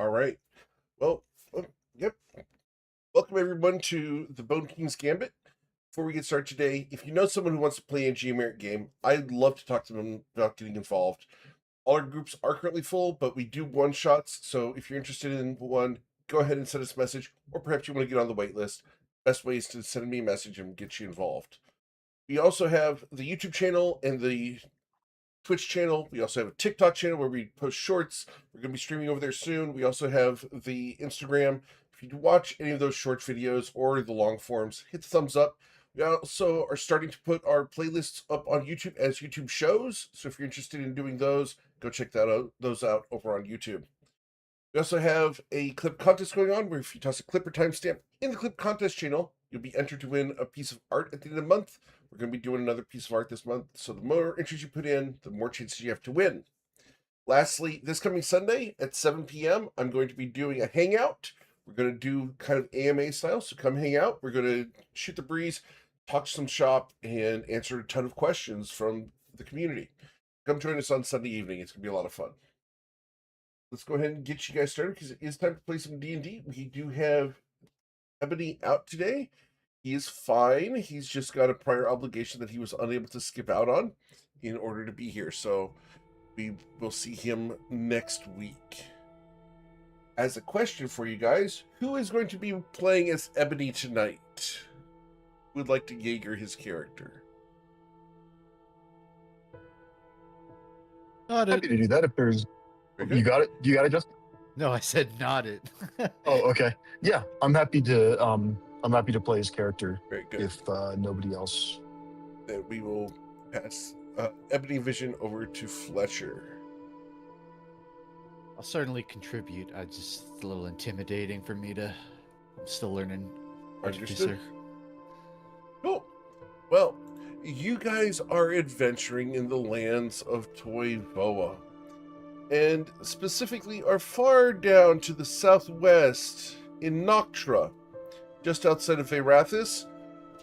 All right. Well, yep. Welcome everyone to the Bone King's Gambit. Before we get started today, if you know someone who wants to play a Geomeric game, I'd love to talk to them about getting involved. All our groups are currently full, but we do one shots. So if you're interested in one, go ahead and send us a message, or perhaps you want to get on the wait list. Best way is to send me a message and get you involved. We also have the YouTube channel and the Twitch channel. We also have a TikTok channel where we post shorts. We're going to be streaming over there soon. We also have the Instagram. If you watch any of those short videos or the long forms, hit the thumbs up. We also are starting to put our playlists up on YouTube as YouTube shows. So if you're interested in doing those, go check those out over on YouTube. We also have a clip contest going on where if you toss a clip or timestamp in the clip contest channel, you'll be entered to win a piece of art at the end of the month. We're going to be doing another piece of art this month. So the more entries you put in, the more chances you have to win. Lastly, this coming Sunday at 7 p.m., I'm going to be doing a hangout. We're going to do kind of AMA style. So come hang out. We're going to shoot the breeze, talk some shop, and answer a ton of questions from the community. Come join us on Sunday evening. It's going to be a lot of fun. Let's go ahead and get you guys started because it is time to play some D&D. We do have Ebony out today. He is fine. He's just got a prior obligation that he was unable to skip out on in order to be here. So we will see him next week. As a question for you guys, who is going to be playing as Ebony tonight? Who would like to Jaeger his character? Not Happy it. to do that if there's. Very You good. got it. You got it, Justin. No, I said not it. Oh, okay. Yeah, I'm happy to. I'm happy to play his character Very good. if nobody else. Then we will pass Ebony Vision over to Fletcher. I'll certainly contribute. It's a little intimidating for me to. I'm still learning. Understood. Cool. Well, you guys are adventuring in the lands of Toivoa, and specifically are far down to the southwest in Noctra, just outside of Verathis,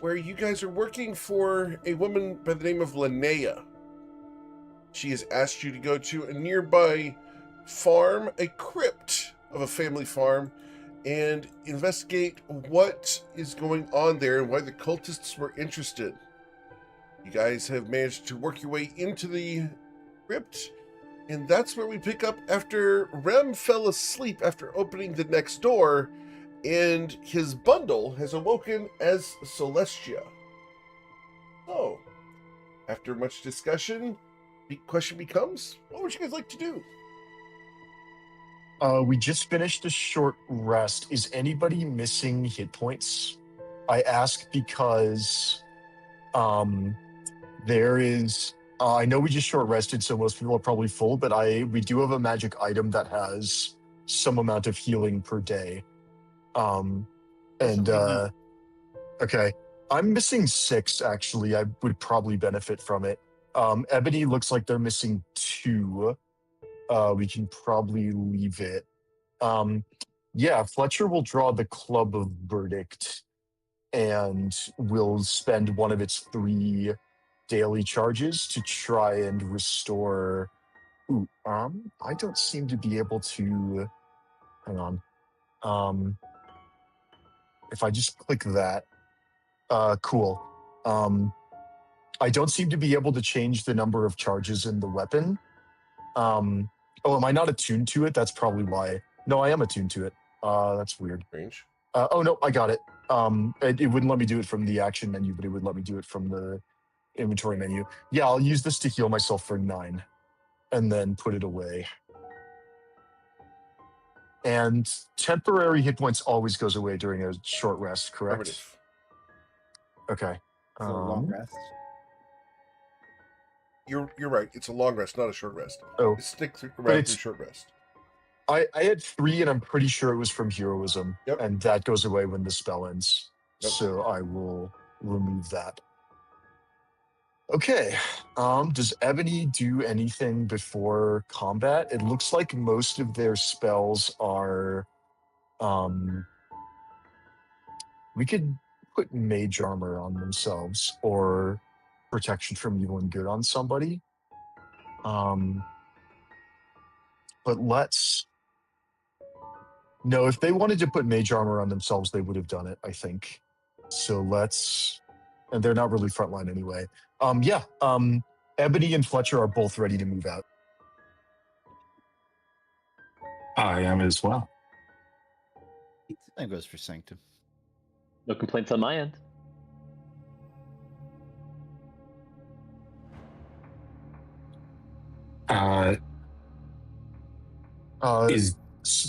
where you guys are working for a woman by the name of Linnea. She has asked you to go to a nearby farm, a crypt of a family farm, and investigate what is going on there and why the cultists were interested. You guys have managed to work your way into the crypt, and that's where we pick up after Rem fell asleep after opening the next door, and his bundle has awoken as Celestia. So, after much discussion, the question becomes, what would you guys like to do? We just finished a short rest. Is anybody missing hit points? I ask because, there is. I know we just short rested, so most people are probably full. But we do have a magic item that has some amount of healing per day. Okay, I'm missing 6 actually. I would probably benefit from it. Ebony looks like they're missing 2. We can probably leave it. Yeah, Fletcher will draw the Club of Verdict and will spend one of its 3 daily charges to try and restore. I don't seem to be able to. Hang on. If I just click that, cool. I don't seem to be able to change the number of charges in the weapon. Am I not attuned to it? That's probably why. No, I am attuned to it. That's weird. Range? Oh, no, I got it. It wouldn't let me do it from the action menu, but it would let me do it from the inventory menu. Yeah, I'll use this to heal myself for 9 and then put it away. And temporary hit points always goes away during a short rest, correct? Affirmative. Okay. For a long rest. You're right. It's a long rest, not a short rest. Oh, Stick around through short rest. I had 3, and I'm pretty sure it was from heroism, Yep. and that goes away when the spell ends. Yep. So I will remove that. Okay. Does Ebony do anything before combat? It looks like most of their spells are. We could put mage armor on themselves or protection from evil and good on somebody. But let's No, if they wanted to put mage armor on themselves, they would have done it, I think. So let's... And they're not really frontline anyway. Yeah, Ebony and Fletcher are both ready to move out. I am as well. That goes for Sanctum. No complaints on my end.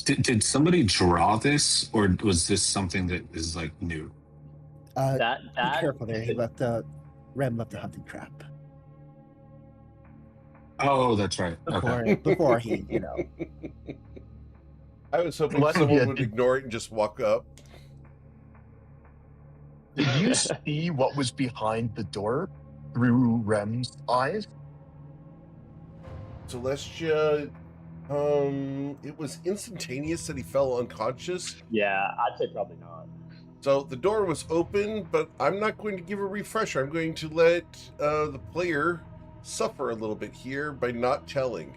Did somebody draw this, or was this something that is like new? That Be careful there. He left Rem left a hunting trap Oh, that's right. Okay. before he, I was hoping What? someone Yeah, would did- ignore it and just walk up. Did you see what was behind the door through Rem's eyes? Celestia, it was instantaneous that he fell unconscious. Yeah, I'd say probably not. So the door was open, but I'm not going to give a refresher. I'm going to let the player suffer a little bit here by not telling.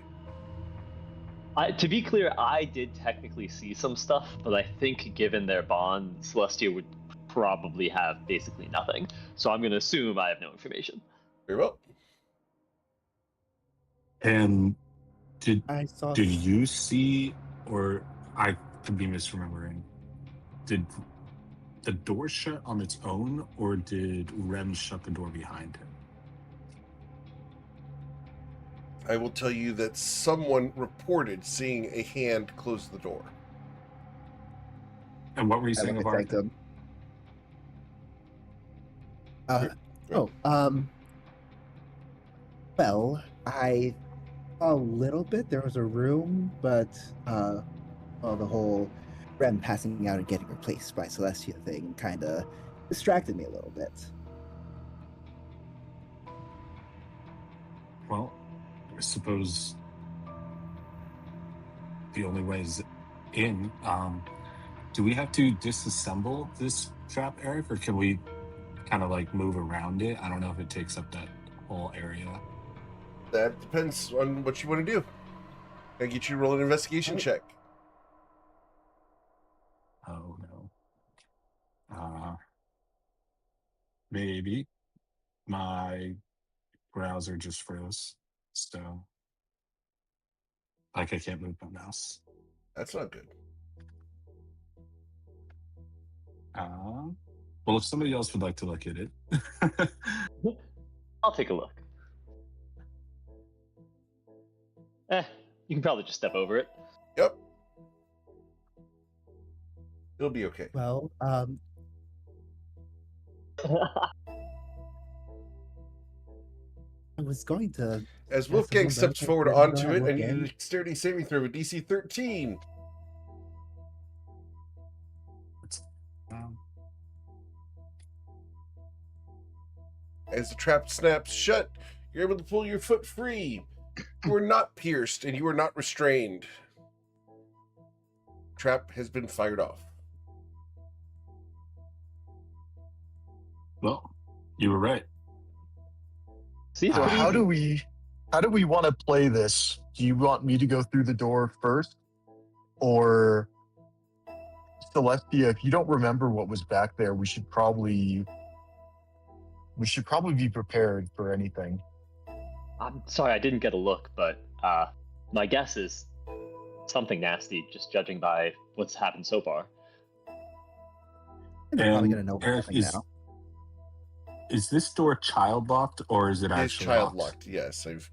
To be clear, I did technically see some stuff, but I think given their bond, Celestia would probably have basically nothing. So I'm going to assume I have no information. Very well. And I saw. did you see, or I could be misremembering, did the door shut on its own, or did Rem shut the door behind him? I will tell you that someone reported seeing a hand close the door. And what were you I saying like of to thank Arthur? them. Well, I saw a little bit. There was a room, but the whole Rem passing out and getting replaced by Celestia thing kind of distracted me a little bit. Well, I suppose the only way is in. Do we have to disassemble this trap, Eric, or can we kind of like move around it? I don't know if it takes up that whole area. That depends on what you want to do. Can I get you to roll an investigation check? Oh no. Maybe my browser just froze, so like I can't move my mouse. That's not good. Well, if somebody else would like to look at it. I'll take a look. You can probably just step over it. Yep. It'll be okay. Well, I was going to. As Yes, Wolfgang I'm steps going forward to- onto go it, ahead, I need a Wolfgang. dexterity saving throw of DC 13. Um, As the trap snaps shut, you're able to pull your foot free. You are not pierced and you are not restrained. Trap has been fired off. well, you were right. See, So it's how pretty do we want to play this? Do you want me to go through the door first, or Celestia? If you don't remember what was back there, we should probably be prepared for anything. I'm sorry, I didn't get a look, but my guess is something nasty, just judging by what's happened so far. They're probably And gonna know Eric, something now. is this door child locked, or is it It is actually child locked? locked, yes. I've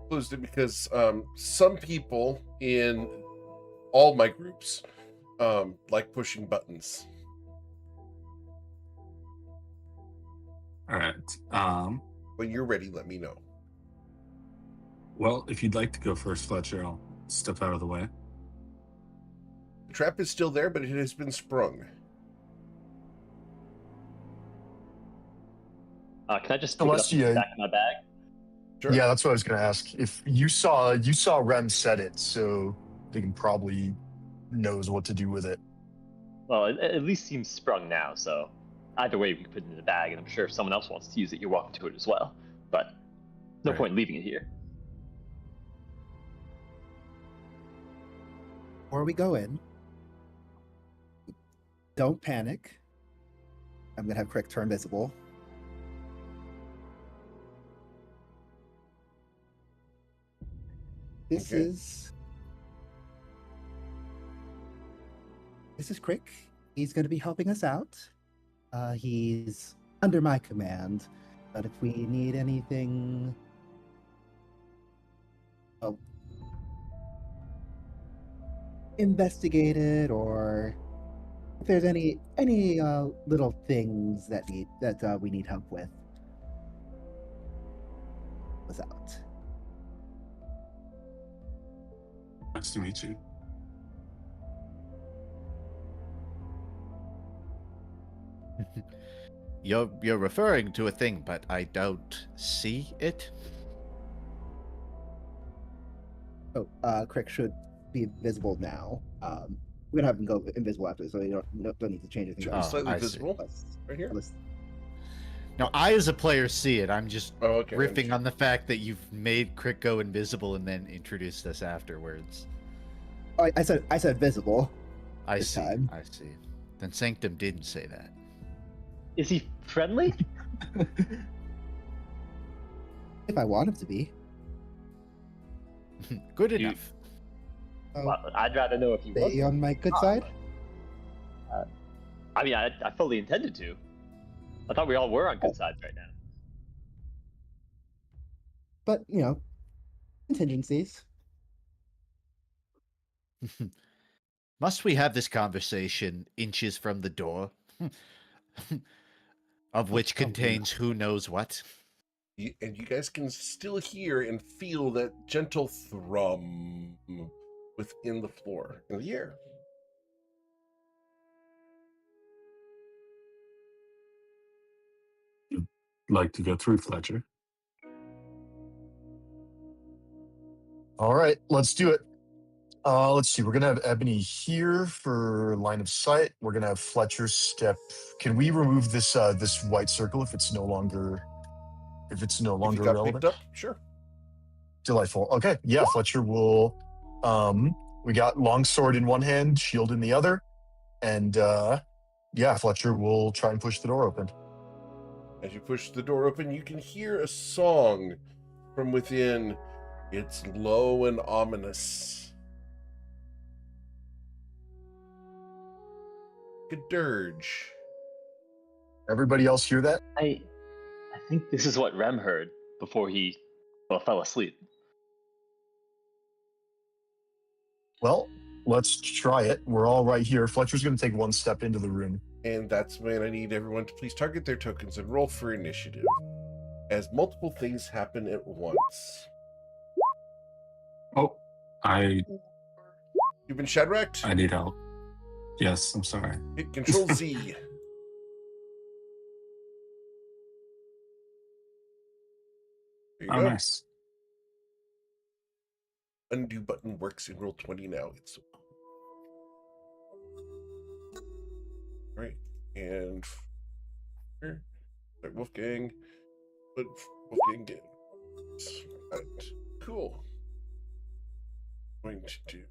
closed it because some people in all my groups like pushing buttons. All right. When you're ready, let me know. Well, if you'd like to go first, Fletcher, I'll step out of the way. The trap is still there, but it has been sprung. Can I just pick it up in the Celestia- back of my bag? Sure. Yeah, that's what I was going to ask. If you saw Rem set it, so they can probably knows what to do with it. Well, it at least seems sprung now, so either way, we can put it in the bag, and I'm sure if someone else wants to use it, you're welcome to it as well. But no Right. point in leaving it here. Before we go in, don't panic. I'm gonna have Crick turn visible. This Okay. is Crick. He's gonna be helping us out. He's under my command, but if we need anything, well, investigated, or if there's any little things that we need help with, was out. Nice to meet you. You're referring to a thing, but I don't see it. Oh, Crick should be visible now. We're gonna have him go invisible after, so you don't need to change anything. Should be slightly I see. visible Unless- right here. unless- Now, I as a player see it. I'm just Oh, okay. riffing on the fact that you've made Crick go invisible and then introduced us afterwards. Oh, I said visible. I This see. time. I see. Then Sanctum didn't say that. Is he friendly? If I want him to be. Good You- enough. Oh, Well, I'd rather know if he was. stay on my good side. I mean, I fully intended to. I thought we all were on good sides right now. But contingencies. Must we have this conversation inches from the door? Of which Probably contains who knows what? And you guys can still hear and feel that gentle thrum within the floor, in the air. Like to go through, Fletcher? All right, let's do it. Let's see. We're gonna have Ebony here for line of sight. We're gonna have Fletcher step. Can we remove this this white circle if it's no longer If you got relevant? picked up, sure. Delightful. Okay, yeah, Fletcher will. We got longsword in one hand, shield in the other, and yeah, Fletcher will try and push the door open. As you push the door open, you can hear a song from within. It's low and ominous. A dirge. Everybody else hear that? I think this is what Rem heard before he fell asleep. Well, let's try it. We're all right here. Fletcher's going to take one step into the room. And that's when I need everyone to please target their tokens and roll for initiative, as multiple things happen at once. Oh, I You've been shadracked? need help. Yes, I'm sorry. Hit Control Z. There you Oh, go. nice. Undo button works in roll 20 now. It's right. And here, Wolfgang, but Wolfgang did. Right. Cool. Going to do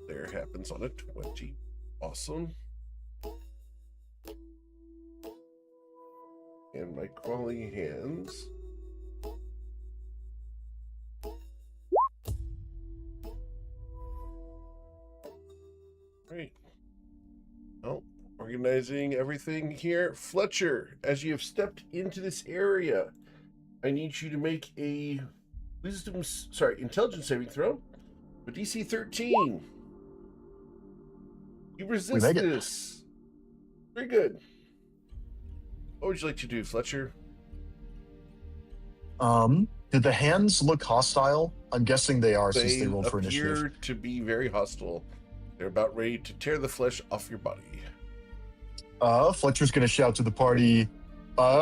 there happens on a 20. Awesome. And my quality hands. Right. Well, organizing everything here. Fletcher, as you have stepped into this area, I need you to make a intelligence saving throw. A DC 13. You resist make it. this. Very good. What would you like to do, Fletcher? Did the hands look hostile? I'm guessing they are since they rolled for initiative. appear to be very hostile. They're about ready to tear the flesh off your body. Fletcher's going to shout to the party,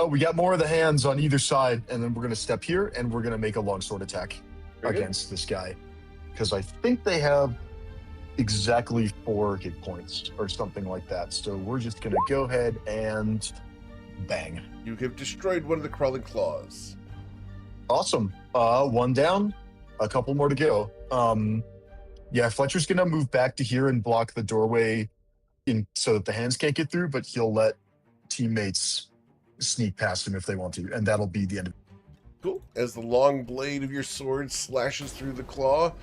we got more of the hands on either side, and then we're going to step here, and we're going to make a longsword attack Very good. against this guy. Because I think they have exactly 4 hit points or something like that. So we're just going to go ahead and bang. You have destroyed one of the crawling claws. Awesome. One down, a couple more to go. Yeah, Fletcher's gonna move back to here and block the doorway in so that the hands can't get through, but he'll let teammates sneak past him if they want to, and that'll be the end of it. Cool. As the long blade of your sword slashes through the claw.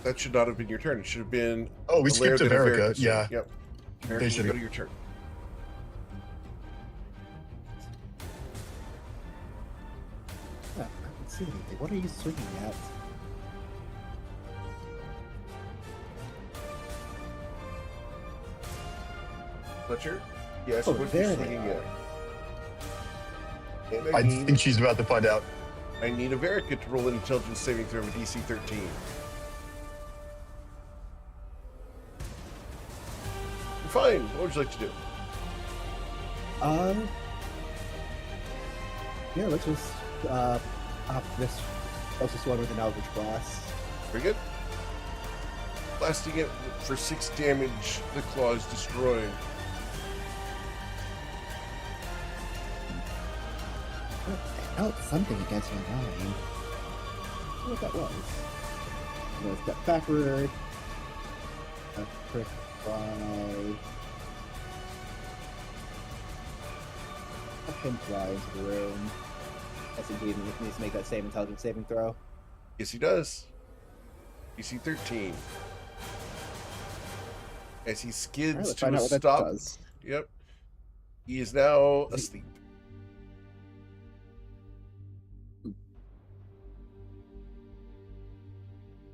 That should not have been your turn. It should have been. Oh, we skipped Laird, then America. Averica. Yeah. Yep. They Averica, should go have. to your turn. Yeah, I don't see anything. What are you swinging at? Fletcher? Yes, Oh, what are you there they swinging are. at? And I think she's about to find out. I need Averica to roll an intelligence saving throw with DC 13. Fine. What would you like to do? Yeah, let's just off this closest one with an Eldritch Blast. Very good. Blasting it for 6 damage. The claw is destroyed. I felt something against my mind. I don't know what that was. I'm gonna step backward. A quick fly. A pin fly into the room. Yes, indeed, he needs to make that same intelligence saving throw. Yes, he does. DC 13. As he Alright, skids let's to find a out what that stop. does. Yep. He is now asleep.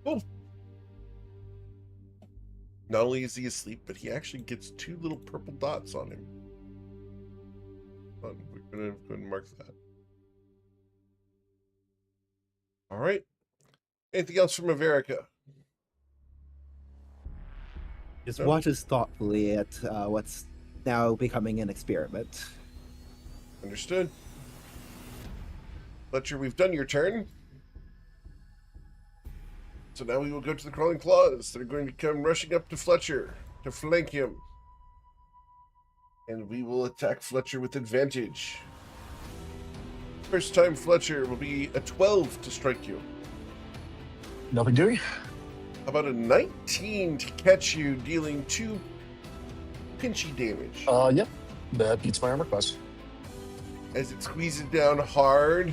Oh. Not only is he asleep, but he actually gets 2 little purple dots on him. We're gonna go ahead and mark that. All right. Anything else from Averica? Just No. watches thoughtfully at what's now becoming an experiment. Understood. Fletcher, we've done your turn. So now we will go to the crawling claws that are going to come rushing up to Fletcher to flank him. And we will attack Fletcher with advantage. First time Fletcher will be a 12 to strike you. Nothing doing. How about a 19 to catch you, dealing 2 pinchy damage? Yep. That beats my armor class. As it squeezes down hard,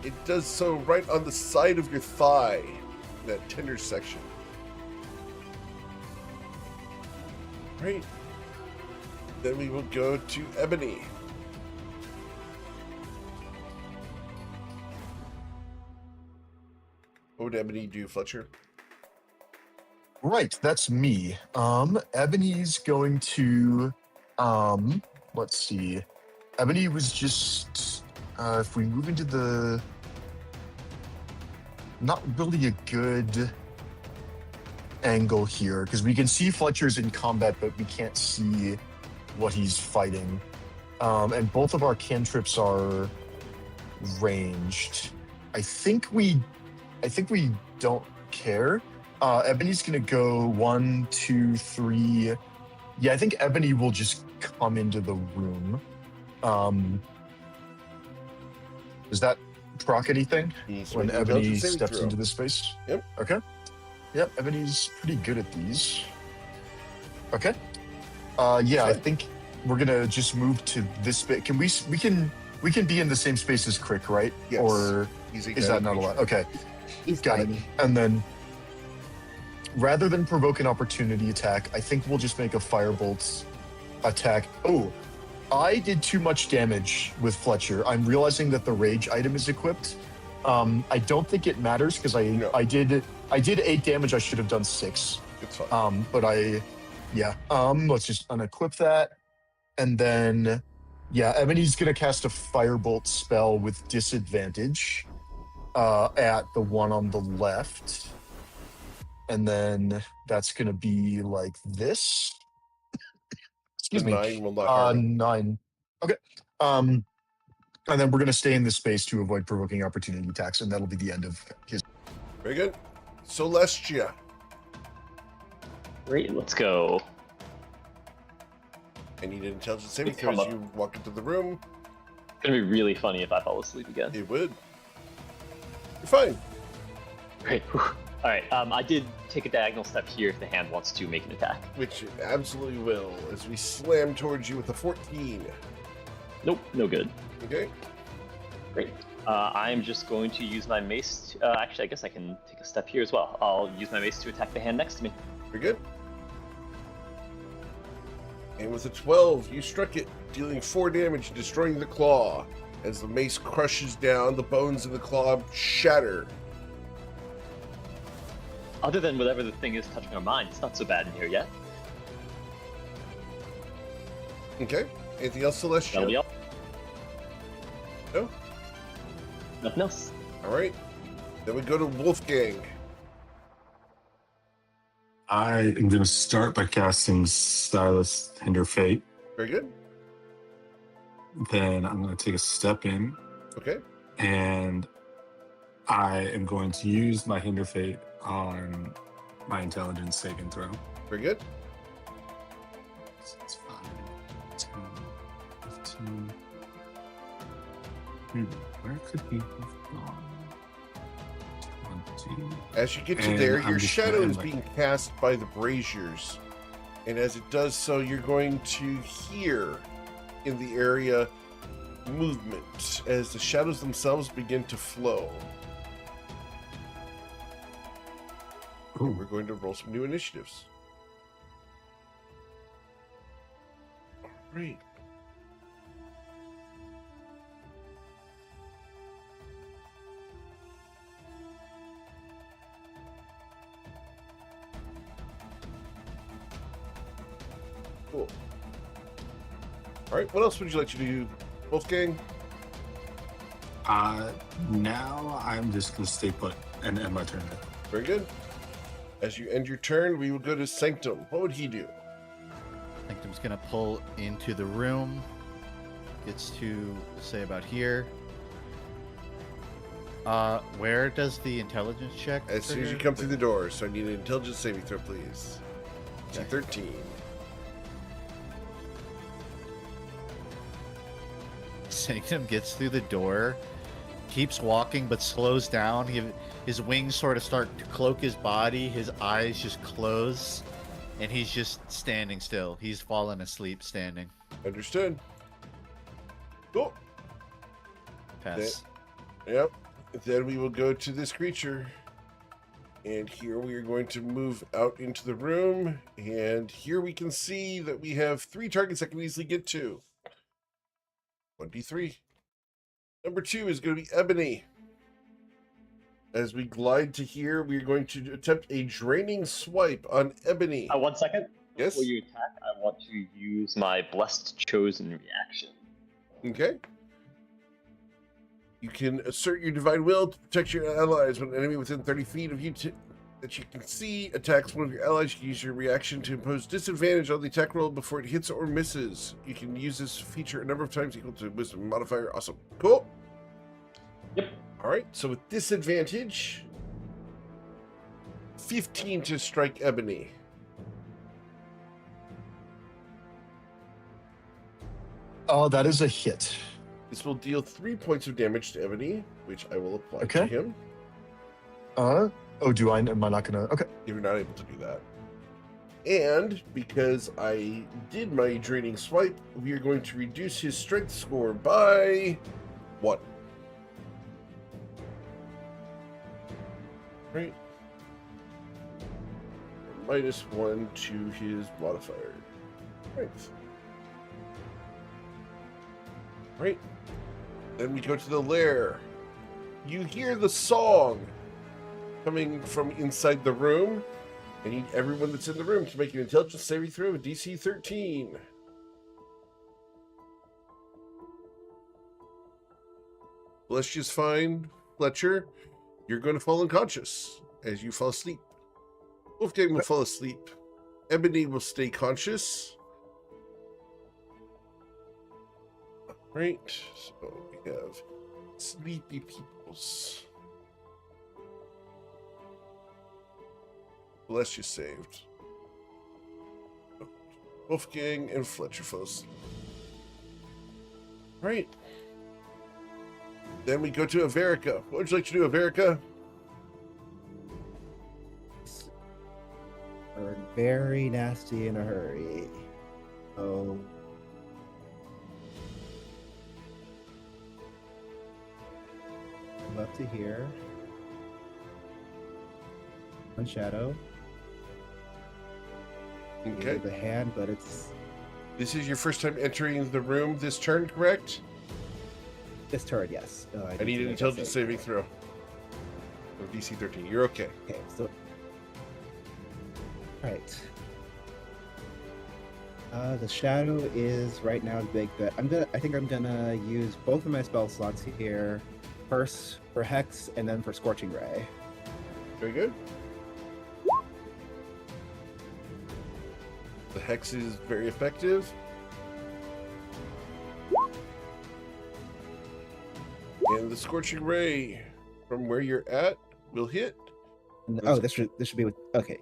it does so right on the side of your thigh, that tender section. Right. Then we will go to Ebony. What would Ebony do, Fletcher? Right, that's me. Ebony's going to let's see. Ebony was just if we move into the not really a good angle here, because we can see Fletcher's in combat, but we can't see what he's fighting. And both of our cantrips are ranged. I think we don't care. Ebony's gonna go 1, 2, 3. Yeah, I think Ebony will just come into the room. Does that proc anything when Ebony steps into this space? Yep. Okay. Yep, Ebony's pretty good at these. Okay. Yeah, I think we're gonna just move to this space. Can we can be in the same space as Crick, right? Yes. Or He's a is that not allowed? Okay. He's Got tiny. it. And then, rather than provoke an opportunity attack, I think we'll just make a firebolt attack. Oh, I did too much damage with Fletcher. I'm realizing that the rage item is equipped. I don't think it matters because I did 8 damage. I should have done 6. It's fine. But let's just unequip that, and then Ebony's gonna cast a firebolt spell with disadvantage at the one on the left, and then that's gonna be like this. Excuse me. 9 will not harm him. 9. Okay. And then we're gonna stay in this space to avoid provoking opportunity attacks, and that'll be the end of his. Very good. Celestia. Great, let's go. I need an intelligence saving Come throw as up. you walk into the room. It's gonna be really funny if I fall asleep again. It would. You're fine. Great. Whew. All right. I did take a diagonal step here if the hand wants to make an attack. Which it absolutely will, as we slam towards you with a 14. Nope. No good. Okay. Great. I'm just going to use my mace. Actually, I guess I can take a step here as well. I'll use my mace to attack the hand next to me. Very good. And with a 12, you struck it, dealing 4 damage and destroying the claw. As the mace crushes down, the bones of the claw shatter. Other than whatever the thing is touching our mind, it's not so bad in here yet. Okay. Anything else, Celestial? That'll be all. No? Nothing else. All right. Then we go to Wolfgang. I am going to start by casting Stylus Hinder Fate. Very good. Then I'm going to take a step in, Okay. and I am going to use my Hinder Fate on my intelligence saving throw. Very good. So it's 5, 10, 15. Where could he have gone? 20. As you get to And there, I'm your just shadow gonna, is like- being cast by the braziers. And as it does so, you're going to hear in the area movement as the shadows themselves begin to flow. Ooh. And we're going to roll some new initiatives. All right. Cool. All right, what else would you like to do, Wolfgang? Now I'm just going to stay put and end my turn. Very good. As you end your turn, we will go to Sanctum. What would he do? Sanctum's gonna pull into the room. Gets to say about here. Where does the intelligence check? As soon as you come through the door, so I need an intelligence saving throw, please. Okay. 13. Sanctum gets through the door, keeps walking but slows down. His wings sort of start to cloak his body. His eyes just close, and he's just standing still. He's fallen asleep standing. Understood. Cool. Pass. Yep. Then we will go to this creature. And here we are going to move out into the room. And here we can see that we have 3 targets I can easily get to. 1d3. Number 2 is going to be Ebony. As we glide to here, we are going to attempt a draining swipe on Ebony. 1 second. Yes? Before you attack, I want to use my Blessed Chosen reaction. Okay. You can assert your divine will to protect your allies when an enemy within 30 feet of you that you can see attacks one of your allies. You can use your reaction to impose disadvantage on the attack roll before it hits or misses. You can use this feature a number of times equal to wisdom modifier. Awesome. Cool. Yep. All right. So with disadvantage, 15 to strike Ebony. Oh, that is a hit. This will deal 3 points of damage to Ebony, which I will apply to Okay. him. Oh, do I? Am I not gonna? Okay. You're not able to do that. And because I did my draining swipe, we are going to reduce his strength score by 1. Right? -1 to his modifier. Strength. Right. Then we go to the lair. You hear the song coming from inside the room. I need everyone that's in the room to make an intelligence saving throw of DC 13. Celestia's fine. Fletcher, you're going to fall unconscious as you fall asleep. Wolfgang will fall asleep. Ebony will stay conscious. Right, so we have sleepy peoples. Celestia saved. Wolfgang and Fletcher fall asleep. Right. Then we go to Averica. What would you like to do, Averica? very nasty in a hurry. So I'm up to here. One shadow. Okay. The hand, but it's This is your first time entering the room this turn, correct? this turn, yes. I need an intelligence saving throw. Of DC 13. You're okay. Okay, so right. The shadow is right now big, but I think I'm gonna use both of my spell slots here. First for Hex and then for Scorching Ray. Very good. The Hex is very effective. And the Scorching Ray from where you're at will hit. Oh, this should be with okay.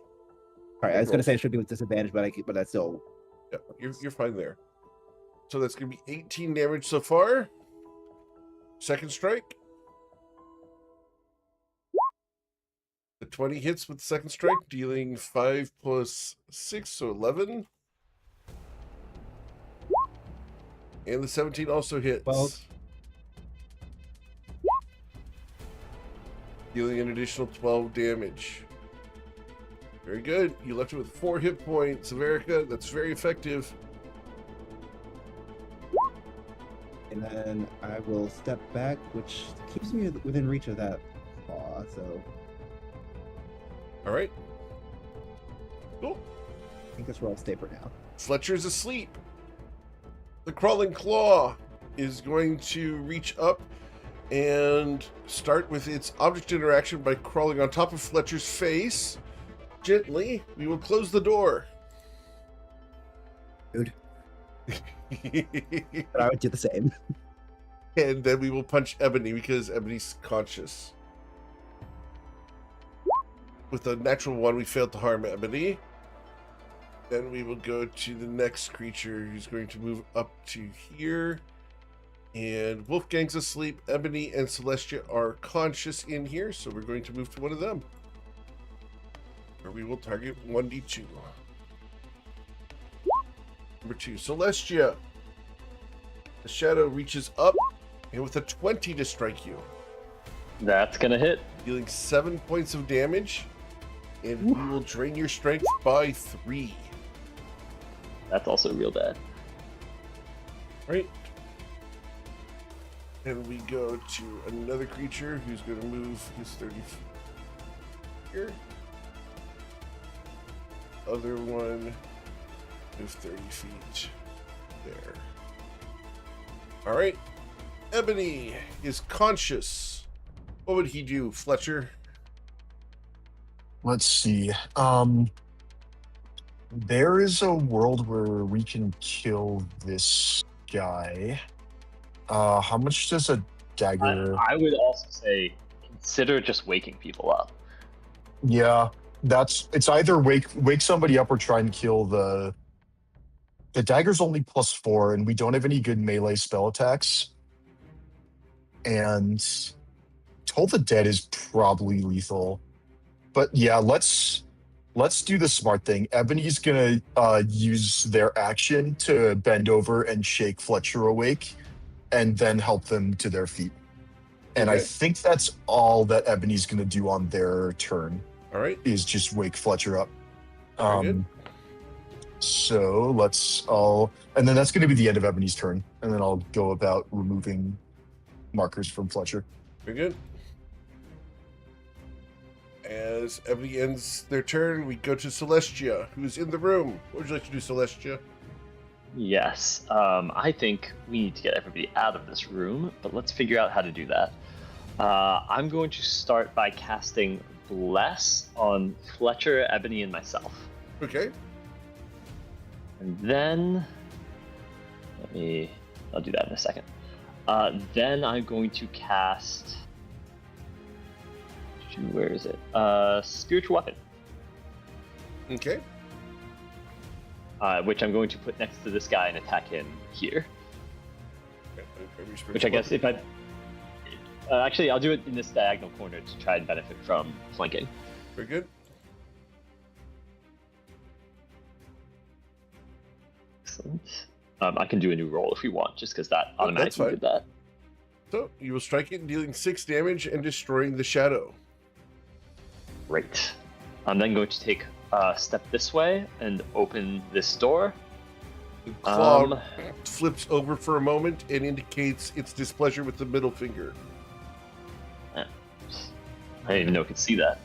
All right, I was gonna say it should be with disadvantage, but that's still Yeah, you're fine there. So that's going to be 18 damage so far. Second strike. The 20 hits with the second strike, dealing 5 plus 6, so 11. And the 17 also hits. 12. Dealing an additional 12 damage. Very good. You left it with 4 hit points, Averica. That's very effective. and then I will step back, which keeps me within reach of that claw. So All right. Cool. I think that's where I'll stay for now. Fletcher's asleep. The crawling claw is going to reach up and start with its object interaction by crawling on top of Fletcher's face. Gently, we will close the door. Dude. But I would do the same. And then we will punch Ebony because Ebony's conscious. With a natural 1, we failed to harm Ebony. Then we will go to the next creature who's going to move up to here. And Wolfgang's asleep. Ebony and Celestia are conscious in here, so we're going to move to one of them. Where we will target 1d2. Number 2, Celestia. The shadow reaches up, and with a 20 to strike you. That's gonna hit. Dealing 7 points of damage, and we will drain your strength by 3. That's also real bad. Right. And we go to another creature who's going to move his 30 feet here. Other one is 30 feet there. All right. Ebony is conscious. What would he do, Fletcher? Let's see. There is a world where we can kill this guy. How much does a dagger? I would also say consider just waking people up. Yeah, it's either wake somebody up or try and kill the dagger's only +4, and we don't have any good melee spell attacks. And Toll the Dead is probably lethal. But yeah, let's do the smart thing. Ebony's gonna use their action to bend over and shake Fletcher awake, and then help them to their feet. And I Okay. think that's all that Ebony's gonna do on their turn, All right. is just wake Fletcher up. Very good. So and then that's gonna be the end of Ebony's turn, and then I'll go about removing markers from Fletcher. Very good. As Ebony ends their turn, we go to Celestia, who's in the room. What would you like to do, Celestia? Yes, I think we need to get everybody out of this room, but let's figure out how to do that. I'm going to start by casting Bless on Fletcher, Ebony, and myself. Okay. And then, I'll do that in a second. Then I'm going to cast, where is it? Spiritual Weapon. Okay. Which I'm going to put next to this guy and attack him here. Which I guess if I... actually, I'll do it in this diagonal corner to try and benefit from flanking. Very good. Excellent. I can do a new roll if you want, just because that Oh, that's automatically fine. did that. So you will strike it, dealing 6 damage and destroying the shadow. Great. I'm then going to take a step this way and open this door. The claw Um, flips over for a moment and indicates its displeasure with the middle finger. I didn't even know it could see that.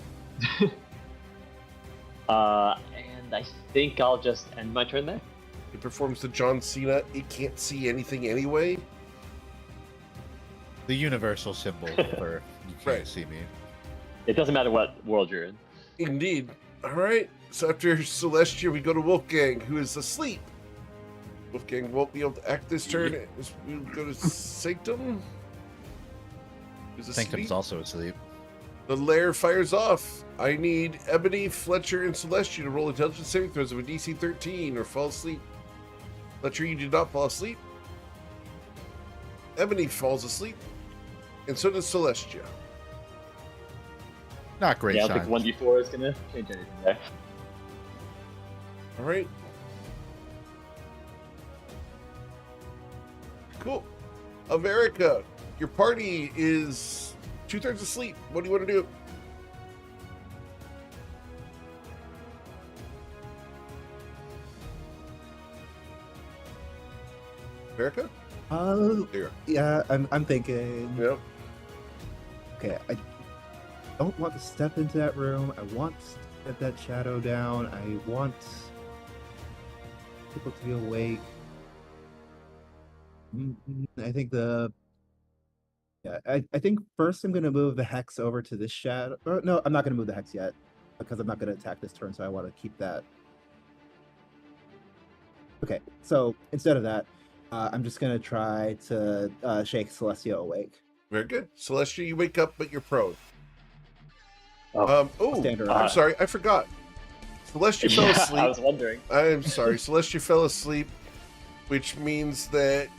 And I think I'll just end my turn there. It performs the John Cena, it can't see anything anyway. The universal symbol for you can't Right. see me. It doesn't matter what world you're in. Indeed. Alright, so after Celestia, we go to Wolfgang, who is asleep. Wolfgang won't be able to act this turn. We'll go to Sanctum. Who's asleep. Sanctum's also asleep. The lair fires off. I need Ebony, Fletcher, and Celestia to roll intelligence saving throws of a DC 13 or fall asleep. Fletcher, you did not fall asleep. Ebony falls asleep. And so does Celestia. Not great Yeah, I signs. don't think 1d4 is going to change anything there. Alright. Cool. Averica, your party is 2/3 asleep. What do you want to do? Averica? There. Yeah, I'm thinking. Yep. Okay, I don't want to step into that room. I want to get that shadow down. I want people to be awake. I think I think first I'm gonna move the hex over to this shadow. No, I'm not gonna move the hex yet because I'm not gonna attack this turn, so I want to keep that. Okay, so instead of that, I'm just gonna try to shake Celestia awake. Very good. Celestia, you wake up, but you're prone. Oh, stand her I'm up. sorry, I forgot. Celestia fell yeah, asleep. I was wondering. I'm sorry, Celestia fell asleep, which means that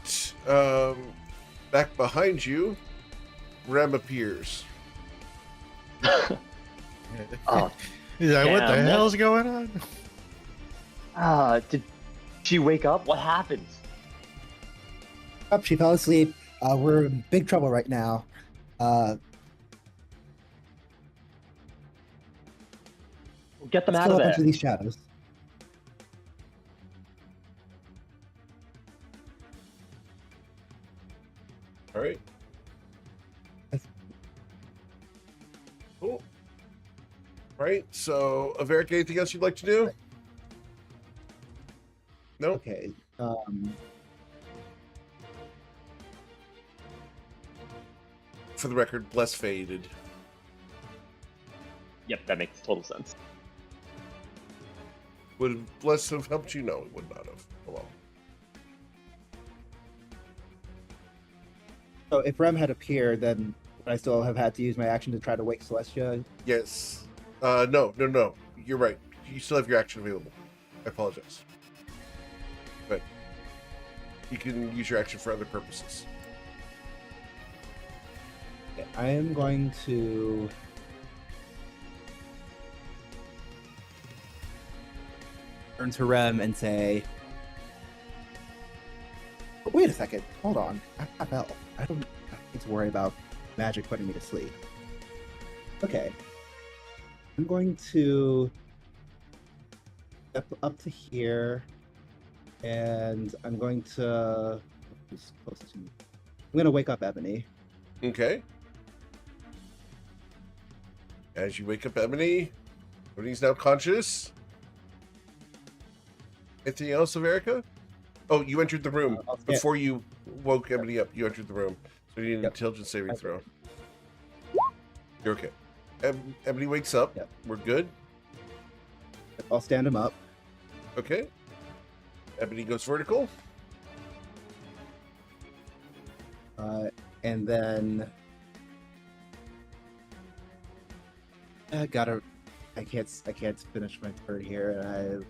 back behind you, Rem appears. Oh, He's like, what the damn. hell's going on? did she wake up? What happened? Up, she fell asleep. We're in big trouble right now. Get them Let's out kill of a bunch there. of these shadows. All right. Cool. Right. So, Averic, anything else you'd like to do? No. Okay. For the record, Bless faded. Yep, that makes total sense. Would Bless have helped you? No, it would not have. Hello. So if Rem had appeared, then would I still have had to use my action to try to wake Celestia? Yes. No. You're right. You still have your action available. I apologize. But you can use your action for other purposes. Okay, I am going to turn to Rem and say, wait a second, hold on. I'm half elf. I don't need to worry about magic putting me to sleep. Okay. I'm going to step up to here, and I'm going to who's close to me? I'm going to wake up Ebony. Okay. As you wake up Ebony, Ebony's now conscious. Anything else, Averica? Oh, you entered the room. Before you woke Ebony up, you entered the room. So you need an Yep. intelligence saving Okay. throw. You're okay. Ebony wakes up. Yep. We're good. I'll stand him up. Okay. Ebony goes vertical. And then I can't finish my turn here, and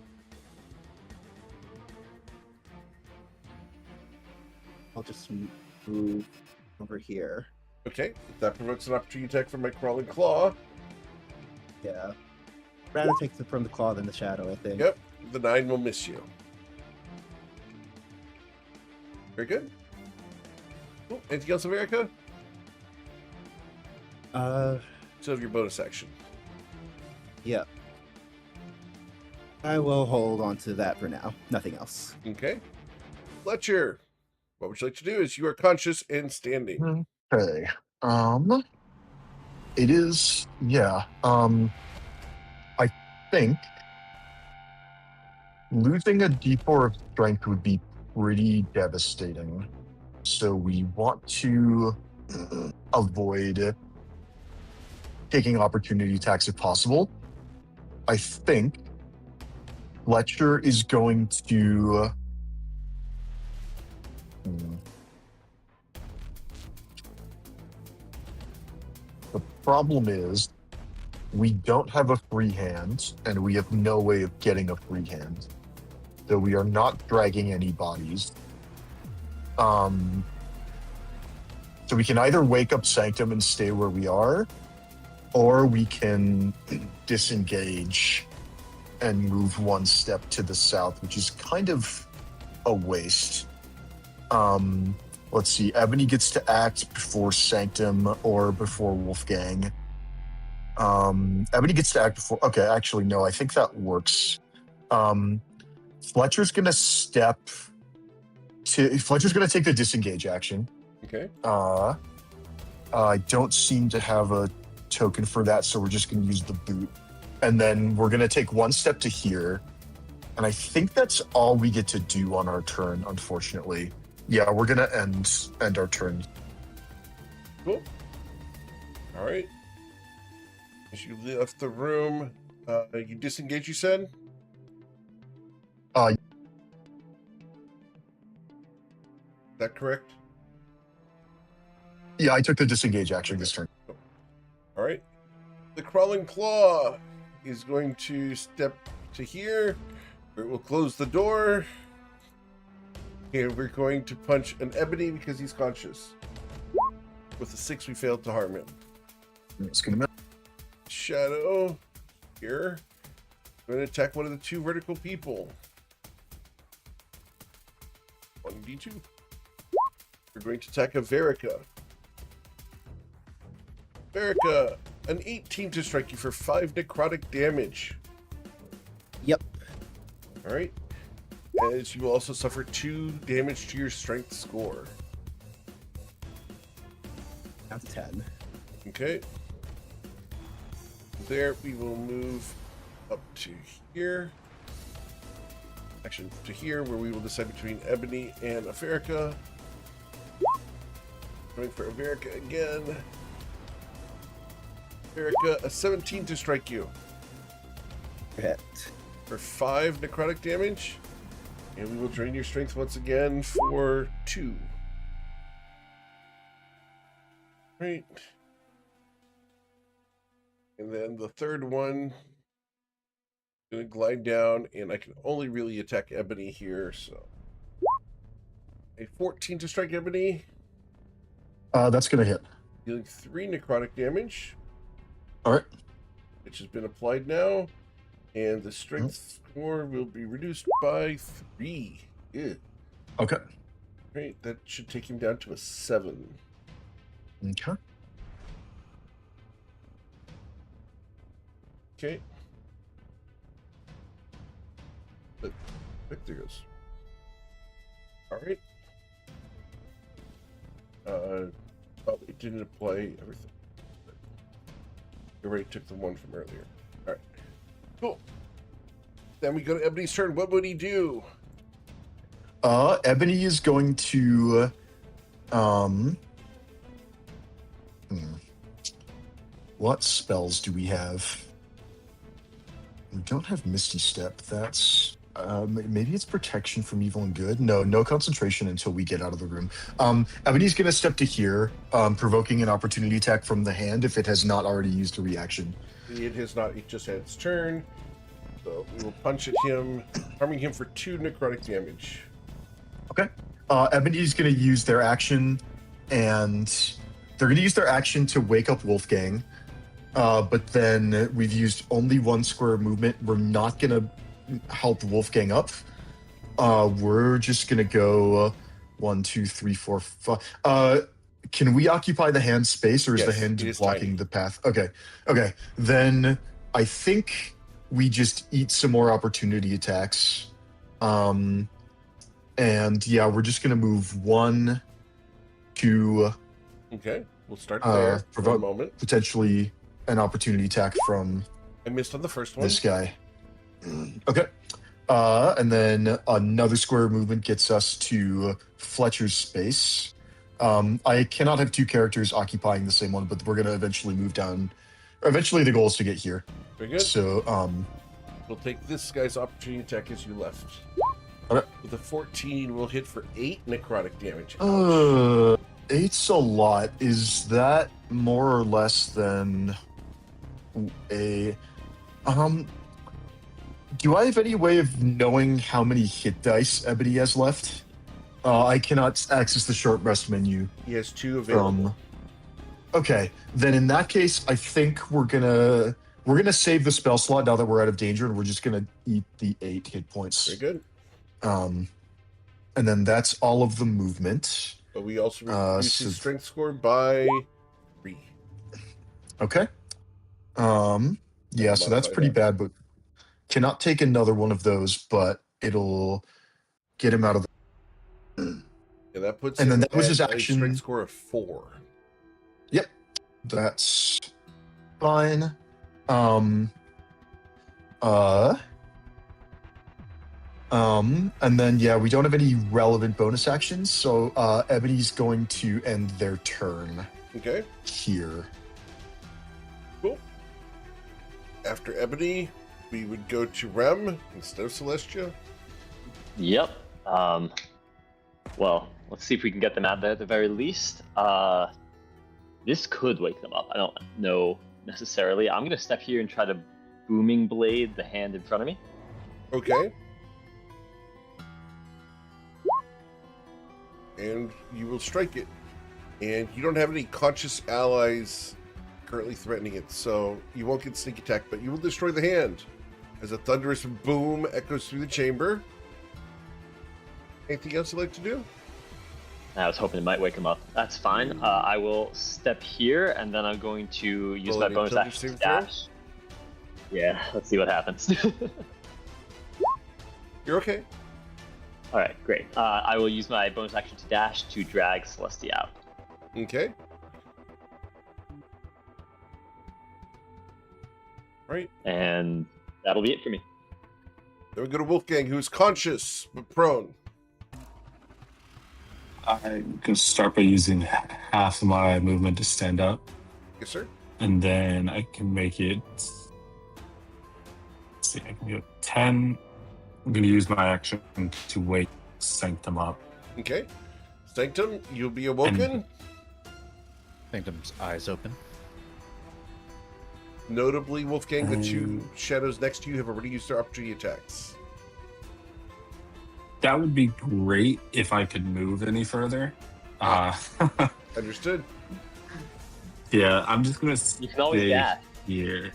I'll just move over here. Okay. That provokes an opportunity attack from my crawling claw. Yeah. Rather takes it from the claw than the shadow, I think. Yep. The 9 will miss you. Very good. Cool. Anything else, America? Still have your bonus action. Yeah. I will hold on to that for now. Nothing else. Okay. Fletcher, what would you like to do? Is you are conscious and standing. Okay. It is, yeah. I think losing a D4 of strength would be pretty devastating. So we want to avoid taking opportunity attacks if possible. I think Fletcher is going to. The problem is we don't have a free hand, and we have no way of getting a free hand. So we are not dragging any bodies. So we can either wake up Sanctum and stay where we are, or we can disengage and move one step to the south, which is kind of a waste. Let's see. Ebony gets to act before Sanctum or before Wolfgang. Ebony gets to act before. Okay, actually, no. I think that works. Fletcher's gonna step to. Fletcher's gonna take the disengage action. Okay. I don't seem to have a token for that, so we're just gonna use the boot, and then we're gonna take one step to here. And I think that's all we get to do on our turn, unfortunately. Yeah, we're gonna end our turn. Cool. All right. As you left the room, you disengage, you said? Uh, Is that correct? Yeah, I took the disengage action this turn. All right. The crawling claw is going to step to here. It will close the door. And we're going to punch an Ebony because he's conscious. With a 6, we failed to harm him. It's gonna miss. Shadow here. Going to attack one of the 2 vertical people. 1d2. We're going to attack a Verica. Verica, an 18 to strike you for 5 necrotic damage. Yep. All right. As you will also suffer 2 damage to your strength score. Down to 10. Okay. There, we will move up to here. Actually, to here, where we will decide between Ebony and Aferica. Going for Averica again. Averica, a 17 to strike you. Hit. For 5 necrotic damage. And we will drain your strength once again for 2. Right. And then the third one, gonna glide down, and I can only really attack Ebony here, so. A 14 to strike Ebony. That's gonna hit. Dealing 3 necrotic damage. All right. Which has been applied now. And the strength score will be reduced by 3. Yeah. Okay. Right, that should take him down to a 7. Okay. Okay. But there goes. All right. Oh, it didn't apply everything. You already took the one from earlier. All right. Cool. Then we go to Ebony's turn. What would he do? Ebony is going to what spells do we have? We don't have Misty Step. That's maybe it's protection from evil and good. No concentration until we get out of the room. Ebony's gonna step to here, provoking an opportunity attack from the hand if it has not already used a reaction. It has not. It just had its turn. So we will punch at him, harming him for 2 necrotic damage. Okay. Ebony's going to use their action, and they're going to use their action to wake up Wolfgang. But then we've used only 1 square of movement. We're not going to help Wolfgang up. We're just going to go 1, 2, 3, 4, 5. Can we occupy the hand space, or is the Yes, hand it is blocking tiny. the path? Okay. Okay. Then I think we just eat some more opportunity attacks. And yeah, we're just gonna move 1, 2, Okay, we'll start there for a provoke moment. potentially an opportunity attack from I missed on the first one. this guy. Okay. And then another square movement gets us to Fletcher's space. I cannot have two characters occupying the same one, but we're gonna eventually move down. Eventually, the goal is to get here. Very good. So, We'll take this guy's opportunity attack as you left. Okay. With a 14, we'll hit for 8 necrotic damage. 8's a lot. Is that more or less than a do I have any way of knowing how many hit dice Ebony has left? I cannot access the short rest menu. He has 2 available. Okay, then in that case, I think we're gonna save the spell slot now that we're out of danger, and we're just gonna eat the 8 hit points. Very good. And then that's all of the movement. But we also reduce his strength score by 3. Okay. Yeah, so that's pretty bad, but cannot take another one of those, but it'll get him out of the... Yeah, that puts And him then that was at his a action. strength score of 4. Yep. That's fine. And then, yeah, we don't have any relevant bonus actions, so Ebony's going to end their turn Okay, here. cool. After Ebony, we would go to Rem instead of Celestia. Yep. Well, let's see if we can get them out there at the very least. This could wake them up. I don't know necessarily. I'm gonna step here and try to booming blade the hand in front of me. Okay. And you will strike it. And you don't have any conscious allies currently threatening it, so you won't get sneak attack, but you will destroy the hand as a thunderous boom echoes through the chamber. Anything else you'd like to do? I was hoping it might wake him up. That's fine. I will step here, and then I'm going to use Roll my an bonus intelligence action to saving throw? dash. Yeah, let's see what happens. You're okay. All right, great. I will use my bonus action to dash to drag Celestia out. Okay. Right. And that'll be it for me. Then we go to Wolfgang, who's conscious but prone. I'm gonna start by using half of my movement to stand up, Yes, sir. and then I can make it. Let's see, I can go 10. I'm gonna use my action to wake Sanctum up. Okay. Sanctum, you'll be awoken. Sanctum's eyes open. Notably, Wolfgang, the 2 shadows next to you have already used their opportunity attacks. That would be great if I could move any further. Understood. Yeah, I'm just gonna You can always stay dash. here.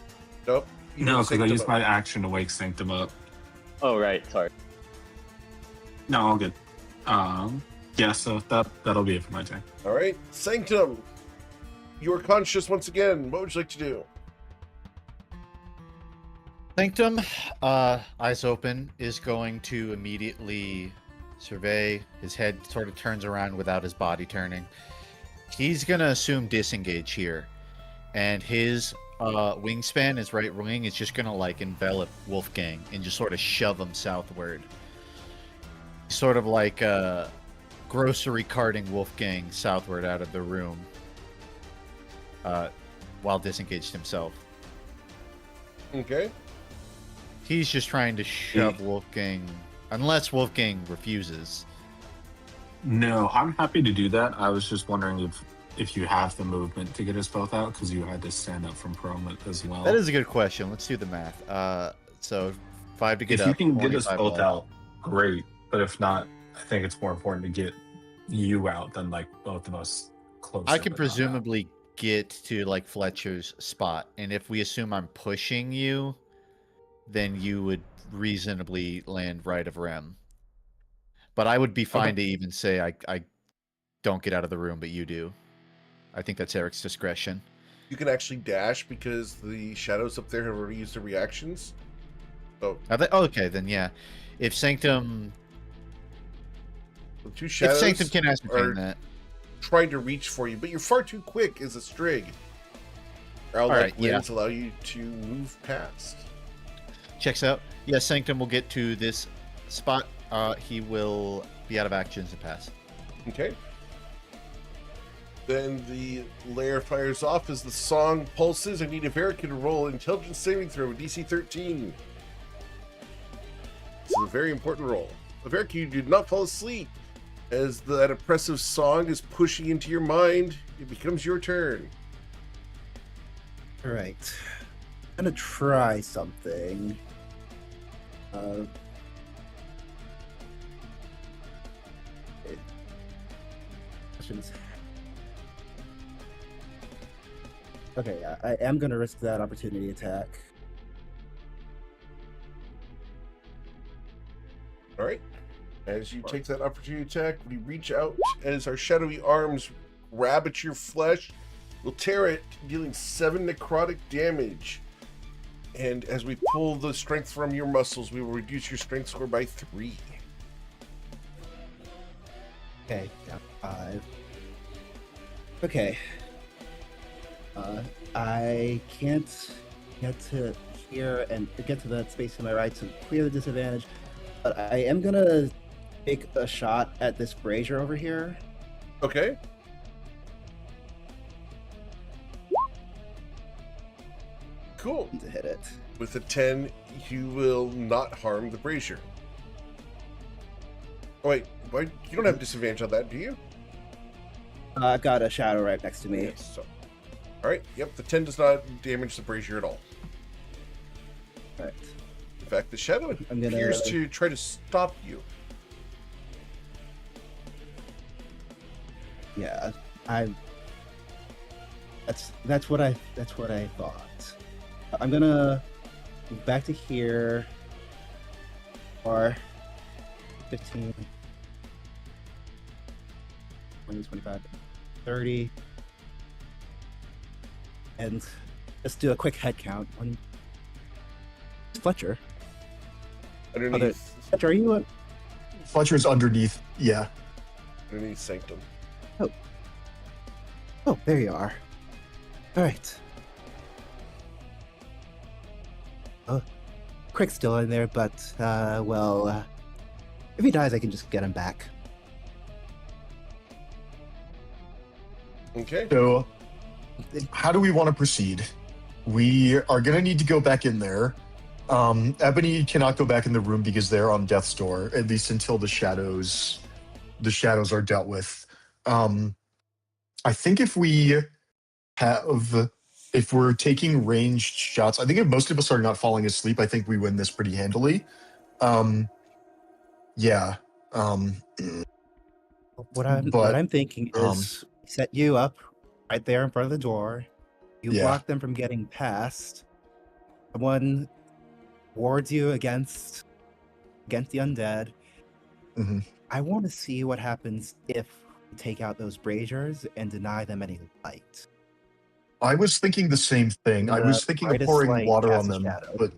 Nope. You No, will because I Sanctum used up. my action to wake Sanctum up. Oh, right. Sorry. No, all good. Yeah, so that'll be it for my turn. All right. Sanctum, you are conscious once again. What would you like to do? Sanctum, eyes open, is going to immediately survey. His head sort of turns around without his body turning. He's going to assume disengage here. And his wingspan, his right wing, is just going to like envelop Wolfgang and just sort of shove him southward. Sort of like grocery carting Wolfgang southward out of the room while disengaged himself. Okay. He's just trying to shove Wolfgang, unless Wolfgang refuses. No, I'm happy to do that. I was just wondering if you have the movement to get us both out, because you had to stand up from prone as well. That is a good question. Let's do the math. So 5 to get if up. you can get us 25 both left. out, great. But if not, I think it's more important to get you out than like both of us close. I can presumably get to like Fletcher's spot, and if we assume I'm pushing you, then you would reasonably land right of Rem. But I would be fine to even say I don't get out of the room, but you do. I think that's Eric's discretion. You can actually dash because the shadows up there have already used their reactions. So Okay, then yeah. If Sanctum the two shadows Sanctum can ascertain are that. trying to reach for you, but you're far too quick as a strig. Or like winds allow you to move past. Checks out. Yeah, Sanctum will get to this spot. He will be out of actions and pass. Okay. Then the layer fires off as the song pulses. I need Averica to roll intelligence saving throw, DC 13. This is a very important roll. Averica, you do not fall asleep. As that oppressive song is pushing into your mind, it becomes your turn. All right. I'm gonna try something. Questions. Okay, I am gonna risk that opportunity attack. All right. As you take that opportunity attack, we reach out as our shadowy arms grab at your flesh. We'll tear it, dealing 7 necrotic damage. And as we pull the strength from your muscles, we will reduce your strength score by 3. Okay, got 5. Okay. I can't get to here and get to that space to my right to clear the disadvantage, but I am gonna take a shot at this brazier over here. Okay. Cool. To hit it. With a 10, you will not harm the brazier. Oh, wait, why, you don't have disadvantage on that, do you? I've got a shadow right next to me. Yes. So, all right. Yep. The 10 does not damage the brazier at all. All right. In fact, the shadow appears to try to stop you. Yeah, that's what I thought. I'm gonna move back to here, or 15, 20, 25, 30, and just do a quick head count. Fletcher. Underneath. Fletcher, are you? Fletcher's underneath. Yeah. Underneath Sanctum. Oh, there you are. All right. Crick's still in there, but if he dies, I can just get him back. Okay. So, how do we want to proceed? We are going to need to go back in there. Ebony cannot go back in the room because they're on death's door, at least until the shadows are dealt with. I think if we're taking ranged shots, I think if most of us are not falling asleep, I think we win this pretty handily. Yeah. What I'm thinking is set you up right there in front of the door. You block them from getting past. Someone wards you against the undead. Mm-hmm. I want to see what happens if we take out those braziers and deny them any light. I was thinking the same thing. I was thinking of pouring water on them, but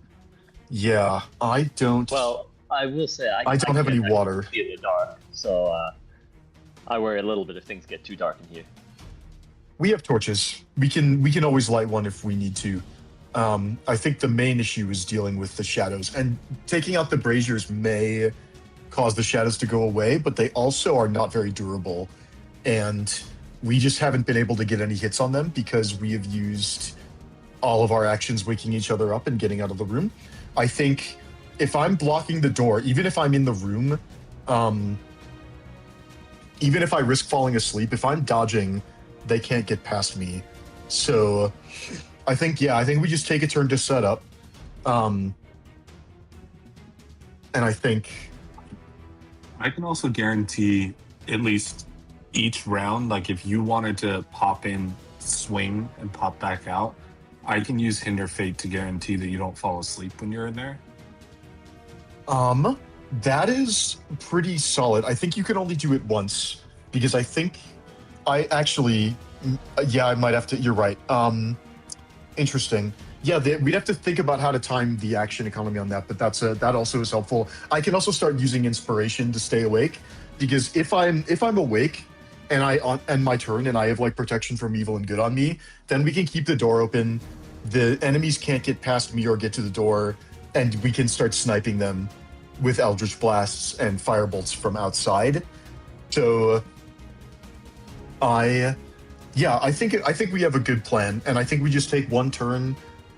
yeah, I don't. Well, I will say I don't have any water. See in the dark, so I worry a little bit if things get too dark in here. We have torches. We can always light one if we need to. I think the main issue is dealing with the shadows, and taking out the braziers may cause the shadows to go away, but they also are not very durable, and we just haven't been able to get any hits on them because we have used all of our actions waking each other up and getting out of the room. I think if I'm blocking the door, even if I'm in the room, even if I risk falling asleep, if I'm dodging, they can't get past me. So I think we just take a turn to set up. And I think I can also guarantee at least each round, like if you wanted to pop in, swing, and pop back out, I can use Hinder Fate to guarantee that you don't fall asleep when you're in there. That is pretty solid. I think you can only do it once because I think I actually, yeah, I might have to. You're right. Interesting. Yeah, we'd have to think about how to time the action economy on that, but that also is helpful. I can also start using inspiration to stay awake because if I'm awake and I on and my turn and I have like protection from evil and good on me, then we can keep the door open. The enemies can't get past me or get to the door, and we can start sniping them with Eldritch Blasts and Firebolts from outside. So I think we have a good plan, and I think we just take one turn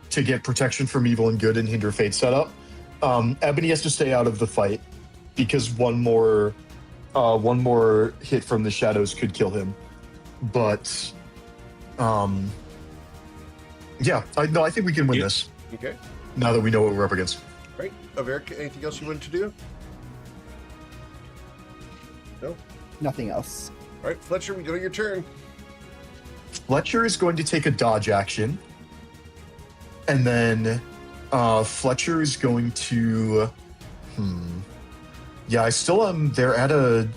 to get protection from evil and good and hinder fate set up. Ebony has to stay out of the fight because one more hit from the shadows could kill him. But yeah, I think we can win this. Okay. Now that we know what we're up against. Right. Averica, anything else you wanted to do? No? Nothing else. All right, Fletcher, we go to your turn. Fletcher is going to take a dodge action. And then Fletcher is going to... Yeah, I still am... They're at a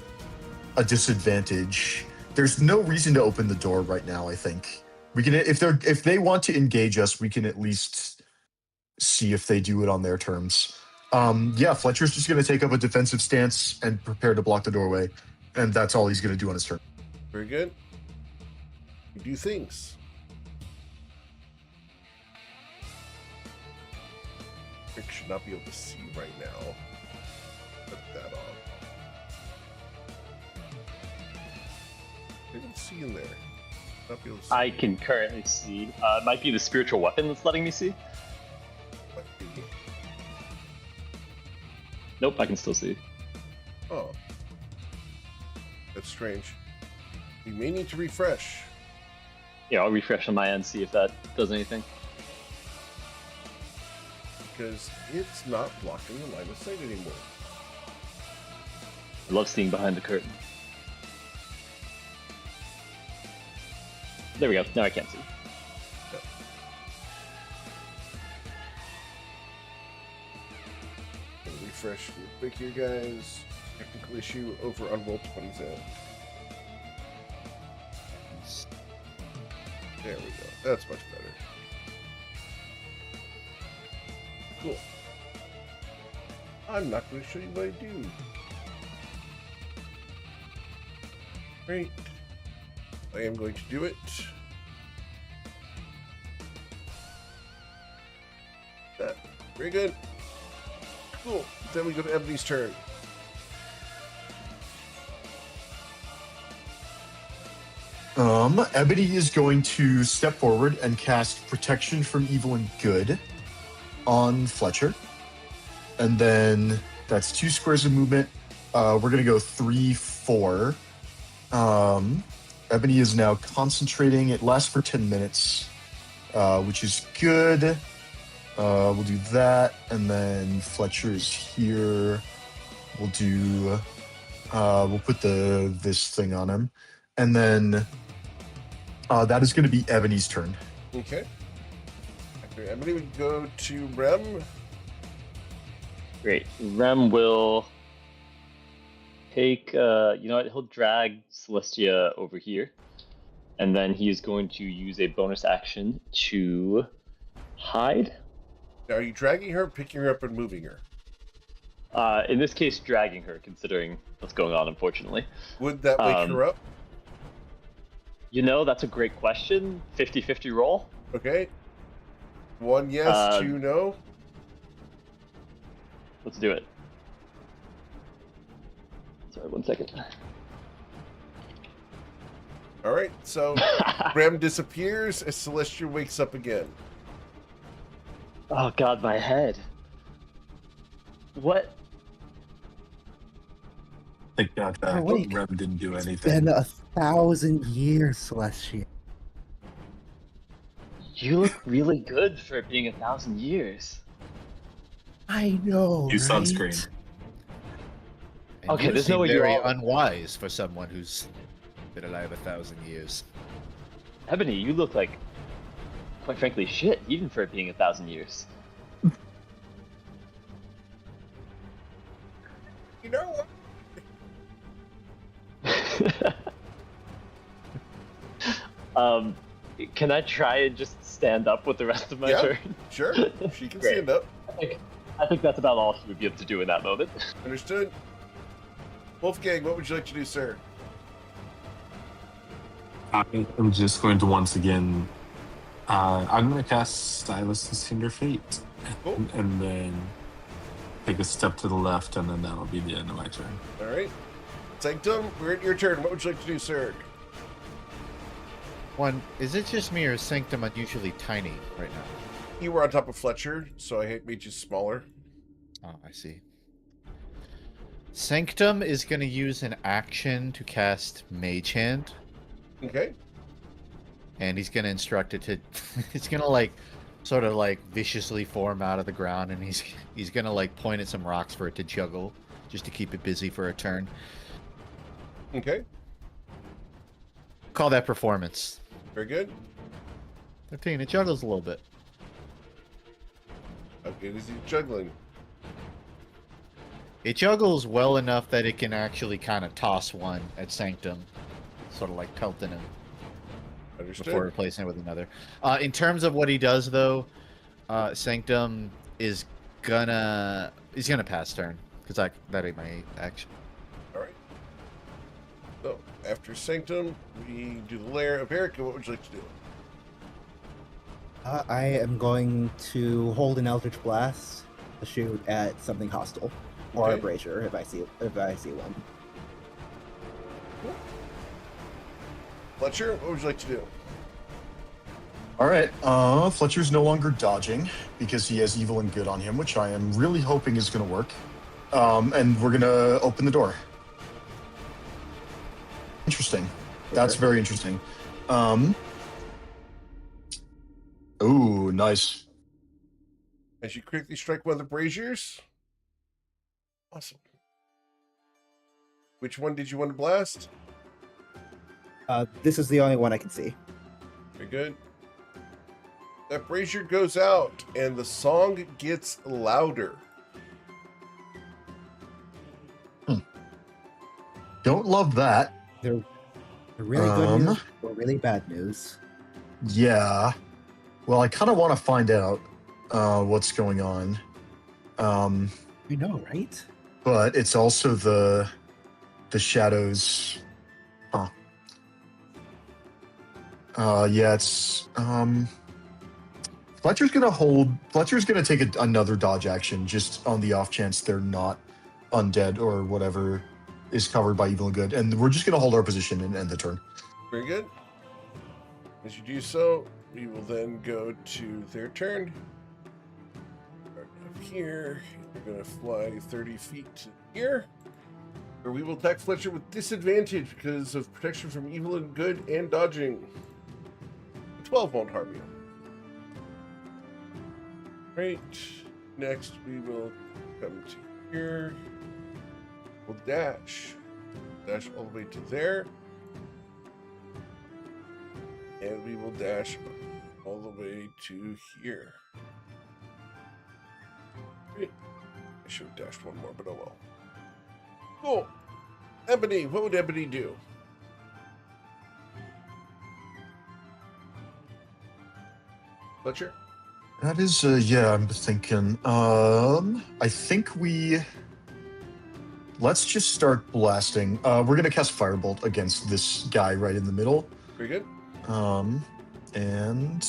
disadvantage. There's no reason to open the door right now, I think. We can, if they want to engage us, we can at least see if they do it on their terms. Yeah, Fletcher's just going to take up a defensive stance and prepare to block the doorway. And that's all he's going to do on his turn. Very good. You do things. Rick should not be able to see right now. Put that on. I can see in there. Not be able to see. I can currently see. It might be the spiritual weapon that's letting me see. Might be. Nope, I can still see. Oh. That's strange. You may need to refresh. Yeah, I'll refresh on my end, see if that does anything. Because it's not blocking the line of sight anymore. I love seeing behind the curtain. There we go. Now I can't see. Yep. Gonna refresh real quick here, guys. Technical issue over on Roll20's end. There we go. That's much better. Cool. I'm not going to show you what I do. Great. I am going to do it. That. Very good. Cool. Then we go to Ebony's turn. Ebony is going to step forward and cast Protection from Evil and Good on Fletcher. And then that's 2 squares of movement. We're going to go 3, 4. Ebony is now concentrating. It lasts for 10 minutes, which is good. We'll do that. And then Fletcher is here. We'll do... we'll put this thing on him. And then that is going to be Ebony's turn. Okay. After Ebony, we go to Rem. Great. Rem will take, you know what, he'll drag Celestia over here. And then he is going to use a bonus action to hide. Now, are you dragging her, picking her up, and moving her? In this case, dragging her, considering what's going on, unfortunately. Would that wake her up? You know, that's a great question. 50-50 roll. Okay. 1 yes, 2 no. Let's do it. Sorry, 1 second. All right, so Rem disappears as Celestia wakes up again. Oh god, my head. What? Thank God that Rem didn't do It's anything. been 1,000 years, Celestia. You look really good for it being 1,000 years. I know. Use right? sunscreen. And Okay, you there's no seem way you're very all- unwise for someone who's been alive 1,000 years. Ebony, you look like, quite frankly, shit, even for it being 1,000 years. Can I try and just stand up with the rest of my Yeah. turn? Sure, she can Great. stand up. I think that's about all she would be able to do in that moment. Understood. Wolfgang, what would you like to do, sir? I'm just going to once again. I'm going to cast Stylus' Hinder Fate, Cool. and then take a step to the left, and then that'll be the end of my turn. All right. Sanctum, we're at your turn. What would you like to do, sir? One, is it just me or is Sanctum unusually tiny right now? You were on top of Fletcher, so I made you smaller. Oh, I see. Sanctum is going to use an action to cast Mage Hand, Okay. and he's going to instruct it to... it's going to, like, sort of, like, viciously form out of the ground, and he's going to, like, point at some rocks for it to juggle, just to keep it busy for a turn. Okay. Call that performance. Very good. 13, it juggles a little bit. How good is he juggling? It juggles well enough that it can actually kind of toss one at Sanctum, sort of like pelting him Understood. before replacing it with another. In terms of what he does, though, Sanctum is gonna pass turn because that ain't my action. All right. So after Sanctum, we do the lair of Erica. What would you like to do? I am going to hold an Eldritch Blast to shoot at something hostile, or Okay. a brazier if I see one. Fletcher, what would you like to do? All right. Fletcher's no longer dodging because he has evil and good on him, which I am really hoping is going to work. And we're going to open the door. Interesting. That's very interesting. Ooh, nice. As you critically strike one of the braziers. Awesome. Which one did you want to blast? This is the only one I can see. Very good. That brazier goes out, and the song gets louder. Don't love that. They're really good news or really bad news. Yeah. Well, I kind of want to find out what's going on. You know, right? But it's also the shadows. Huh. Yeah, it's Fletcher's gonna take another dodge action just on the off chance they're not undead or whatever is covered by evil and good, and we're just gonna hold our position and end the turn. Very good. As you do so, we will then go to their turn. Right up here, we're going to fly 30 feet to here. Or we will attack Fletcher with disadvantage because of protection from evil and good and dodging. 12 won't harm you. Right. Next, we will come to here. We'll dash. Dash all the way to there. And we will dash all the way to here. Great. I should have dashed one more, but oh well. Cool. Ebony, what would Ebony do? Fletcher? That is, yeah, I'm thinking. I think let's just start blasting. We're gonna cast Firebolt against this guy right in the middle. Very good. And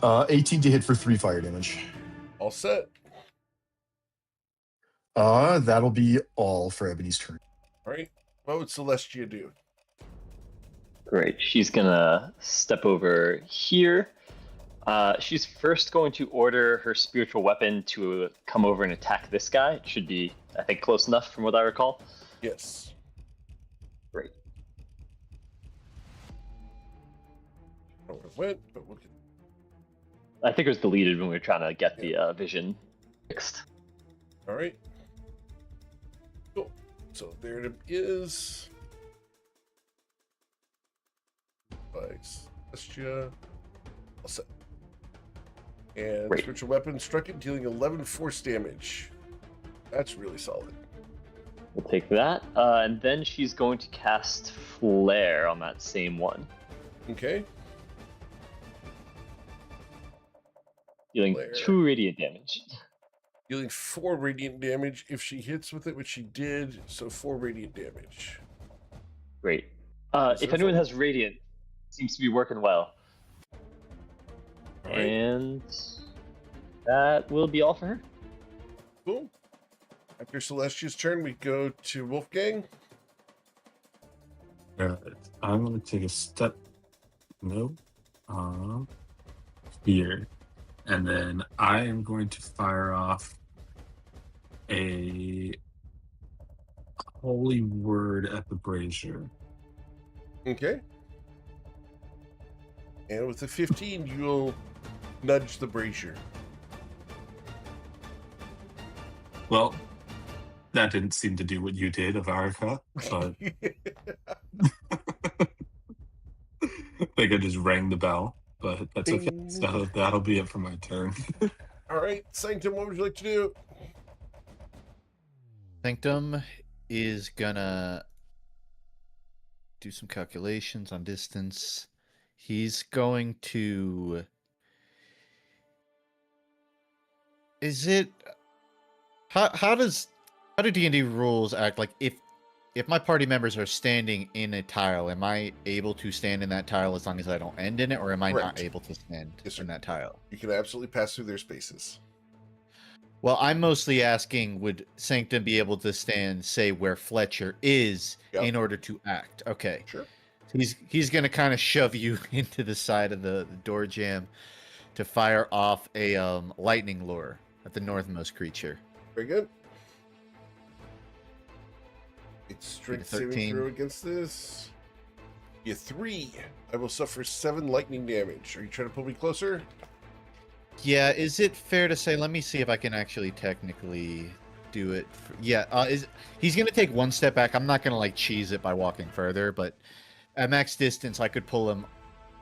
18 to hit for 3 fire damage. All set. That'll be all for Ebony's turn. All right. What would Celestia do? Great. She's gonna step over here. She's first going to order her spiritual weapon to come over and attack this guy. It should be, I think, close enough from what I recall. Yes. Great. I don't know where it went, but we'll get... I think it was deleted when we were trying to get the vision fixed. All right. Cool. So there it is. By Celestia. All set. And Great. spiritual weapon struck it, dealing 11 force damage. That's really solid. We'll take that. And then she's going to cast Flare on that same one. Okay. Dealing Flare. 2 radiant damage. Dealing 4 radiant damage if she hits with it, which she did. So 4 radiant damage. Great. Is If there anyone fun? has radiant, seems to be working well. All right. And that will be all for her. Cool. After Celestia's turn, we go to Wolfgang. Alright, I'm gonna take a step. No. Here. And then I am going to fire off a holy word at the brazier. Okay. And with the 15, you'll nudge the brazier. Well, that didn't seem to do what you did, Avarika, but I think I just rang the bell, but that's okay. Ding. So that'll be it for my turn. All right, Sanctum, what would you like to do? Sanctum is gonna do some calculations on distance. He's going to. Is it? How do D&D rules act? Like if my party members are standing in a tile, am I able to stand in that tile as long as I don't end in it, or am I Correct. not able to stand Yes, sir. in that tile? You can absolutely pass through their spaces. Well, I'm mostly asking, would Sanctum be able to stand, say, where Fletcher is Yep. in order to act? Okay. Sure. He's going to kind of shove you into the side of the door jamb to fire off a lightning lure at the northmost creature. Very good. It's strength saving 13. throw against this. You 3. I will suffer 7 lightning damage. Are you trying to pull me closer? Yeah, is it fair to say, let me see if I can actually technically do it. He's going to take 1 step back. I'm not going to like cheese it by walking further, but at max distance, I could pull him.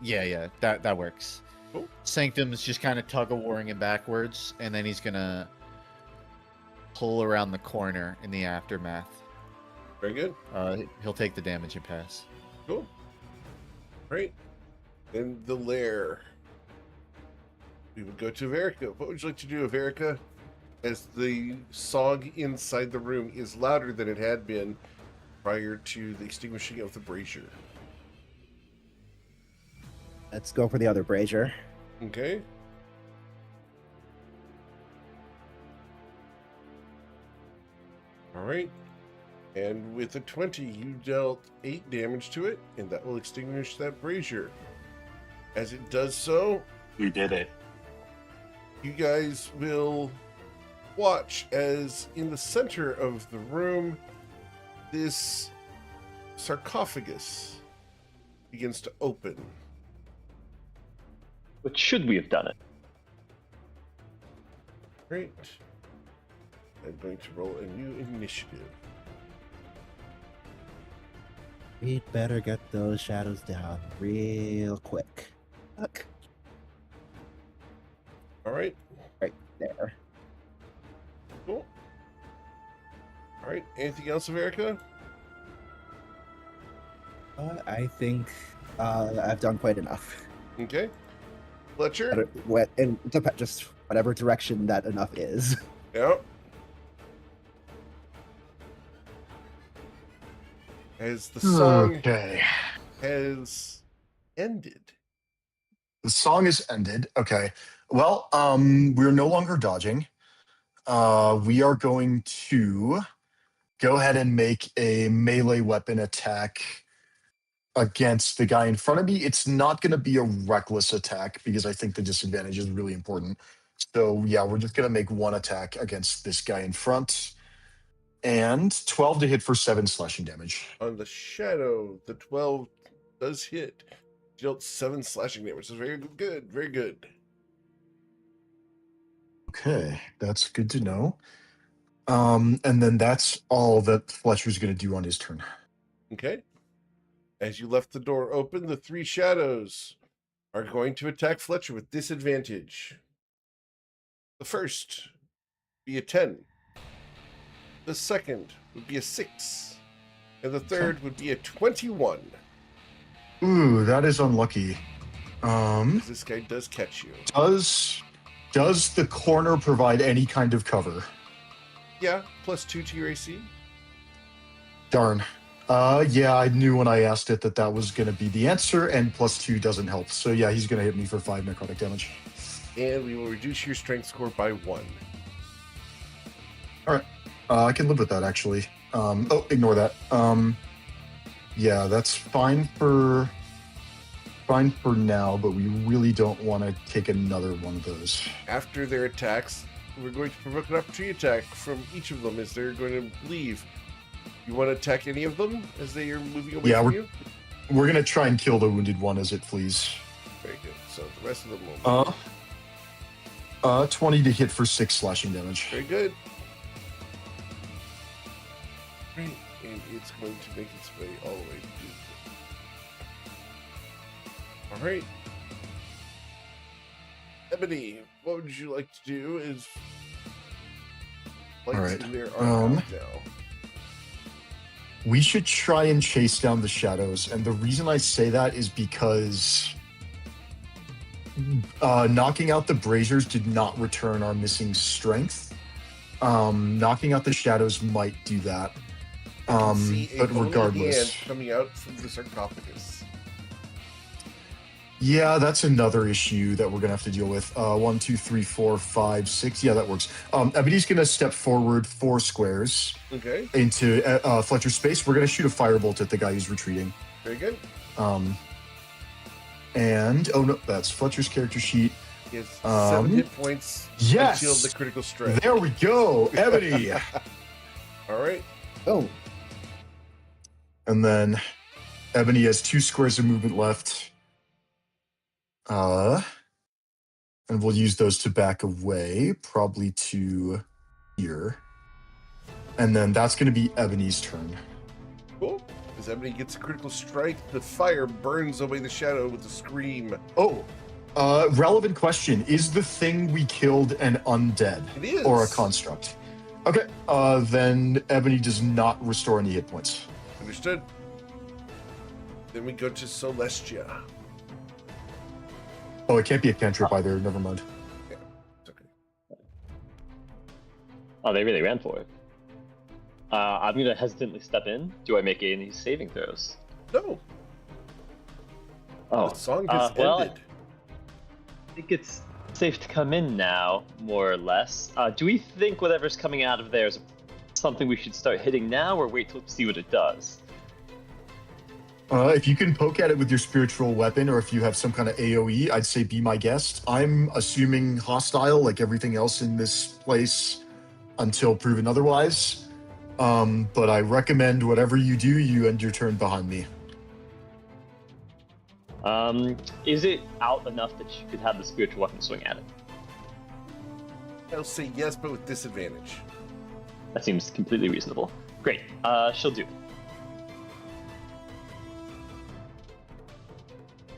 Yeah, that works. Cool. Sanctum is just kind of tug-of-warring him backwards, and then he's going to pull around the corner in the aftermath. Very good. He'll take the damage and pass. Cool. Right. Then the lair. We would go to Averica. What would you like to do, Averica? As the song inside the room is louder than it had been prior to the extinguishing of the brazier. Let's go for the other brazier. Okay. All right. And with a 20, you dealt 8 damage to it, and that will extinguish that brazier. As it does so, We did it. you guys will watch as in the center of the room, this sarcophagus begins to open. But should we have done it? Great. I'm going to roll a new initiative. We'd better get those shadows down real quick. Look, All right. right there. Cool. All right. Anything else, Averica? I think I've done quite enough. Okay. Fletcher? Just whatever direction that enough is. Yeah. As the song Okay. has ended. The song is ended. Okay. Well, we're no longer dodging. We are going to go ahead and make a melee weapon attack against the guy in front of me. It's not going to be a reckless attack because I think the disadvantage is really important. So yeah, we're just going to make 1 attack against this guy in front. And 12 to hit for 7 slashing damage. On the shadow, the 12 does hit. Dealt 7 slashing damage. That's very good. Very good. Okay, that's good to know. And then that's all that Fletcher's going to do on his turn. Okay. As you left the door open, the 3 shadows are going to attack Fletcher with disadvantage. The first be a 10. The second would be a 6. And the third would be a 21. Ooh, that is unlucky. 'Cause this guy does catch you. Does the corner provide any kind of cover? Yeah, +2 to your AC. Darn. Yeah, I knew when I asked it that was going to be the answer, and +2 doesn't help. So yeah, he's going to hit me for 5 necrotic damage. And we will reduce your strength score by 1. All right. I can live with that, actually. Ignore that. Yeah, that's fine for now, but we really don't want to take another one of those. After their attacks, we're going to provoke an opportunity attack from each of them as they're going to leave. You want to attack any of them as they are moving away from you? We're going to try and kill the wounded one as it flees. Very good. So the rest of them will move. 20 to hit for 6 slashing damage. Very good. Right, and it's going to make its way all the way to Duke. All right. Ebony, what would you like to do? Is lights All right. in there are out now. We should try and chase down the shadows, and the reason I say that is because knocking out the braziers did not return our missing strength. Knocking out the shadows might do that. See a But bony regardless, hand coming out from the sarcophagus. yeah, that's another issue that we're gonna have to deal with. 1, 2, 3, 4, 5, 6. Yeah, that works. Ebony's gonna step forward 4 squares Okay, into Fletcher's space. We're gonna shoot a firebolt at the guy who's retreating. very good. And oh no, that's Fletcher's character sheet. He has 7 hit points Yes, until the critical strike. there we go, Ebony. All right. Oh, And then Ebony has 2 squares of movement left. And we'll use those to back away, probably to here. And then that's going to be Ebony's turn. Cool. As Ebony gets a critical strike, the fire burns away the shadow with a scream. Oh, relevant question. Is the thing we killed an undead It is. or a construct? Okay, then Ebony does not restore any hit points. Understood. Then we go to Celestia. Oh, it can't be a cantrip either. Never mind. It's okay. Oh, they really ran for it. I'm going to hesitantly step in. Do I make any saving throws? No, Oh, the song has well, ended. I think it's safe to come in now, more or less. Do we think whatever's coming out of there is something we should start hitting now, or wait till see what it does? If you can poke at it with your spiritual weapon, or if you have some kind of AoE, I'd say be my guest. I'm assuming hostile, like everything else in this place, until proven otherwise. But I recommend whatever you do, you end your turn behind me. Is it out enough that you could have the spiritual weapon swing at it? I'll say yes, but with disadvantage. That seems completely reasonable. Great. She'll do it.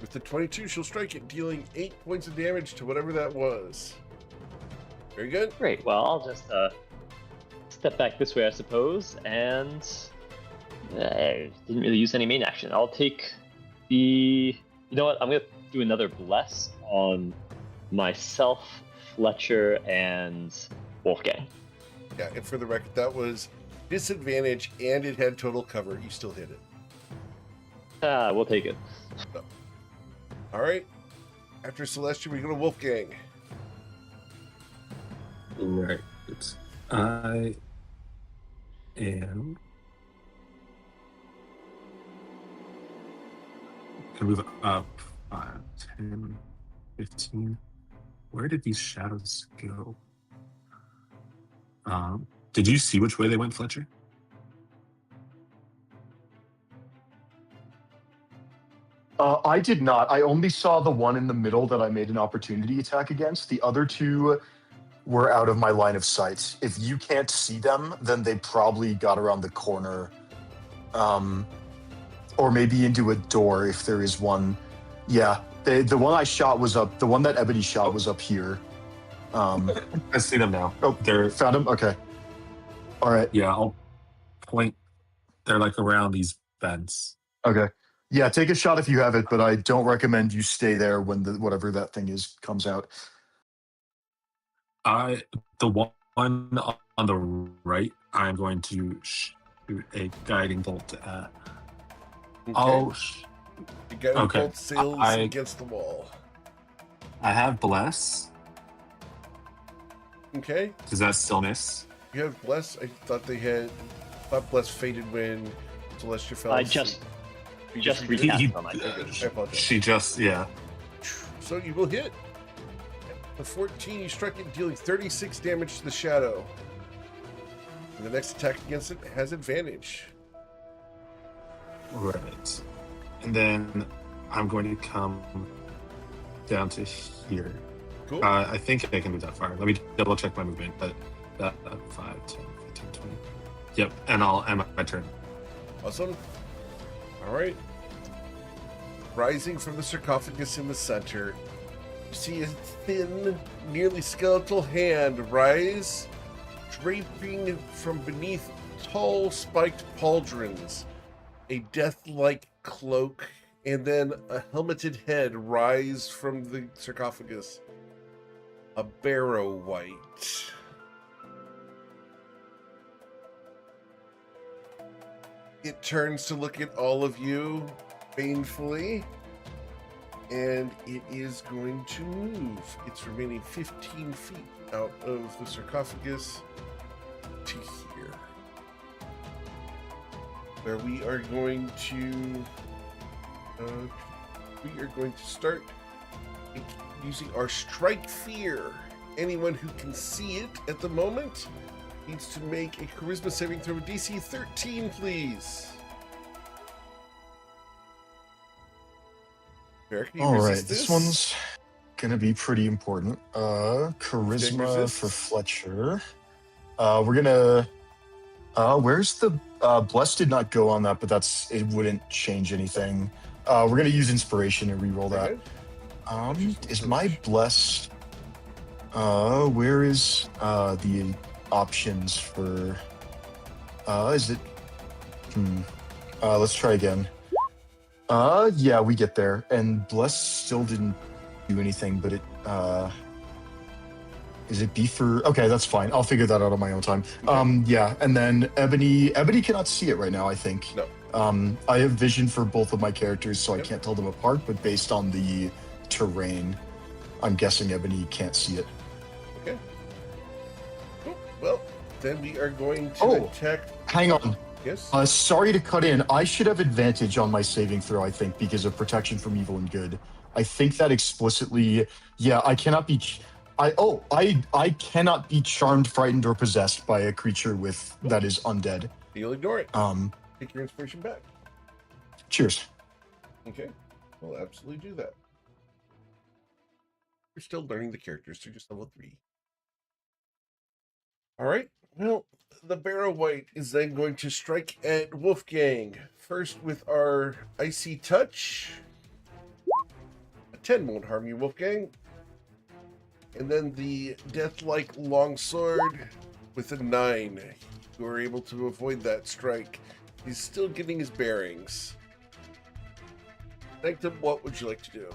With the 22, she'll strike it, dealing 8 points of damage to whatever that was. Very good. Great. Well, I'll just step back this way, I suppose, and I didn't really use any main action. I'll take the. You know what? I'm gonna do another bless on myself, Fletcher, and Wolfgang. Yeah, and for the record, that was disadvantage, and it had total cover. You still hit it. We'll take it. All right. After Celestia, we go to Wolfgang. Right. I am. Can move up 5, 10, 15. Where did these shadows go? Did you see which way they went, Fletcher? I did not. I only saw the one in the middle that I made an opportunity attack against. The other 2 were out of my line of sight. If you can't see them, then they probably got around the corner. Or maybe into a door if there is one. Yeah, the one I shot was up. The one that Ebony shot was up here. I see them now. Oh, They're found him? Okay. All right. yeah. I'll point. They're like around these vents. Okay. Yeah, take a shot if you have it, but I don't recommend you stay there when whatever that thing is comes out. The one on the right, I'm going to shoot a guiding bolt at. Okay. Oh, You got okay. both sails I- against the wall. I have bless. Okay. Does that still miss? You have bless. I thought bless faded when Celestia fell. I asleep. just You just redid it? recast on my fingers. I apologize. She just, yeah. So you will hit. A 14, you strike it, dealing 36 damage to the shadow. And the next attack against it has advantage. Right. And then I'm going to come down to here. Cool. I think I can move that far. Let me double check my movement, but that 5, 10, 15, 20. Yep, and I'll end my turn. Awesome. All right. Rising from the sarcophagus in the center, you see a thin, nearly skeletal hand rise, draping from beneath tall, spiked pauldrons, a death-like cloak, and then a helmeted head rise from the sarcophagus. A barrow white. It turns to look at all of you painfully, and it is going to move. It's remaining 15 feet out of the sarcophagus to here, where we are going to start using our strike fear. Anyone who can see it at the moment needs to make a charisma saving throw, DC 13, please. Eric, can you All right, resist this one's gonna be pretty important. Charisma resist. for Fletcher. We're gonna. Where's the bless? Did not go on that, but it wouldn't change anything. We're gonna use inspiration and reroll that. Okay. Is my bless? Where is the options for? Is it? Let's try again. Yeah, we get there, and bless still didn't do anything, but it. Is it B for? Okay, that's fine. I'll figure that out on my own time. Okay. Yeah, and then Ebony cannot see it right now, I think. No. I have vision for both of my characters, so Yep. I can't tell them apart. But based on the terrain, I'm guessing Ebony can't see it. Okay. Cool. Well, then we are going to attack. Hang on. Yes. Sorry to cut in. I should have advantage on my saving throw, I think, because of protection from evil and good. I think that explicitly. Yeah, I cannot be. I cannot be charmed, frightened, or possessed by a creature that is undead. You'll ignore it. Take your inspiration back. Cheers. Okay. We'll absolutely do that. You're still learning the characters, so just level 3. All right. Well, the Barrow White is then going to strike at Wolfgang. First with our Icy Touch. A 10 won't harm you, Wolfgang. And then the Death-like Longsword with a 9. You are able to avoid that strike. He's still getting his bearings. Sanctum, what would you like to do?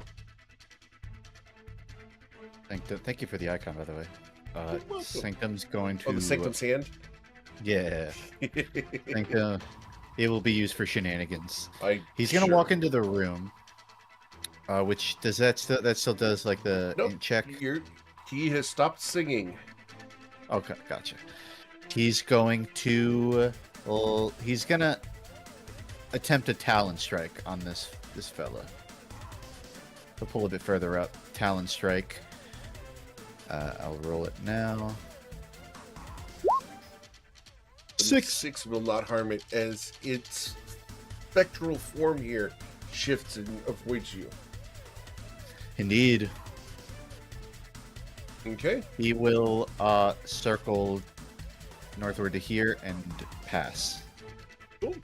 Thank you for the icon, by the way. welcome. Sanctum's going to. Oh, the Sanctum's hand? Yeah. Sanctum. It will be used for shenanigans. He's gonna Sure. walk into the room. Which does that still does like the Nope. check? He has stopped singing. Okay, gotcha. He's going to. Well, he's gonna attempt a Talon Strike on this fella. He'll pull a bit further up. Talon Strike. I'll roll it now. 6. 6 will not harm it as its spectral form here shifts and avoids you. Indeed. Okay. He will circle northward to here and pass. Cool.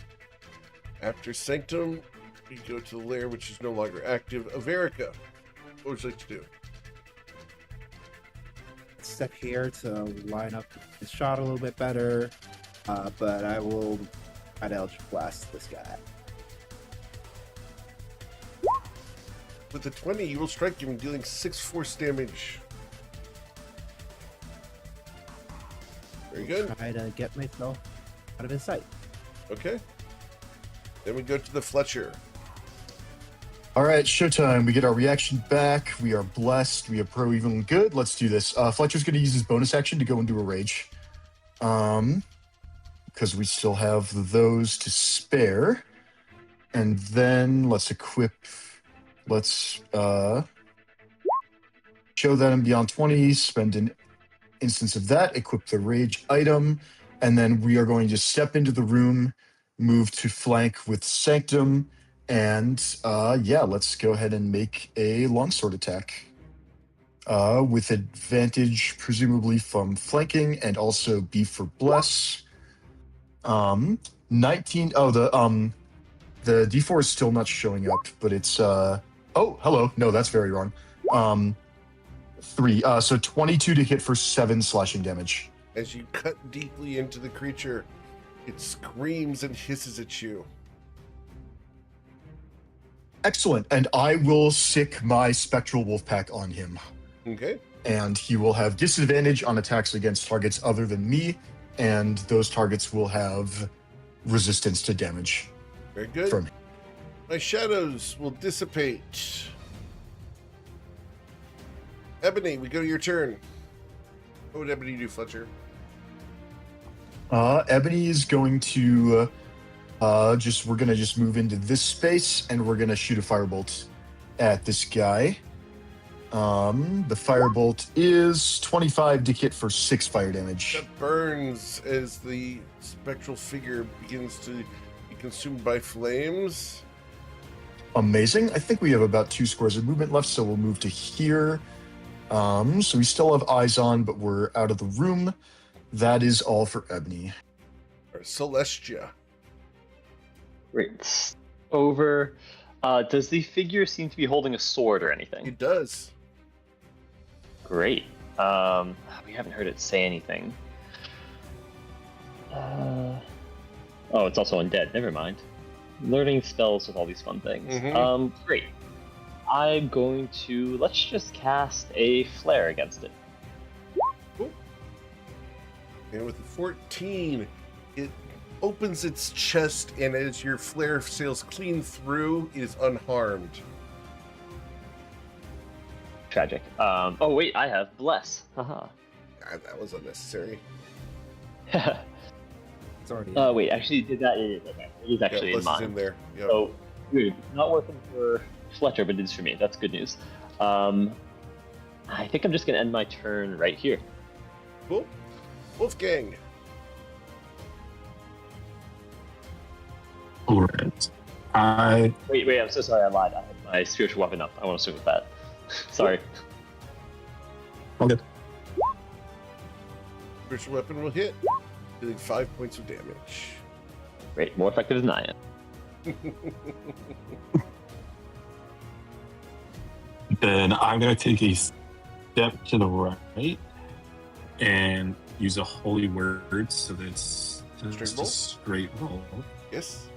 After Sanctum, we go to the lair, which is no longer active. Averica, what would you like to do? Step here to line up the shot a little bit better, but I will try to Eldritch Blast this guy. With a 20, you will strike him, dealing 6 force damage. Very good. Try to get myself out of his sight. Okay. Then we go to the Fletcher. All right, showtime. We get our reaction back. We are blessed. We are pro even good. Let's do this. Fletcher's going to use his bonus action to go into a rage. Because we still have those to spare. And then let's equip. Let's show that in Beyond 20, spend an instance of that, equip the rage item, and then we are going to step into the room, move to flank with Sanctum, and yeah, let's go ahead and make a longsword attack. With advantage, presumably from flanking, and also B for bless. 19. Oh, the D4 is still not showing up, but it's oh, hello. No, that's very wrong. 3. So 22 to hit for 7 slashing damage. As you cut deeply into the creature, it screams and hisses at you. Excellent. And I will sick my Spectral Wolfpack on him. Okay. And he will have disadvantage on attacks against targets other than me, and those targets will have resistance to damage. Very good. From My shadows will dissipate. Ebony, we go to your turn. What would Ebony do, Fletcher? Ebony is going to we're gonna just move into this space, and we're gonna shoot a firebolt at this guy. The firebolt is 25 to hit for 6 fire damage. That burns as the spectral figure begins to be consumed by flames. Amazing. I think we have about 2 squares of movement left, so we'll move to here. So we still have eyes on, but we're out of the room. That is all for Ebony. Or Celestia. Great. Over. Does the figure seem to be holding a sword or anything? It does. Great. We haven't heard it say anything. Oh, it's also undead. Never mind. Learning spells with all these fun things. Mhm. Great. I'm going to let's just cast a flare against it. Cool. And with the 14, it opens its chest, and as your flare sails clean through, it is unharmed. Tragic. Oh wait, I have bless. Haha. God, that was unnecessary. It's already. Wait, actually, did that? It is actually Yeah, in Bliss is mine. in there. Yep. So, good. Not working for Fletcher, but it is for me. That's good news. I think I'm just gonna end my turn right here. Cool. Wolfgang. Alright. Wait, I'm so sorry, I lied. I had my spiritual weapon up. I want to swing with that. Sorry. All good. Spiritual weapon will hit, dealing 5 points of damage. Great, more effective than I am. Then I'm gonna take a step to the right and use a holy word, so that's Straight just roll? a straight roll. Yes.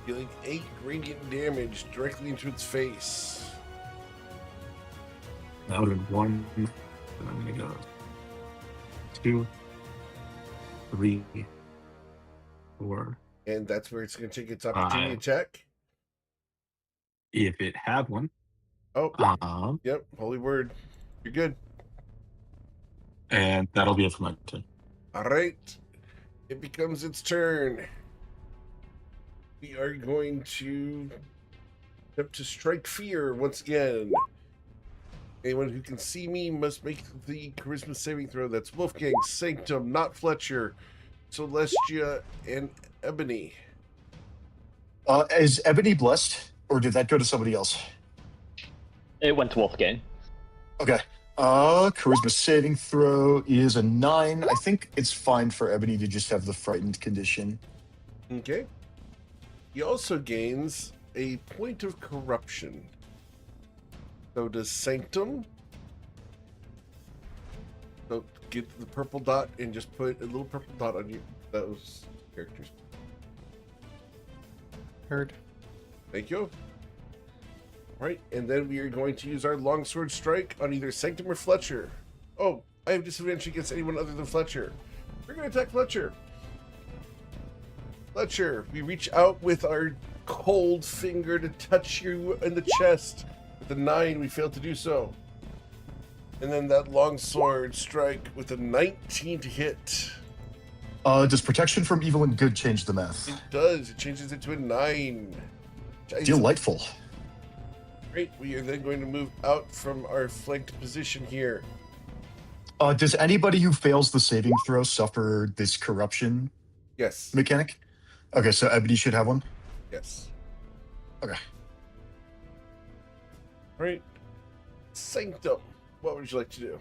Dealing 8 radiant damage directly into its face. That would have 1. Then I'm gonna go 2, 3, 4. And that's where it's going to take its opportunity Five. attack. If it had one. Oh, yep. Holy word. You're good. And that'll be it for my turn. All right. It becomes its turn. We are going to attempt to strike fear once again. Anyone who can see me must make the charisma saving throw. That's Wolfgang, Sanctum, not Fletcher, Celestia, and Ebony. Is Ebony blessed, or did that go to somebody else? It went to Wolfgang. Okay. Charisma saving throw is a 9. I think it's fine for Ebony to just have the frightened condition. Okay. He also gains a point of corruption. So does Sanctum. So get the purple dot and just put a little purple dot on you. Those characters. Heard. Thank you. Right, and then we are going to use our longsword strike on either Sanctum or Fletcher. Oh, I have disadvantage against anyone other than Fletcher. We're going to attack Fletcher. Fletcher, we reach out with our cold finger to touch you in the chest. With a 9, we failed to do so. And then that longsword strike with a 19 to hit. Does protection from evil and good change the math? It does. It changes it to a 9. Delightful. Great. We are then going to move out from our flanked position here. Does anybody who fails the saving throw suffer this corruption Yes. mechanic? Okay, so Ebony should have one. Yes. Okay. All right. Sanctum. What would you like to do?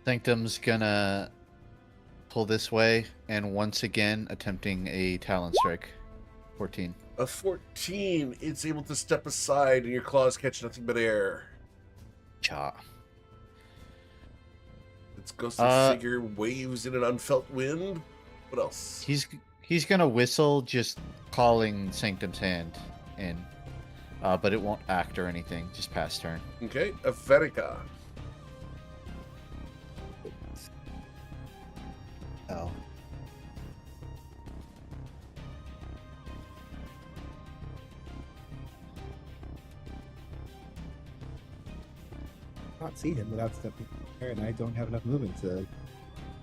Sanctum's gonna pull this way and once again attempting a Talon Strike. 14. A 14. It's able to step aside and your claws catch nothing but air. Cha. Its ghostly figure waves in an unfelt wind. What else? He's gonna whistle, just calling Sanctum's hand in. But it won't act or anything, just pass turn. Okay. A Verica. Oh. Not see him without stepping there, and I don't have enough movement to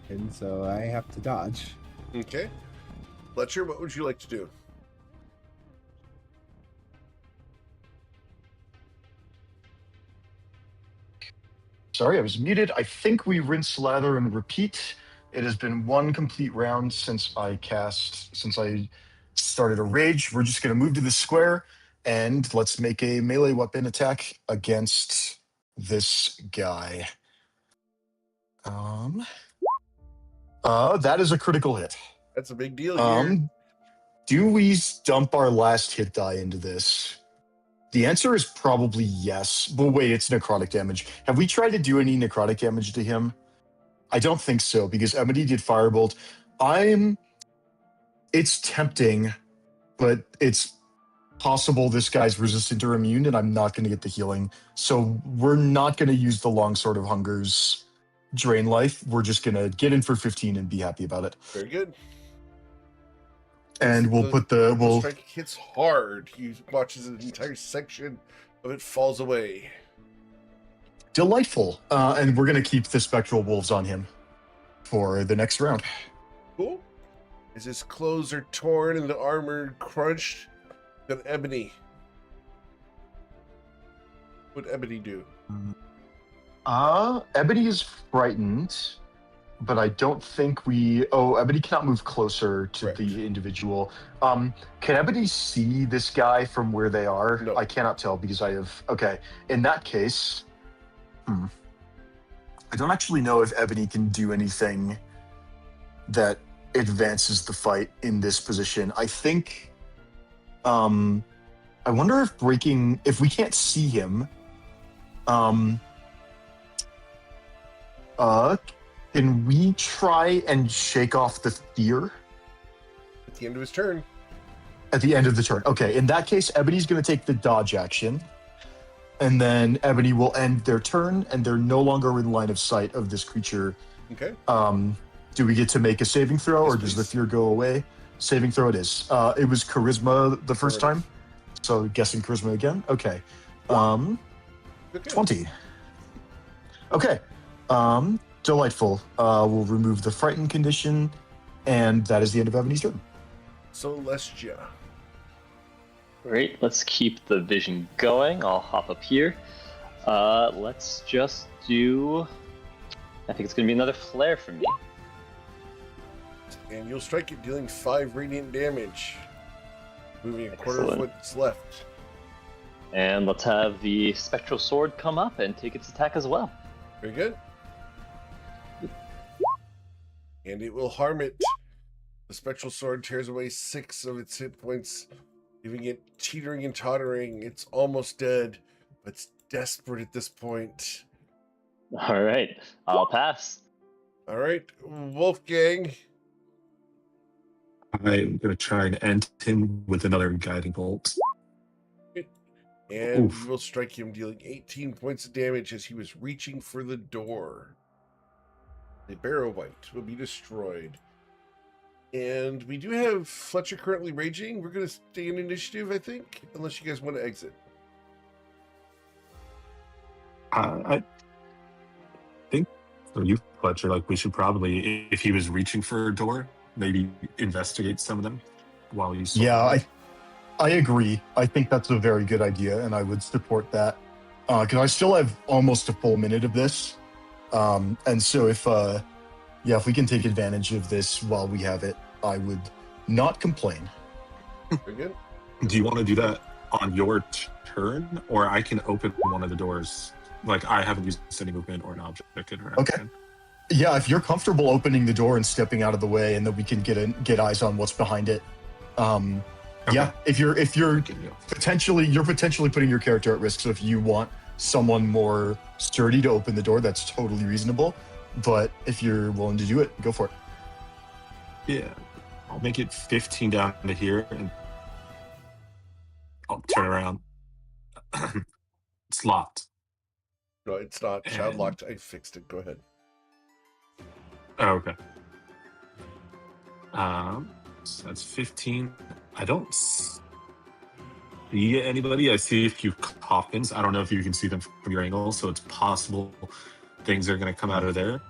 him, so I have to dodge. Okay. Fletcher, what would you like to do? Sorry, I was muted. I think we rinse, lather, and repeat. It has been one complete round since I started a rage. We're just going to move to the square, and let's make a melee weapon attack against this guy. That is a critical hit. That's a big deal here. Do we dump our last hit die into this? The answer is probably yes. But wait, it's necrotic damage. Have we tried to do any necrotic damage to him? I don't think so, because Ebony did Firebolt. It's tempting, but it's possible this guy's resistant or immune, and I'm not going to get the healing. So we're not going to use the Longsword of Hunger's Drain Life. We're just going to get in for 15 and be happy about it. Very good. And we'll put the... The strike hits hard. He watches an entire section of it falls away. Delightful. And we're going to keep the Spectral Wolves on him for the next round. Cool. As his clothes are torn and the armor crunched, got Ebony. What'd Ebony do? Ebony is frightened, but I don't think we... Oh, Ebony cannot move closer to Correct. the individual. Can Ebony see this guy from where they are? No. I cannot tell because I have... Okay, in that case... I don't actually know if Ebony can do anything that advances the fight in this position. I think... I wonder if breaking... If we can't see him... Can we try and shake off the fear? At the end of his turn. At the end of the turn. Okay, in that case, Ebony's going to take the dodge action. And then Ebony will end their turn, and they're no longer in line of sight of this creature. Okay. Do we get to make a saving throw, Yes, or does the please. fear go away? Saving throw it is. It was Charisma the first Correct. time, so guessing Charisma again. Okay. Okay. 20. Okay. Delightful. We'll remove the frightened condition, and that is the end of Ebony's turn. Celestia. Great, let's keep the vision going. I'll hop up here. Let's just do... I think it's going to be another flare for me. And you'll strike it, dealing 5 radiant damage. Moving a quarter Excellent. foot left. And let's have the Spectral Sword come up and take its attack as well. Very good. And it will harm it. The spectral sword tears away 6 of its hit points, leaving it teetering and tottering. It's almost dead, but it's desperate at this point. All right, I'll pass. All right, Wolfgang. I'm gonna try and end him with another guiding bolt. And Oof. you will strike him, dealing 18 points of damage as he was reaching for the door. The Barrowbite will be destroyed. And we do have Fletcher currently raging. We're going to stay in initiative, I think, unless you guys want to exit. I think for you, Fletcher, like we should probably, if he was reaching for a door, maybe investigate some of them while he's. Yeah, I agree. I think that's a very good idea, and I would support that. Because I still have almost a full minute of this. And so if we can take advantage of this while we have it, I would not complain. Very good. Do you want to do that on your turn, or I can open one of the doors? Like I haven't used any movement or an object interaction. Okay. Yeah, if you're comfortable opening the door and stepping out of the way, and then we can get eyes on what's behind it. Okay. Yeah, if you're potentially putting your character at risk. So if you want someone more sturdy to open the door, that's totally reasonable. But if you're willing to do it, go for it. Yeah, I'll make it 15 down to here, and I'll turn around. It's locked. No, it's not. Child locked. I fixed it. Go ahead. Oh, okay. So that's 15. I don't see anybody. I see a few coffins. I don't know if you can see them from your angle, so it's possible things are going to come out of there.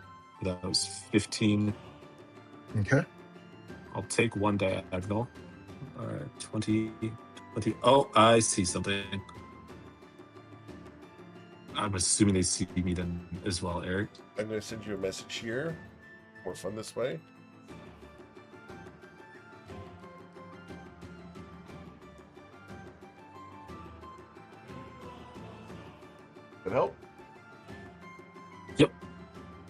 That was 15. Okay. I'll take one diagonal. 20. Oh, I see something. I'm assuming they see me then as well, Eric. I'm going to send you a message here. More fun this way. That help? Yep.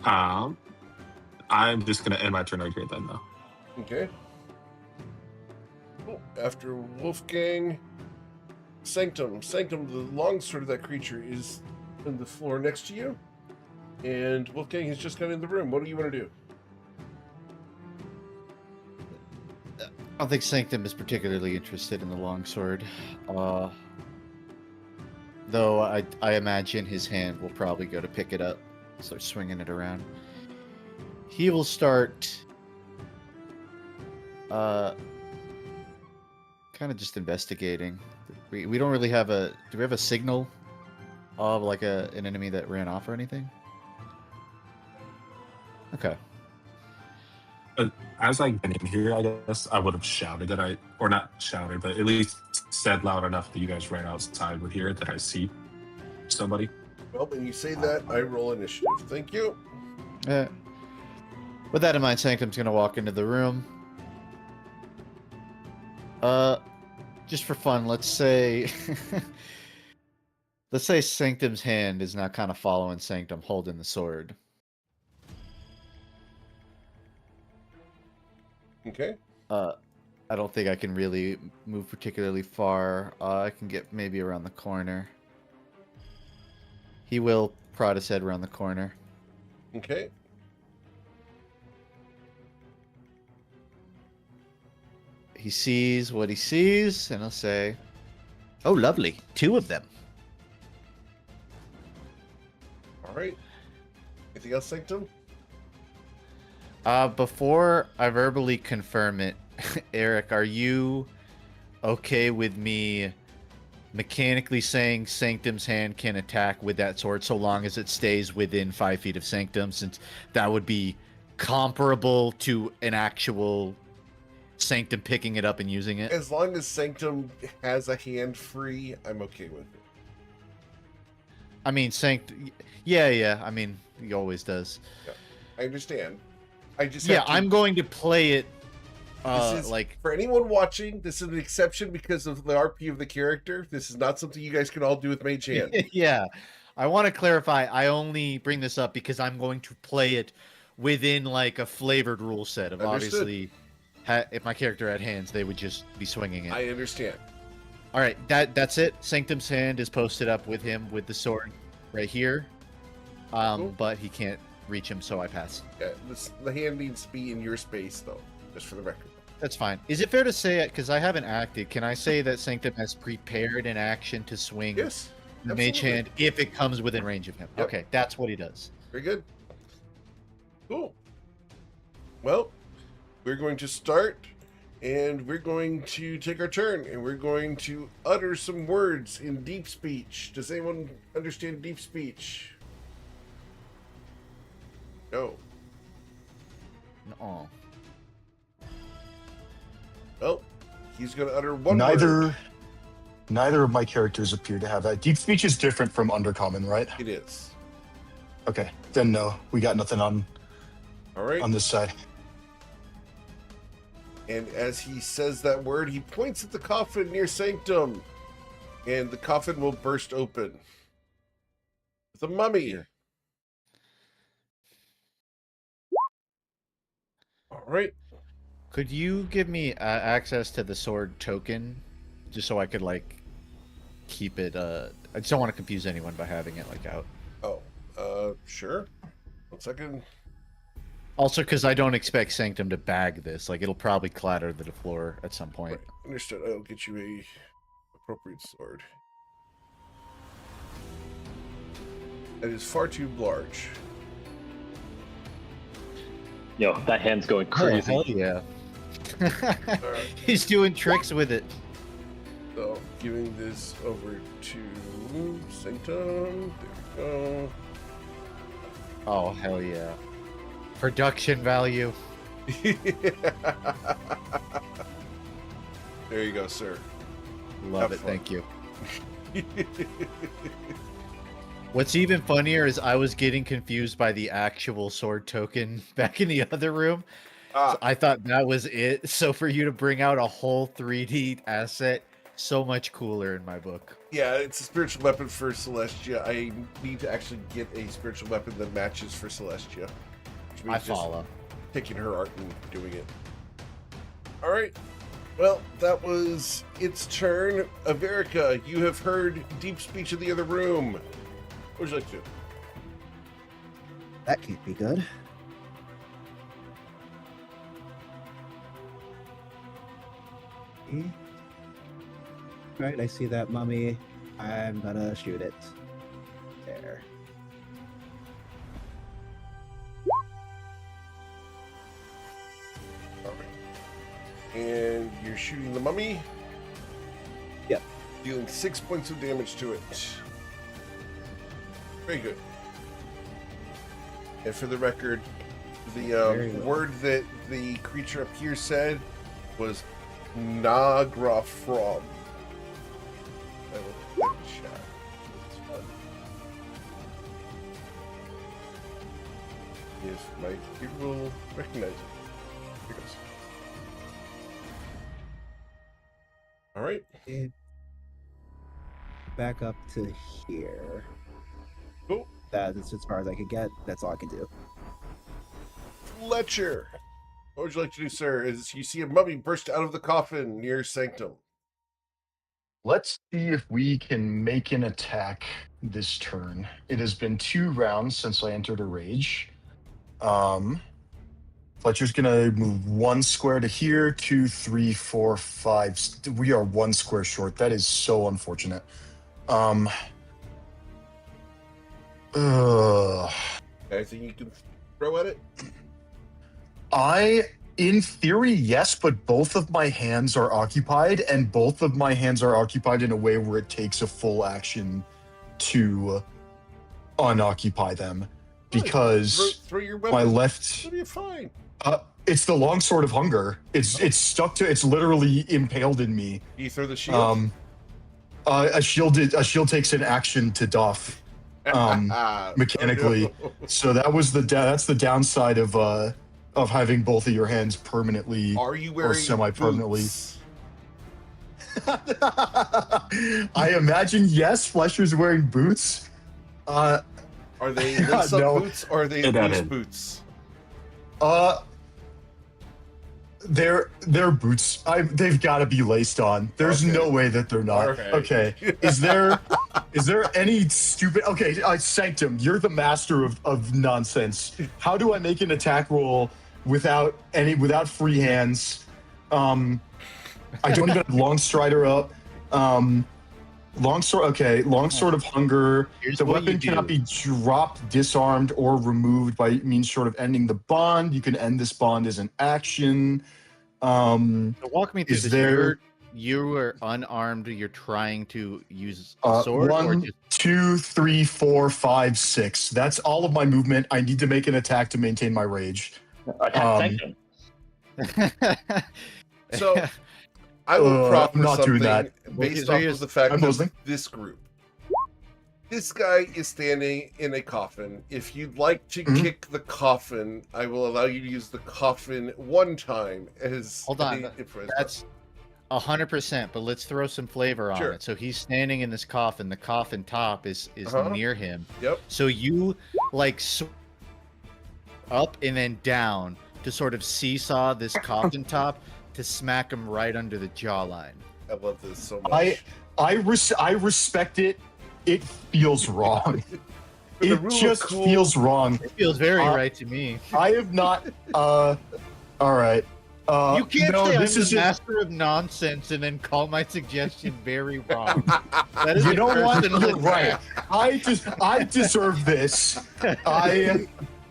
I'm just gonna end my turn right here then, though. Okay. Oh, after Wolfgang, Sanctum, the longsword of that creature is on the floor next to you, and Wolfgang has just got in the room. What do you want to do? I don't think Sanctum is particularly interested in the longsword. Though I imagine his hand will probably go to pick it up, start swinging it around. He will start kind of just investigating. We don't really have do we have a signal of like an enemy that ran off or anything? Okay. As I get in here, I guess I would have shouted that or not shouted, but at least said loud enough that you guys right outside would hear it, that I see somebody. Well, when you say that, I roll initiative. Thank you. With that in mind, Sanctum's gonna walk into the room. Just for fun, let's say Sanctum's hand is now kind of following Sanctum holding the sword. Okay. I don't think I can really move particularly far. I can get maybe around the corner. He will prod his head around the corner. Okay. He sees what he sees, and he'll say, "Oh, lovely. 2 of them." All right. Anything else, Sanctum? Before I verbally confirm it, Eric, are you okay with me mechanically saying Sanctum's hand can attack with that sword so long as it stays within 5 feet of Sanctum, since that would be comparable to an actual Sanctum picking it up and using it? As long as Sanctum has a hand free, I'm okay with it. I mean, Sanctum... Yeah, I mean, he always does. Yeah, I understand. I just I'm going to play it this is, like... For anyone watching, this is an exception because of the RP of the character. This is not something you guys can all do with Mage Hand. Yeah. I want to clarify, I only bring this up because I'm going to play it within like a flavored rule set of Understood. Obviously, if my character had hands, they would just be swinging it. I understand. All right, that's it. Sanctum's hand is posted up with him with the sword right here. Cool. But he can't reach him, so I pass. Yeah, the hand needs to be in your space, though, just for the record. That's fine. Is it fair to say, because I haven't acted, can I say that Sanctum has prepared an action to swing Yes. the mage absolutely. hand if it comes within range of him? Yep. Okay, that's what he does. Very good. Cool. Well, we're going to start, and we're going to take our turn, and we're going to utter some words in deep speech. Does anyone understand deep speech? No. Oh. Well, he's going to utter one word. Neither of my characters appear to have that. Deep speech is different from undercommon, right? It is. Okay, then no, we got nothing on All right. this side. And as he says that word, he points at the coffin near Sanctum, and the coffin will burst open with a mummy. All right. Could you give me access to the sword token, just so I could like keep it? I just don't want to confuse anyone by having it like out. Oh, sure. 1 second. Also, because I don't expect Sanctum to bag this. Like, it'll probably clatter to the floor at some point. Right. Understood. I'll get you a appropriate sword. That is far too large. Yo, that hand's going crazy. Oh, hell yeah. Alright. He's doing tricks with it. So, giving this over to Sanctum. There we go. Oh, hell yeah. Production value. There you go, sir. Love Have it. fun. Thank you. What's even funnier is I was getting confused by the actual sword token back in the other room. Ah, I thought that was it. So for you to bring out a whole 3D asset, so much cooler in my book. yeah, it's a spiritual weapon for Celestia. I need to actually get a spiritual weapon that matches for Celestia. Which means I just follow. taking her art and doing it. All right. Well, that was its turn. Averica, you have heard deep speech in the other room. What would you like to do? That can't be good. Right, I see that mummy. I'm gonna shoot it. There. All right. And you're shooting the mummy? Yep. Dealing 6 points of damage to it. Very good. And for the record, the Very well. word that the creature up here said was Nagra From. I will put that in chat. It's fun. If my computer will recognize it. Here it goes. All right. Back up to here. Cool. That's as far as I could get. That's all I can do. Fletcher, what would you like to do, sir? As you see a mummy burst out of the coffin near Sanctum. Let's see if we can make an attack this turn. It has been 2 rounds since I entered a rage. Fletcher's gonna move 1 square to here, 2, 3, 4, 5. We are 1 square short. That is so unfortunate. Anything you can throw at it? In theory, yes, but both of my hands are occupied, and both of my hands are occupied in a way where it takes a full action to unoccupy them. Because throw your weapon. my left, It'll be fine. it's the long sword of hunger. It's stuck to. It's literally impaled in me. You throw the shield. A shield takes an action to doff. Mechanically. Oh, no. So that's the downside of having both of your hands permanently Are you wearing semi-permanently. boots? I imagine yes. Fletcher's wearing boots. Are they lace-up No. boots or are they Get at loose it. boots? They're boots. They've got to be laced on. There's Okay. no way that they're not. Alright. Okay. Is there any stupid? Okay, Sanctum, you're the master of nonsense. How do I make an attack roll without free hands? I don't even have long strider up. Longsword, okay. Longsword of hunger. Here's The what you weapon cannot do. be dropped, disarmed, or removed by means short of ending the bond. You can end this bond as an action. So walk me through Is this. there You were unarmed. You're trying to use a sword, or 1, just 2, 3, 4, 5, 6? That's all of my movement. I need to make an attack to maintain my rage. Attack Sanctum. So I will proffer I'm not doing something that. based So off here's- of the fact I'm of listening. this group. This guy is standing in a coffin. If you'd like to Mhm. kick the coffin, I will allow you to use the coffin one time as Hold on, that's 100%. But let's throw some flavor on Sure. it. So he's standing in this coffin. The coffin top is Uh-huh. near him. Yep. So you like up and then down to sort of seesaw this coffin top to smack him right under the jawline. I love this so much. I respect it. It feels wrong. For the It rule of just cool- feels wrong. It feels very Uh, right to me. I have not. All right. You can't no, say I'm this the is just, master of nonsense and then call my suggestion very wrong. That is you a know what? personal You're right. I deserve this.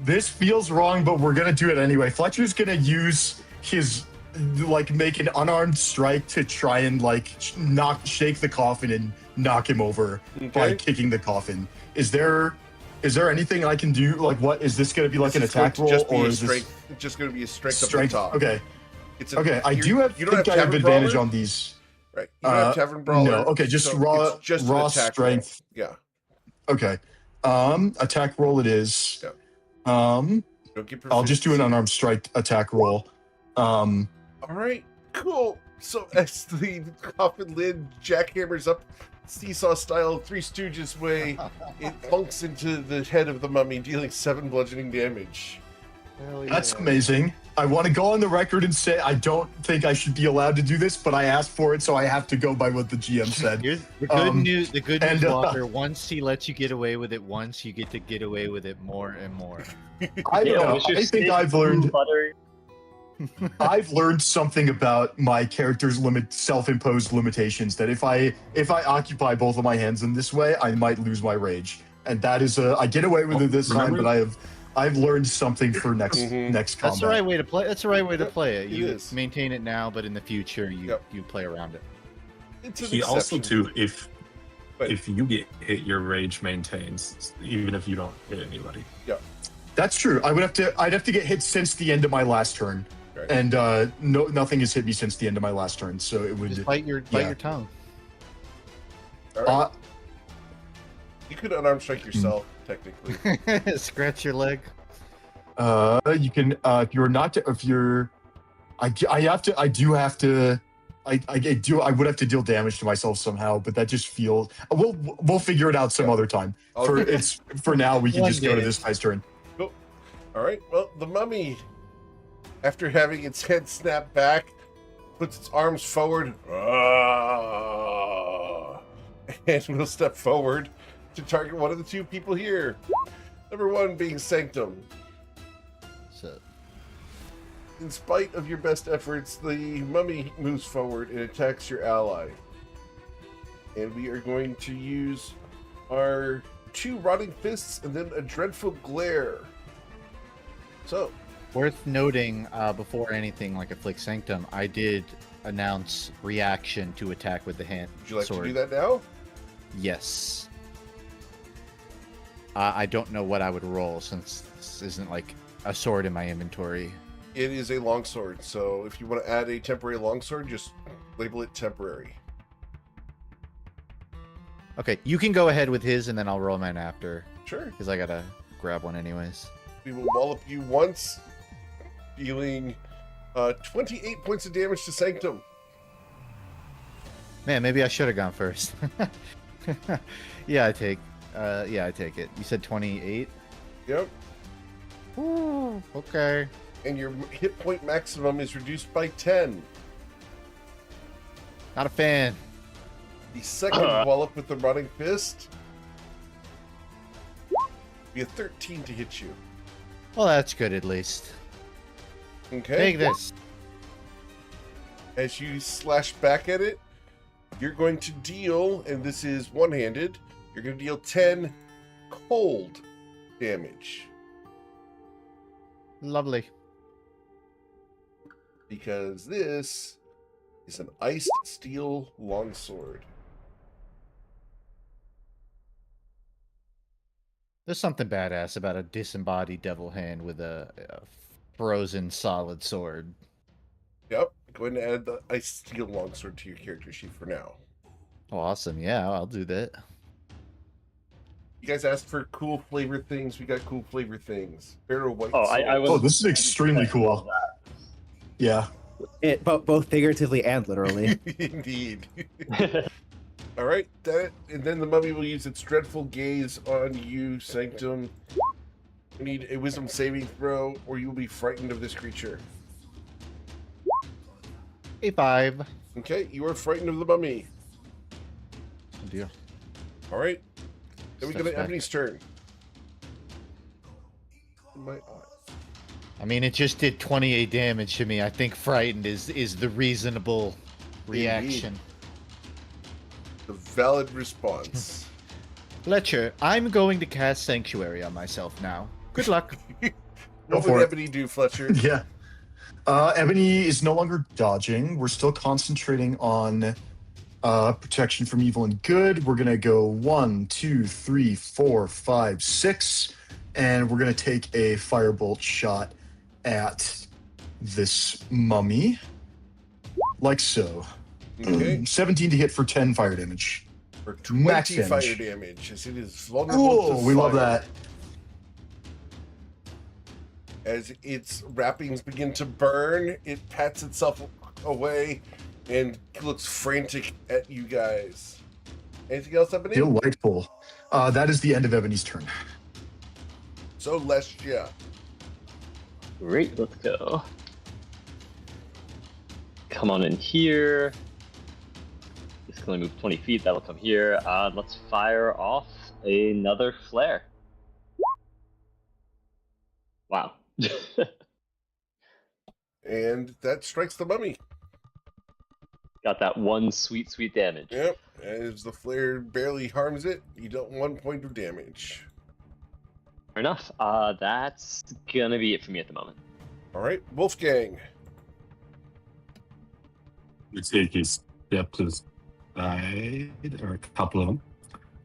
This feels wrong, but we're gonna do it anyway. Fletcher's gonna use his make an unarmed strike to try and shake the coffin and knock him over by Okay. kicking the coffin. Is there anything I can do? Like, what is this gonna be like This an is going attack to roll, just be or a is this strength? It's just going to be a strength, strength? up the top. Okay. It's Okay, I you- do have. You don't have think I have Tavern advantage Brawler? on these. Right. You don't have Tavern Brawler. No. Okay, just so raw, it's just an raw attack roll. strength. Yeah. Okay. Attack roll it is. Yeah. I'll Don't get just do an proficiency. unarmed strike attack roll. All right. Cool. So as the coffin lid jackhammers up seesaw style Three Stooges way, it plunks into the head of the mummy, dealing 7 bludgeoning damage. That's amazing. I want to go on the record and say I don't think I should be allowed to do this, but I asked for it, so I have to go by what the GM said. Here's the good news. The good news, and, Walker. Once he lets you get away with it once, you get to get away with it more and more. I don't know. was your I think steak I've learned. buttery? I've learned something about my character's self-imposed limitations. That if I occupy both of my hands in this way, I might lose my rage, and that is I get away with it this time, remember- but I've learned something for next Mhm. next combat. That's the right way to play. That's the right way to Yep, play it. it You is. maintain it now, but in the future, Yep. you play around it. It's an He also exception. too, if But- you get hit, your rage maintains even if you don't hit anybody. That's true. I'd have to get hit since the end of my last turn, Right. and nothing has hit me since the end of my last turn. So it would. Just bite your tongue. All right. You could unarmed strike yourself, technically. Scratch your leg. You can if you're not if you're I do have to I would have to deal damage to myself somehow, but that just feels we'll figure it out some other time. I'll- For now we can One just go to day. this guy's turn. All right. Well, the mummy, after having its head snap back, puts its arms forward, and will step forward to target one of the 2 people here. Number 1 being Sanctum. So In spite of your best efforts, the mummy moves forward and attacks your ally. And we are going to use our 2 rotting fists and then a dreadful glare. So, worth noting, before anything like a flick sanctum, I did announce reaction to attack with the hand. would you like sword. to do that now? Yes. I don't know what I would roll since this isn't like a sword in my inventory. It is a longsword, so if you want to add a temporary longsword, just label it temporary. Okay, you can go ahead with his, and then I'll roll mine after, Sure. because I gotta grab one anyways. We will wallop you once, dealing 28 points of damage to Sanctum. Man, maybe I should have gone first. Yeah, I take it. You said 28? Yep. Ooh, okay. And your hit point maximum is reduced by 10. Not a fan. The second wallop with the rotting fist be a 13 to hit you. Well, that's good at least. Okay. Take this. As you slash back at it, you're going to deal, and this is one-handed, you're going to deal 10 cold damage. Lovely. Because this is an iced steel longsword. There's something badass about a disembodied devil hand with a frozen solid sword. Yep. Go ahead and add the iced steel longsword to your character sheet for now. Oh, awesome. Yeah, I'll do that. You guys asked for cool flavor things. We got cool flavor things. Barrel white Oh, sword. I was. Oh, this is extremely cool. Yeah. Both figuratively and literally. Indeed. All right, and then the mummy will use its dreadful gaze on you, Sanctum. You need a wisdom saving throw, or you will be frightened of this creature. A5. Okay, you are frightened of the mummy. Good deal. All right, then we go to Steps back. Ebony's turn. My eye. I mean, it just did 28 damage to me. I think frightened is the reasonable reaction. The valid response. Fletcher, I'm going to cast Sanctuary on myself now. Good luck. What for would it. Ebony do, Fletcher? Yeah. Ebony is no longer dodging. We're still concentrating on protection from evil and good. We're gonna go 1, 2, 3, 4, 5, 6, and we're gonna take a firebolt shot at this mummy, like so. Okay, 17 to hit for 10 fire damage. for Max 20 fire damage. damage, as it is vulnerable to Cool, we love fire. that. As its wrappings begin to burn, it pats itself away and looks frantic at you guys. Anything else, Ebony? Delightful. That is the end of Ebony's turn. So, Lestia. Great, let's go. Come on in here. It's gonna move 20 feet. That'll come here. Let's fire off another flare. Wow. And that strikes the mummy. Got that one sweet, sweet damage. Yep. As the flare barely harms it, you dealt 1 point of damage. Fair enough. That's gonna be it for me at the moment. All right, Wolfgang. We take a step to the side, or a couple of them,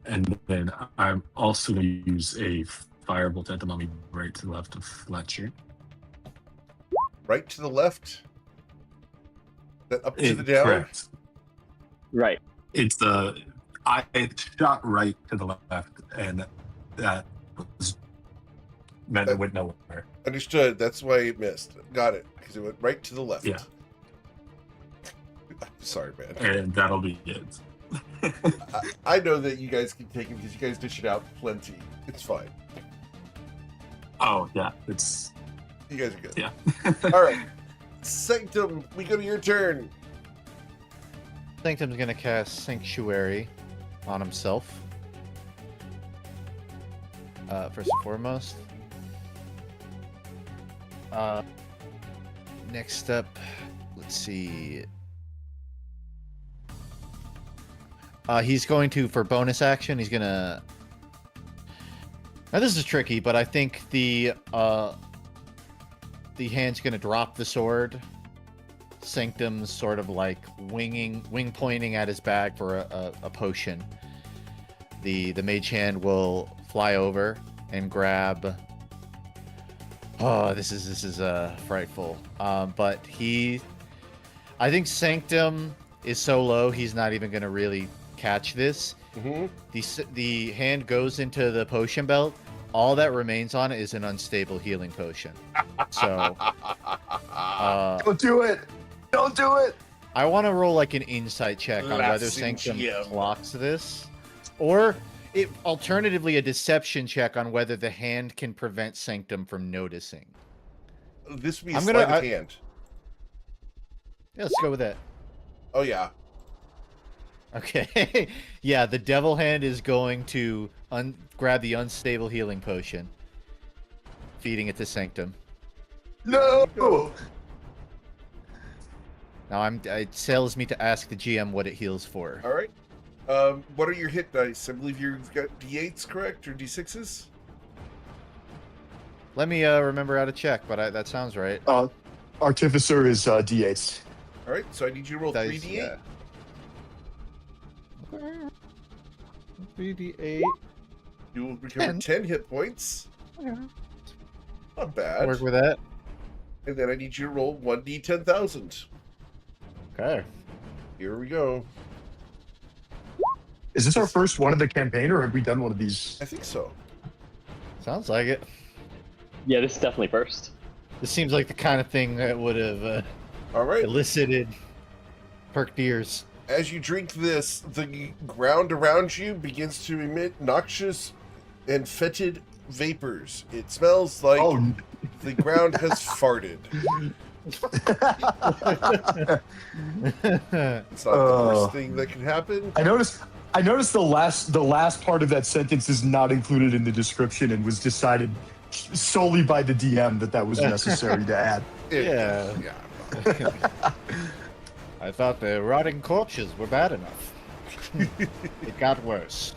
and then I'm also going to use a firebolt at the mummy right to the left of Fletcher. Right to the left. That up to the down. Correct. Right. It's the I shot right to the left, and that was meant it went nowhere. Understood. That's why it missed. Got it. Because it went right to the left. Yeah. Sorry, man. And that'll be it. I know that you guys can take it because you guys dish it out plenty. It's fine. Oh yeah, it's You guys are good. yeah. All right. Sanctum, we go to your turn. Sanctum's gonna cast Sanctuary on himself. First and foremost. Next up, let's see. He's going to, for bonus action, he's gonna. Now this is tricky, but I think the hand's gonna drop the sword. Sanctum's sort of like wing pointing at his bag for a potion. The mage hand will fly over and grab. Oh, this is frightful. But I think Sanctum is so low he's not even gonna really catch this. Mm-hmm. The hand goes into the potion belt. All that remains on it is an unstable healing potion. So, Don't do it! Don't do it! I want to roll like an insight check on whether Sanctum GM. clocks this, or alternatively a deception check on whether the hand can prevent Sanctum from noticing. This would be a I'm sleight gonna- of hand. Yeah, let's go with that. Oh, yeah. Okay. Yeah, the devil hand is going to grab the unstable healing potion, feeding it to Sanctum. No! Now it sails me to ask the GM what it heals for. All right. What are your hit dice? I believe you've got D8s, correct, or D6s? Let me remember how to check, but that sounds right. Artificer is D8s. All right, so I need you to roll Dice, 3d8. yeah. 3d8. You will recover 10 hit points. Not bad. Work with that. And then I need you to roll 1d10,000. Okay. Here we go. Is this our first one of the campaign, or have we done one of these? I think so. Sounds like it. Yeah, this is definitely first. This seems like the kind of thing that would have All right. elicited perked ears. As you drink this, the ground around you begins to emit noxious and fetid vapors. It smells like the ground has farted. It's not the worst thing that can happen. I noticed the last part of that sentence is not included in the description and was decided solely by the DM that was necessary to add. Yeah. I thought the rotting corpses were bad enough. It got worse.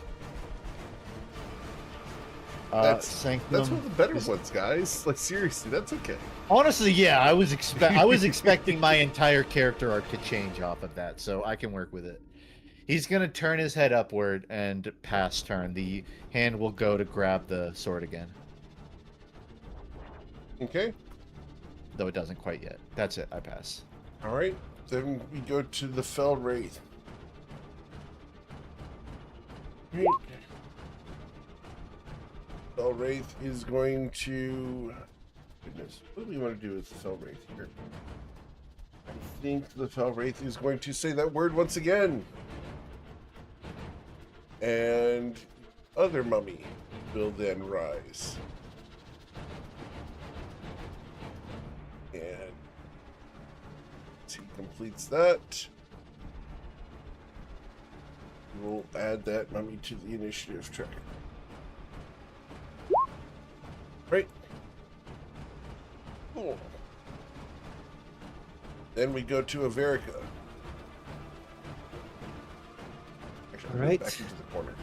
That's one Sanctum. of the better ones, guys. Like, seriously, that's okay. Honestly, yeah, I was expecting my entire character arc to change off of that, so I can work with it. He's gonna turn his head upward and pass turn. The hand will go to grab the sword again, Okay. though it doesn't quite yet. That's it. I pass. All right. Then we go to the Fell Wraith. Right. Fell Wraith is going to... Goodness, what do we want to do with the Fell Wraith here? I think the Fell Wraith is going to say that word once again. And other mummy will then rise. And once he completes that, we'll add that mummy to the initiative track. Right. Cool. Then we go to Averica. Actually, I'll Right. go back into the corner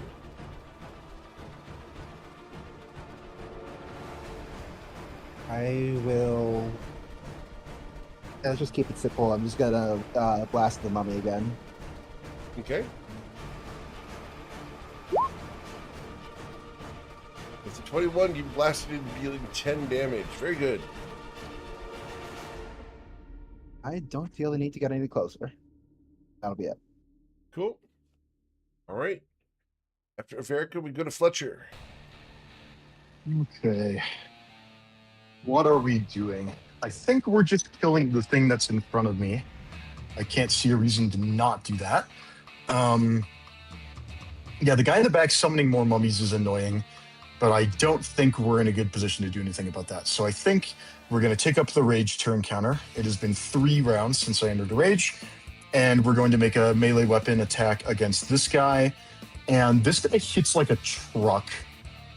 here. I will. Let's just keep it simple. I'm just gonna blast the mummy again. Okay. With a 21, you blasted it, dealing 10 damage. Very good. I don't feel the need to get any closer. That'll be it. Cool. All right. After Averica, we go to Fletcher. Okay. What are we doing? I think we're just killing the thing that's in front of me. I can't see a reason to not do that. Yeah, the guy in the back summoning more mummies is annoying, but I don't think we're in a good position to do anything about that. So I think we're going to take up the rage turn counter. It has been 3 rounds since I entered a rage, and we're going to make a melee weapon attack against this guy. And this guy hits like a truck,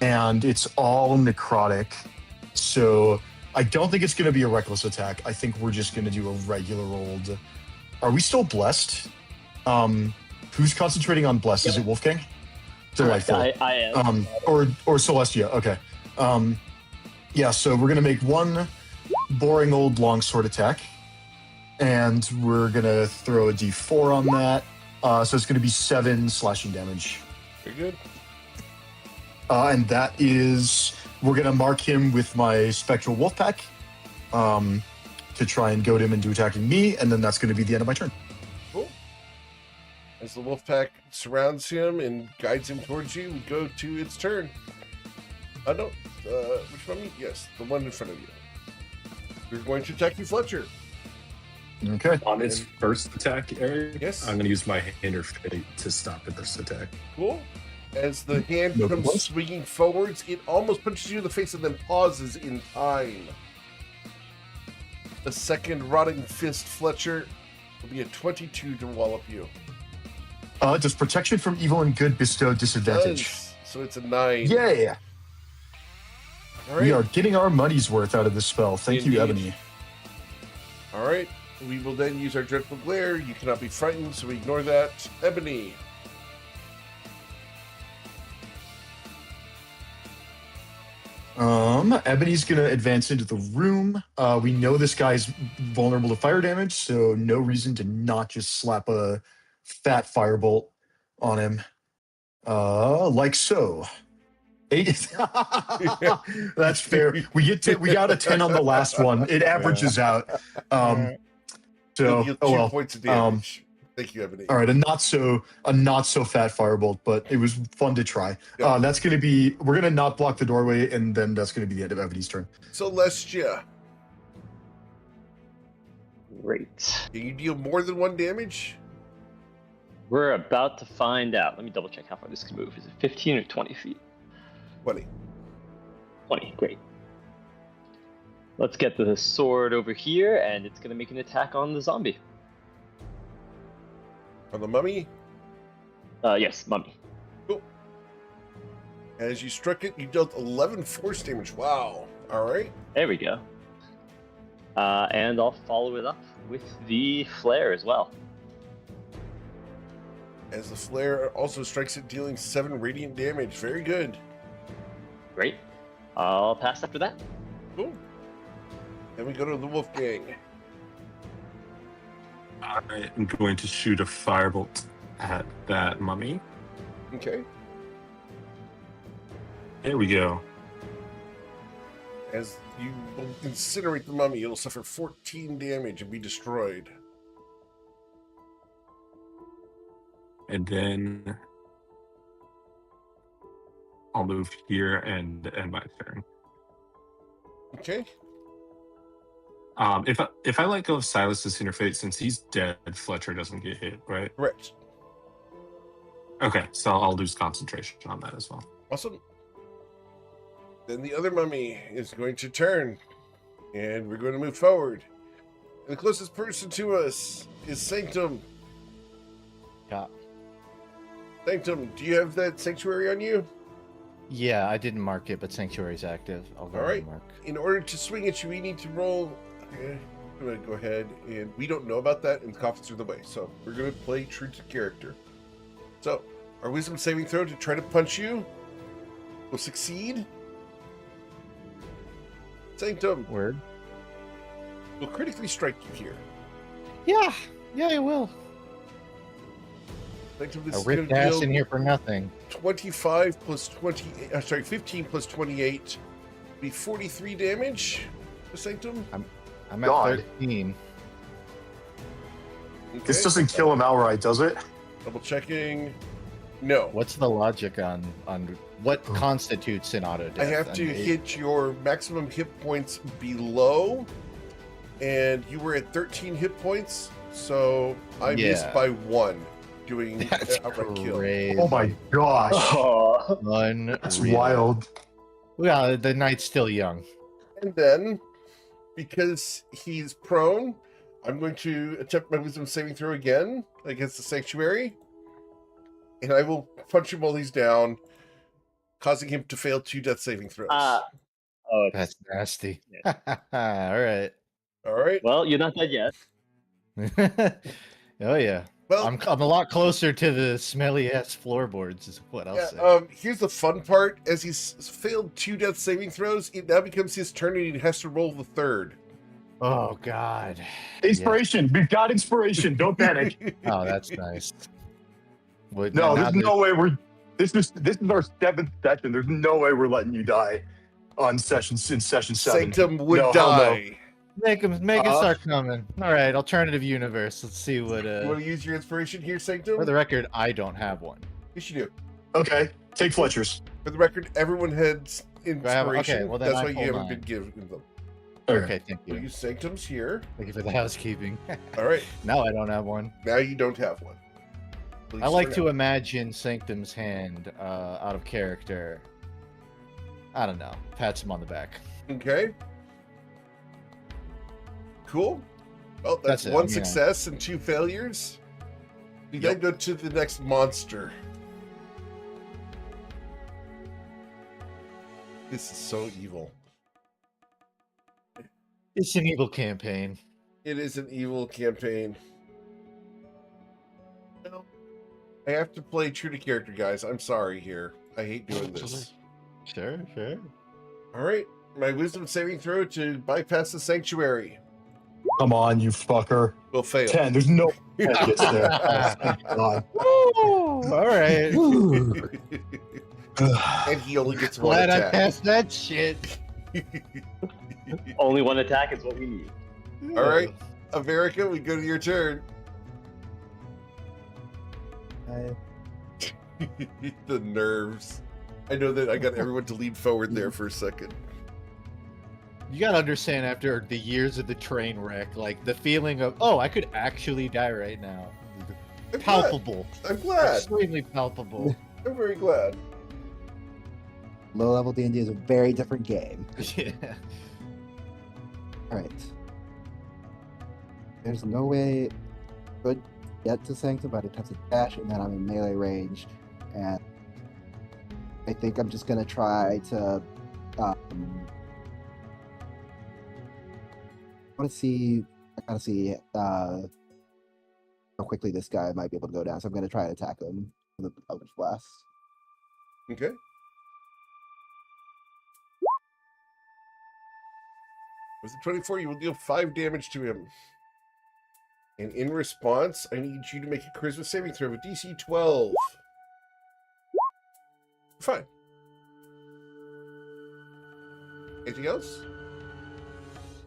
and it's all necrotic. So I don't think it's going to be a reckless attack. I think we're just going to do a regular old... Are we still blessed? Who's concentrating on blessed? Is it Wolfgang? Delightful. I am. Or Celestia. Okay. Yeah, so we're going to make one boring old longsword attack. And we're going to throw a d4 on that. So it's going to be 7 slashing damage. Very good. And that is... We're going to mark him with my Spectral Wolfpack to try and goad him into attacking me, and then that's going to be the end of my turn. Cool. As the wolf pack surrounds him and guides him towards you, we go to its turn. No. Which one? Yes, the one in front of you. We're going to attack you, Fletcher. Okay. On its first attack, Eric, Yes. I'm going to use my hand or fate to stop the first attack. Cool. As the hand No comes problem. swinging forwards, it almost punches you in the face and then pauses in time. The second rotting fist, Fletcher, will be a 22 to wallop you. Does protection from evil and good bestow disadvantage? Does. So it's a 9. Yeah. All right. We are getting our money's worth out of this spell. Thank you, Indeed. Ebony. All right. We will then use our dreadful glare. You cannot be frightened, so we ignore that. Ebony. Ebony's gonna advance into the room. We know this guy's vulnerable to fire damage, so no reason to not just slap a fat firebolt on him. Like so. 8. That's fair. We got a 10 on the last one. It averages out. You'll So deal oh 2 well. points of damage. Thank you, Ebony. All right, a not so fat firebolt, but it was fun to try. Yep. That's gonna be, we're gonna not block the doorway, and then that's gonna be the end of Ebony's turn. Celestia. Great. Can you deal more than 1 damage? We're about to find out. Let me double check how far this can move. Is it 15 or 20 feet? 20. 20, great. Let's get the sword over here, and it's going to make an attack on the zombie. On the mummy? Yes, mummy. Cool. As you struck it, you dealt 11 force damage. Wow. All right. There we go. And I'll follow it up with the flare as well. As the flare also strikes it, dealing 7 radiant damage. Very good. Great. I'll pass after that. Cool. Then we go to the Wolfgang. I am going to shoot a firebolt at that mummy. Okay. There we go. As you will incinerate the mummy, it'll suffer 14 damage and be destroyed. And then I'll move here and end my turn. Okay. If I let go of Silas's interface, since he's dead, Fletcher doesn't get hit, right? Correct. Okay, so I'll lose concentration on that as well. Awesome. Then the other mummy is going to turn, and we're going to move forward. And the closest person to us is Sanctum. Yeah. Sanctum, do you have that sanctuary on you? Yeah, I didn't mark it, but Sanctuary's active. I'll go All ahead right. and mark. In order to swing at you, we need to roll. Okay, I'm going to go ahead, and we don't know about that, and the coffins are the way. So we're going to play true to character. So our wisdom saving throw to try to punch you will succeed. Sanctum Word. will critically strike you here. Yeah, I will. Sanctum, this I is going ripped to ass deal in here for nothing. 25 plus 28. Sorry, 15 plus 28 be 43 damage. To Sanctum. I'm at God. 13. Okay. This doesn't kill him outright, does it? Double checking. No. What's the logic on what constitutes an auto death? I have to hit your maximum hit points below, and you were at 13 hit points, so I missed by 1 doing That's outright kill. crazy. Oh my gosh. Oh, Unreal. That's wild. Well, the knight's still young. And then, because he's prone, I'm going to attempt my wisdom saving throw again against the sanctuary, and I will punch him while he's down, causing him to fail 2 death saving throws. That's nasty. All right. All right. well, you're not dead yet. Oh yeah. Well, I'm a lot closer to the smelly ass floorboards, is what I'll say. here's the fun part. As he's failed 2 death saving throws, it now becomes his turn and he has to roll the 3rd. Oh God. Inspiration. We've got inspiration. Don't panic. Oh, that's nice. Would- No, now there's that- no way we're. This is our 7th session. There's no way we're letting you die on session 7. Sanctum would No, hell no. die. Make him start coming. All right, alternative universe. Let's see what. You want to use your inspiration here, Sanctum? For the record, I don't have one. Yes, you do. Okay, take Fletcher's. For the record, everyone has inspiration. okay, well, then That's I why you pull haven't 9. been given them. Okay, thank We'll you. use Sanctum's here. Thank you for the housekeeping. All right. Now I don't have one. Now you don't have one. Please I like start to out. imagine Sanctum's hand out of character. I don't know. Pats him on the back. Okay. Cool. Well, that's That's it, one yeah. success and 2 failures. We then go to the next monster. This is so evil. It's an evil campaign. It is an evil campaign. No, I have to play true to character, guys. I'm sorry here. I hate doing this. Sure, sure. All right, my wisdom saving throw to bypass the sanctuary Come on, you fucker. will fail. 10. There's no way it gets there. Oh, thank God. Woo! All right. And he only gets one Glad I attack. passed that shit. Only one attack is what we need. All right, America, we go to your turn. The nerves. I know that I got everyone to lean forward there for a second. You gotta understand, after the years of the train wreck, like the feeling of, oh, I could actually die right now. I'm Palpable. glad. I'm glad. Extremely palpable. I'm very glad. Low level D&D is a very different game. Yeah. All right. There's no way I could get to Sanctum, but I'd have to dash, and then I'm in melee range, and I think I'm just gonna try to. I want to see. I gotta see how quickly this guy might be able to go down. So I'm gonna try to attack him with the Eldritch Blast. Okay. Was it 24? You will deal 5 damage to him. And in response, I need you to make a charisma saving throw of a DC 12. Fine. Anything else?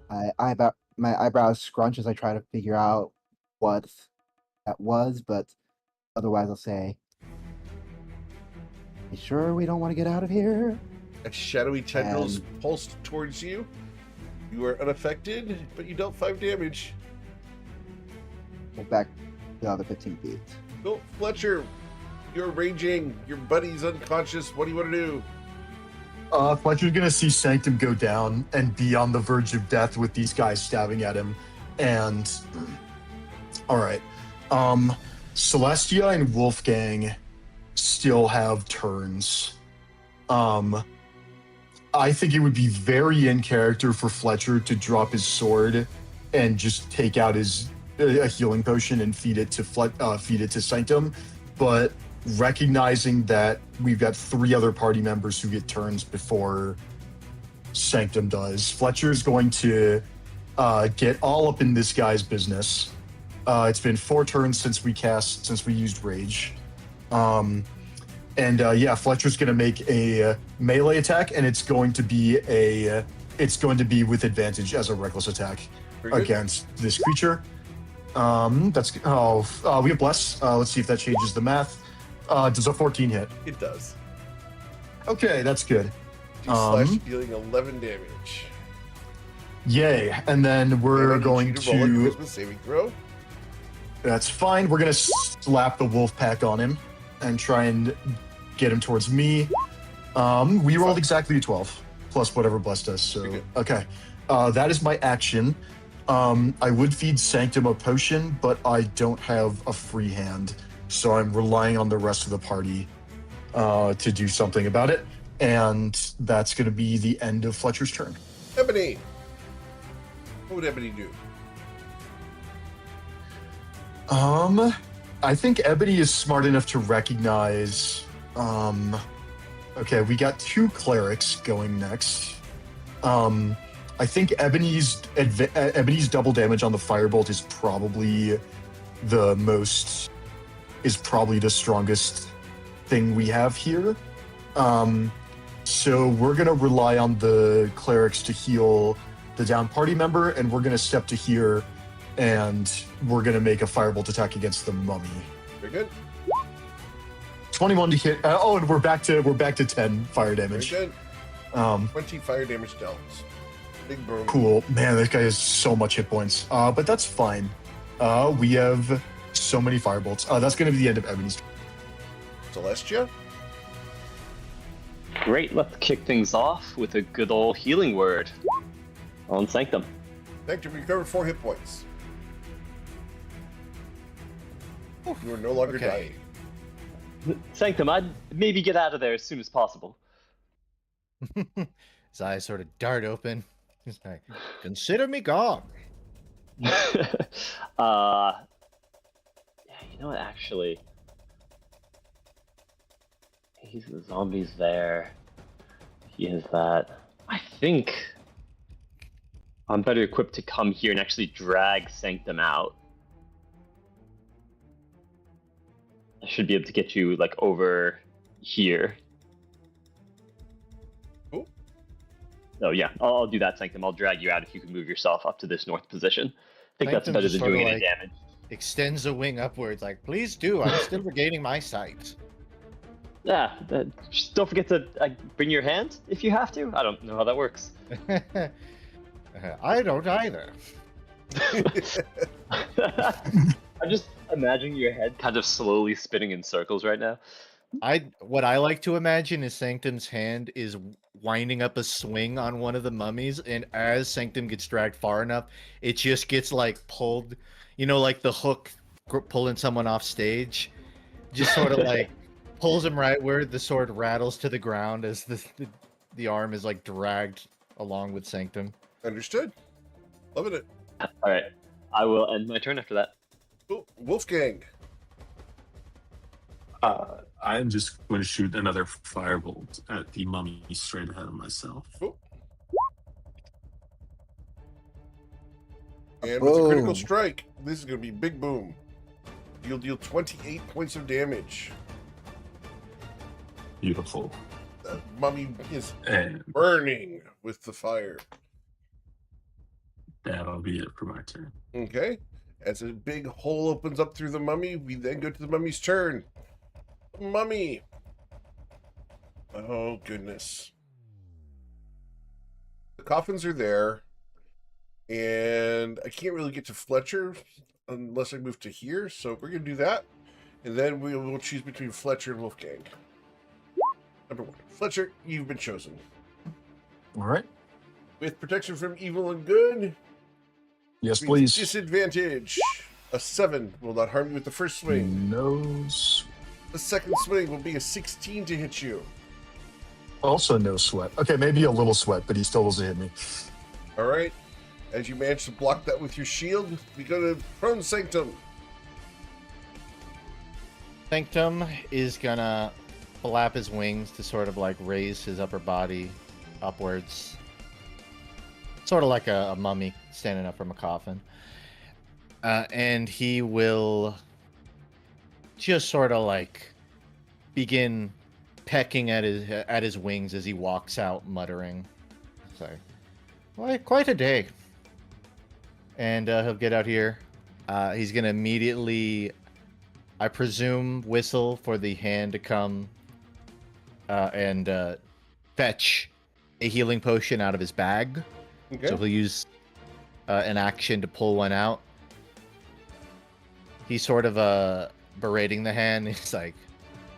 My eyebrows scrunch as I try to figure out what that was, but otherwise I'll say, "You sure we don't want to get out of here?" A shadowy tendrils pulsed towards you. You are unaffected, but you dealt 5 damage. Go back the other 15 feet. Go, Fletcher. You're raging. Your buddy's unconscious. What do you want to do? Fletcher's gonna see Sanctum go down and be on the verge of death with these guys stabbing at him. And all right, Celestia and Wolfgang still have turns. I think it would be very in character for Fletcher to drop his sword and just take out his a healing potion and feed it to Sanctum, but recognizing that we've got 3 other party members who get turns before Sanctum does, Fletcher is going to get all up in this guy's business. It's been 4 turns since we used Rage. Fletcher's going to make a melee attack, and it's going to be with advantage as a reckless attack against this creature. We have Bless. Let's see if that changes the math. Does a 14 hit? It does. Okay, that's good. Slash dealing 11 damage. Yay! And then we're going roll a to. charisma saving throw. That's fine. We're gonna slap the wolf pack on him and try and get him towards me. We rolled exactly a 12 plus whatever Bless does. So okay, that is my action. I would feed Sanctum a potion, but I don't have a free hand, so I'm relying on the rest of the party to do something about it. And that's going to be the end of Fletcher's turn. Ebony. What would Ebony do? I think Ebony is smart enough to recognize. Okay, we got 2 clerics going next. I think Ebony's double damage on the firebolt is probably the strongest thing we have here. So we're gonna rely on the clerics to heal the down party member, and we're gonna step to here, and we're gonna make a firebolt attack against the mummy. Very good. 21 to hit. And we're back to 10 fire damage. Very good. 20 fire damage dealt. Big boom. Cool. Man, this guy has so much hit points. But that's fine. We have so many firebolts. That's going to be the end of Ebony's turn. Celestia? Great, let's kick things off with a good old healing word on Sanctum. Sanctum, recover 4 hit points. You are no longer Okay. dying. Sanctum, I'd maybe get out of there as soon as possible. His eyes sort of dart open. He's like, consider me gone. Yeah, you know what? Actually, he's the zombies there. He has that. I think I'm better equipped to come here and actually drag Sanctum out. I should be able to get you like over here. Cool. Oh yeah, I'll do that, Sanctum. I'll drag you out if you can move yourself up to this north position. I think that's Sanctum better just than sorta doing any like- damage. Extends a wing upwards, like, please do. I'm still regaining my sight. Yeah, just don't forget to bring your hand if you have to. I don't know how that works. I don't either. I'm just imagining your head kind of slowly spinning in circles right now. What I like to imagine is Sanctum's hand is winding up a swing on one of the mummies, and as Sanctum gets dragged far enough, it just gets like pulled, you know, like the hook pulling someone off stage, just sort of like pulls him right where the sword rattles to the ground as the arm is like dragged along with Sanctum. Understood. Loving it. All right, I will end my turn after that. Cool. Wolfgang. I'm just going to shoot another firebolt at the mummy straight ahead of myself. Cool. And with a critical Boom. strike, this is going to be big boom. You'll deal 28 points of damage. Beautiful. The mummy is And burning with the fire. that'll be it for my turn. Okay. As a big hole opens up through the mummy, we then go to the mummy's turn. Mummy. Oh, goodness. The coffins are there. And I can't really get to Fletcher unless I move to here. So we're going to do that. And then we will choose between Fletcher and Wolfgang. Number 1. Fletcher, you've been chosen. All right. With protection from evil and good. Yes, Means please. Disadvantage. A 7 will not harm you with the first swing. No. The second swing will be a 16 to hit you. Also, no sweat. Okay, maybe a little sweat, but he still doesn't hit me. All right. As you manage to block that with your shield, we go to Prone Sanctum. Sanctum is gonna flap his wings to sort of like raise his upper body upwards. Sort of like a mummy standing up from a coffin. And he will just sort of like begin pecking at his wings as he walks out, muttering. It's like, well, quite a day. And he'll get out here. He's gonna immediately, I presume, whistle for the hand to come and fetch a healing potion out of his bag. Okay. So he'll use an action to pull one out. He's sort of berating the hand. He's like,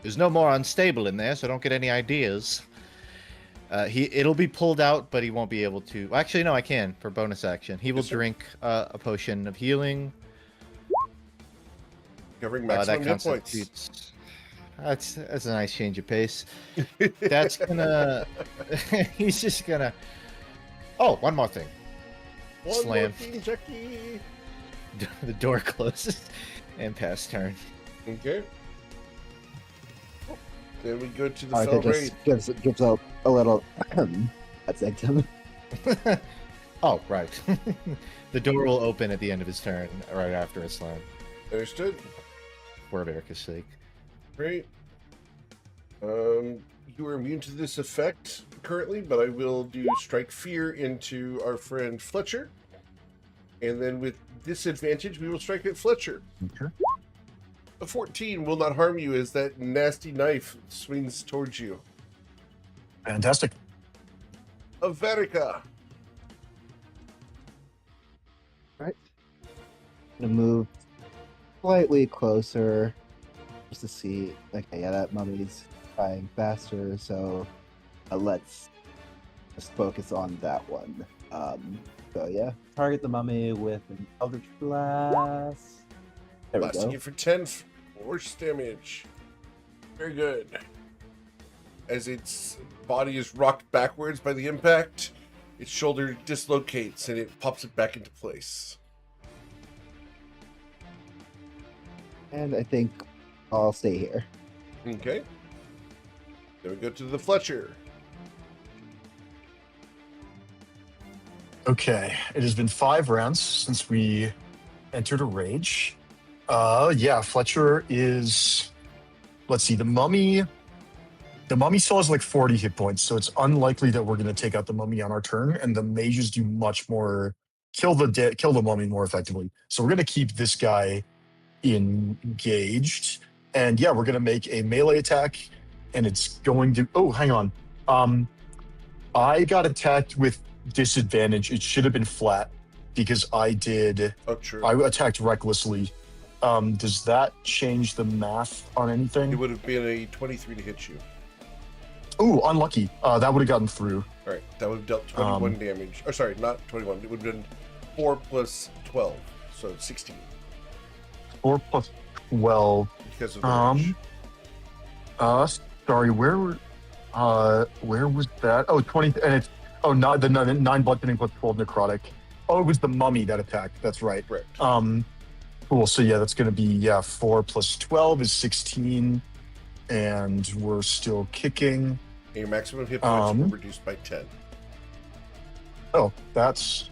"There's no more unstable in there, so don't get any ideas." It'll be pulled out, but he won't be able to. Actually, no, I can for bonus action. He will Yes, sir. drink a potion of healing. Covering That maximum hit points. constitutes. That's a nice change of pace. That's gonna. He's just gonna. Oh, one more thing. One Slam. more thing, Jackie. The door closes and pass turn. Okay. Then we go to the Arthur fell raid. just gives a little at Sanctum. Oh, right. The door will open at the end of his turn, right after a slam, Understood. for America's sake. Great. You are immune to this effect currently, but I will do Strike Fear into our friend Fletcher. And then with disadvantage, we will strike at Fletcher. Okay. A 14 will not harm you as that nasty knife swings towards you. Fantastic. A Verica. Right. Gonna move slightly closer just to see. Okay, yeah, that mummy's trying faster, so let's just focus on that one. So yeah, target the mummy with an Eldritch Blast. There we Blasting go. you for 10 force damage. Very good. As its body is rocked backwards by the impact, its shoulder dislocates and it pops it back into place. And I think I'll stay here. Okay. Then we go to the Fletcher. Okay, it has been 5 rounds since we entered a rage. Yeah, Fletcher is. Let's see, the mummy. The mummy still has like 40 hit points, so it's unlikely that we're going to take out the mummy on our turn, and the mages do much more kill the mummy more effectively. So we're going to keep this guy engaged, and yeah, we're going to make a melee attack, and it's going to. Oh, hang on. I got attacked with disadvantage. It should have been flat because I did. Oh, true. I attacked recklessly. Does that change the math on anything? It would have been a 23 to hit you. Oh, unlucky. That would have gotten through. All right, that would have dealt 21 damage. Or sorry, not 21. It would have been 4 plus 12, so 16. 4 plus 12. Because of the range. Sorry, where was that? Oh, 20, and it's, not the 9 bludgeoning plus 12 necrotic. Oh, it was the mummy that attacked. That's right. Correct. Cool. So yeah, that's going to be 4 plus 12 is 16, and we're still kicking. And your maximum hit points were reduced by 10. Oh, that's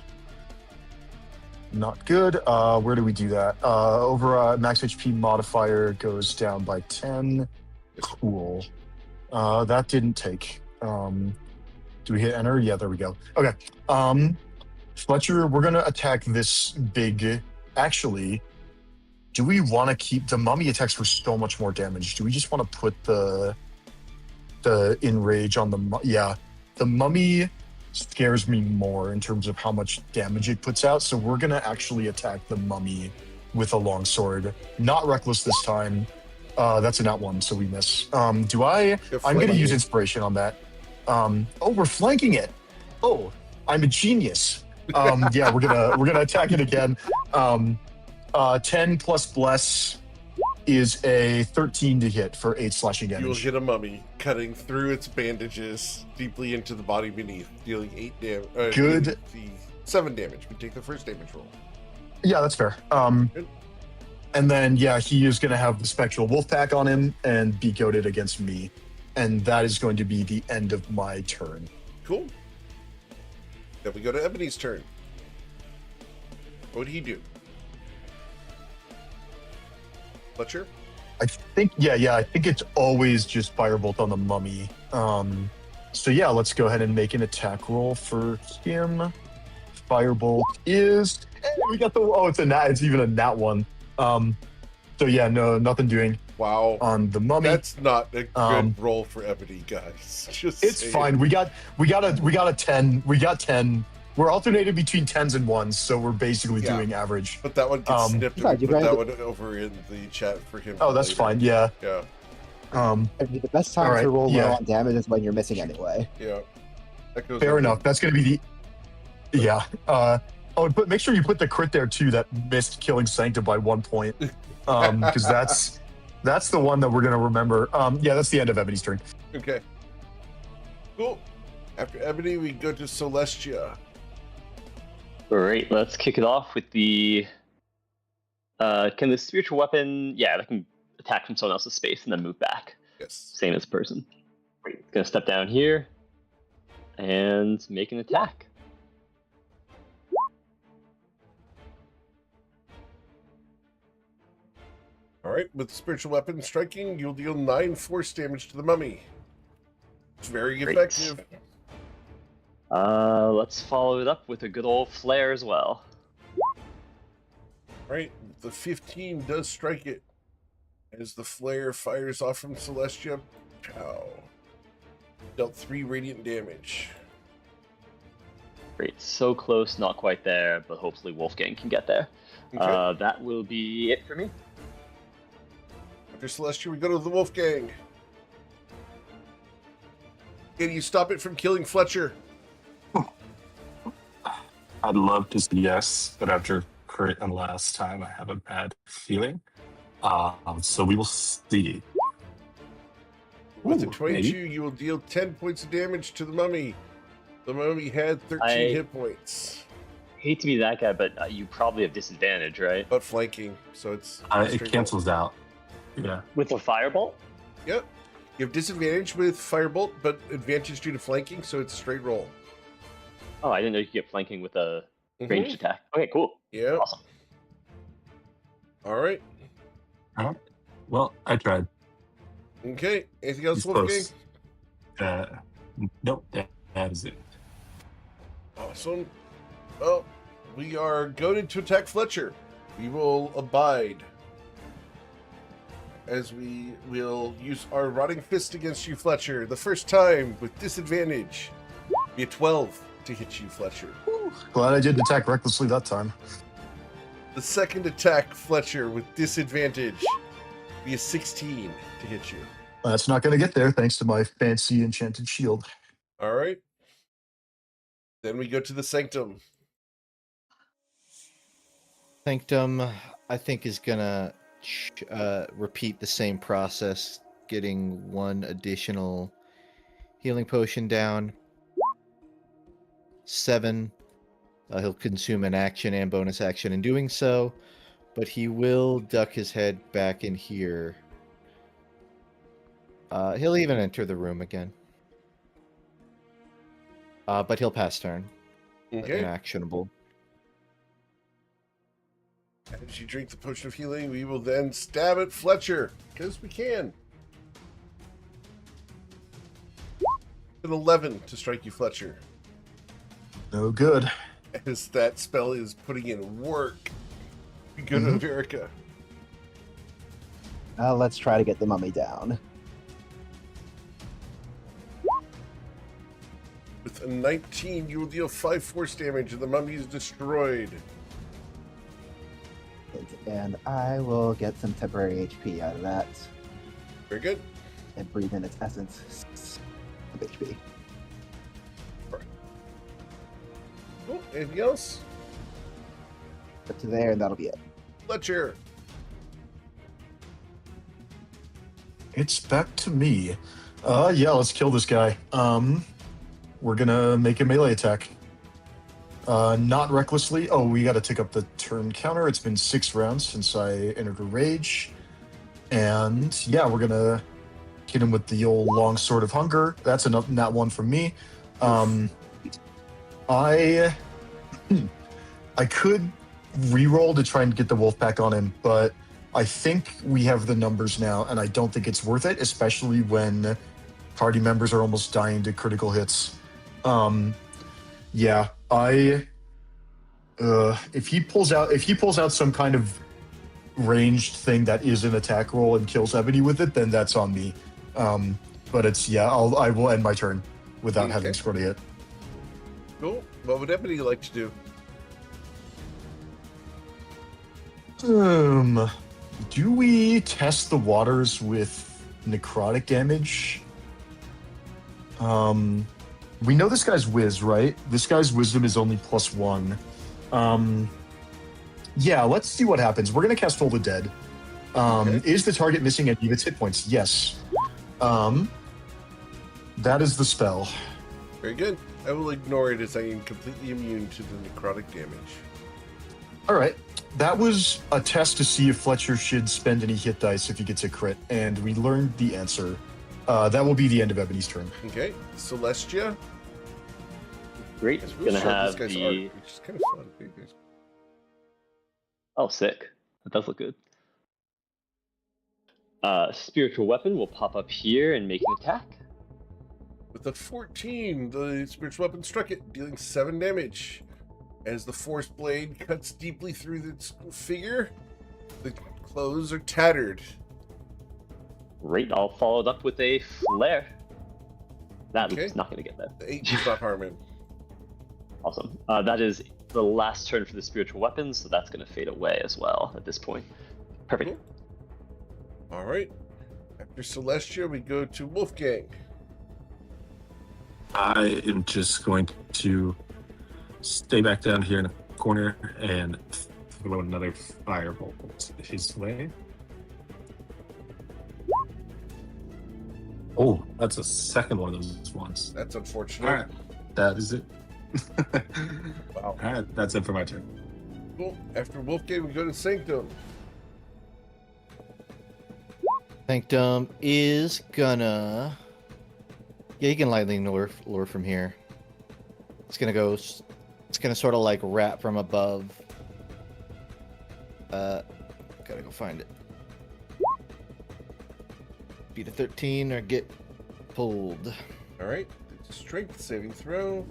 not good. Where do we do that? Over max HP modifier goes down by 10. Cool. That didn't take. Do we hit enter? Yeah, there we go. Okay. Fletcher, we're gonna attack this big. Actually, do we want to keep the mummy attacks for so much more damage? Do we just want to put the enrage on the the mummy scares me more in terms of how much damage it puts out. So we're gonna actually attack the mummy with a longsword. Not reckless this time. That's a nat 1, so we miss. I'm gonna use inspiration on that. We're flanking it. Oh, I'm a genius. Yeah, we're gonna attack it again. 10 plus bless is a 13 to hit for 8 slashing damage. You will hit a mummy, cutting through its bandages deeply into the body beneath, dealing 8 damage. Good. 7 damage. We take the first damage roll. Yeah, that's fair. And then he is gonna have the spectral wolf pack on him and be goaded against me, and that is going to be the end of my turn. Cool. Then we go to Ebony's turn. What would he do? Fletcher? I think I think it's always just firebolt on the mummy. So yeah, let's go ahead and make an attack roll for him. Firebolt is we got it's even a nat 1. So yeah, no, nothing doing. Wow. On the mummy. That's not a good roll for Ebony, guys. It's fine. We got a 10. We got 10. We're alternating between 10s and 1s, so we're basically doing average. But that one gets snipped, and we put that one over in the chat for him. Oh, that's fine. Yeah. Yeah. I mean, the best time to roll low on damage is when you're missing anyway. Yeah. That goes fair enough. That's going to be the. Yeah. But make sure you put the crit there too. That missed killing Sanctum by 1 point, because that's the one that we're going to remember. That's the end of Ebony's turn. Okay. Cool. After Ebony, we go to Celestia. Great, let's kick it off with the... can the spiritual weapon... Yeah, that can attack from someone else's space and then move back. Yes. Same as the person. Great, it's going to step down here and make an attack. All right, with the spiritual weapon striking, you'll deal 9 force damage to the mummy. It's very effective. Let's follow it up with a good old flare as well. All right, the 15 does strike it as the flare fires off from Celestia. Pow. Dealt 3 radiant damage. Great, so close, not quite there, but hopefully Wolfgang can get there. Okay. That will be it for me. After Celestia, we go to the Wolfgang. Can you stop it from killing Fletcher? I'd love to say yes, but after crit and last time, I have a bad feeling. So we will see. With a 22, maybe. you will deal 10 points of damage to the mummy. The mummy had 13 hit points. hate to be that guy, but you probably have disadvantage, right? But flanking, so it's It straight roll. cancels out. Yeah. With the firebolt? Yep. You have disadvantage with firebolt, but advantage due to flanking, so it's a straight roll. Oh, I didn't know you could get flanking with a Mhm. ranged attack. Okay, cool. Yeah. Awesome. All right. Well, I tried. Okay. Anything else, He's Wolfgang? close. Nope. That is it. Awesome. Well, we are goaded to attack Fletcher. We will abide. As we will use our rotting fist against you, Fletcher. The first time with disadvantage. Be a 12 to hit you, Fletcher. Glad I didn't attack recklessly that time. The second attack, Fletcher, with disadvantage. Be a 16 to hit you. That's not going to get there thanks to my fancy enchanted shield. All right. Then we go to the Sanctum. Sanctum, I think, is gonna repeat the same process, getting one additional healing potion down. 7. He'll consume an action and bonus action in doing so, but he will duck his head back in here. He'll even enter the room again. But he'll pass turn. Okay. Inactionable. As you drink the potion of healing, we will then stab at Fletcher, because we can. An 11 to strike you, Fletcher. No good. As that spell is putting in work. We go to Verica. Let's try to get the mummy down. With a 19, you will deal 5 force damage and the mummy is destroyed. And I will get some temporary HP out of that Very good. and breathe in its essence of HP. Cool. Anything else? Up to there, and that'll be it. Fletcher. It's back to me. Yeah, let's kill this guy. We're gonna make a melee attack. Not recklessly. Oh, we gotta take up the turn counter. It's been 6 rounds since I entered a rage. And yeah, we're gonna hit him with the old long sword of hunger. That's enough, not one from me. I could re-roll to try and get the wolf pack on him, but I think we have the numbers now, and I don't think it's worth it, especially when party members are almost dying to critical hits. Yeah, if he pulls out some kind of ranged thing that is an attack roll and kills Ebony with it, then that's on me. But it's I will end my turn without having scored a hit. Cool. What would Ebony like to do? Do we test the waters with necrotic damage? We know this guy's whiz, right? This guy's wisdom is only +1. Yeah, let's see what happens. We're gonna cast Toll the Dead. Is the target missing any of its hit points? Yes. That is the spell. Very good. I will ignore it as I am completely immune to the necrotic damage. All right. That was a test to see if Fletcher should spend any hit dice if he gets a crit, and we learned the answer. That will be the end of Ebony's turn. Okay. Celestia. Great. It's Gonna have this guy's the. art, which is kind of fun. Oh, sick. That does look good. Spiritual weapon will pop up here and make an attack. With a 14, the spiritual weapon struck it, dealing 7 damage. As the force blade cuts deeply through its figure, the clothes are tattered. Great. I'll follow it up with a flare. That's Okay. not going to get that. The 8 does not harm him. Awesome. That is the last turn for the spiritual weapons, so that's going to fade away as well at this point. Perfect. Cool. All right. After Celestia, we go to Wolfgang. I am just going to stay back down here in a corner and throw another firebolt his way. Oh, that's a second one of those ones. That's unfortunate. All right, that is it. Wow. Alright, that's it for my turn. Cool. After Wolfgang, we go to Sanctum. Sanctum is gonna. Yeah, you can lightning lure from here. It's gonna go. It's gonna sort of like wrap from above. Gotta go find it. Beat a 13 or get pulled. All right. Strength saving throw.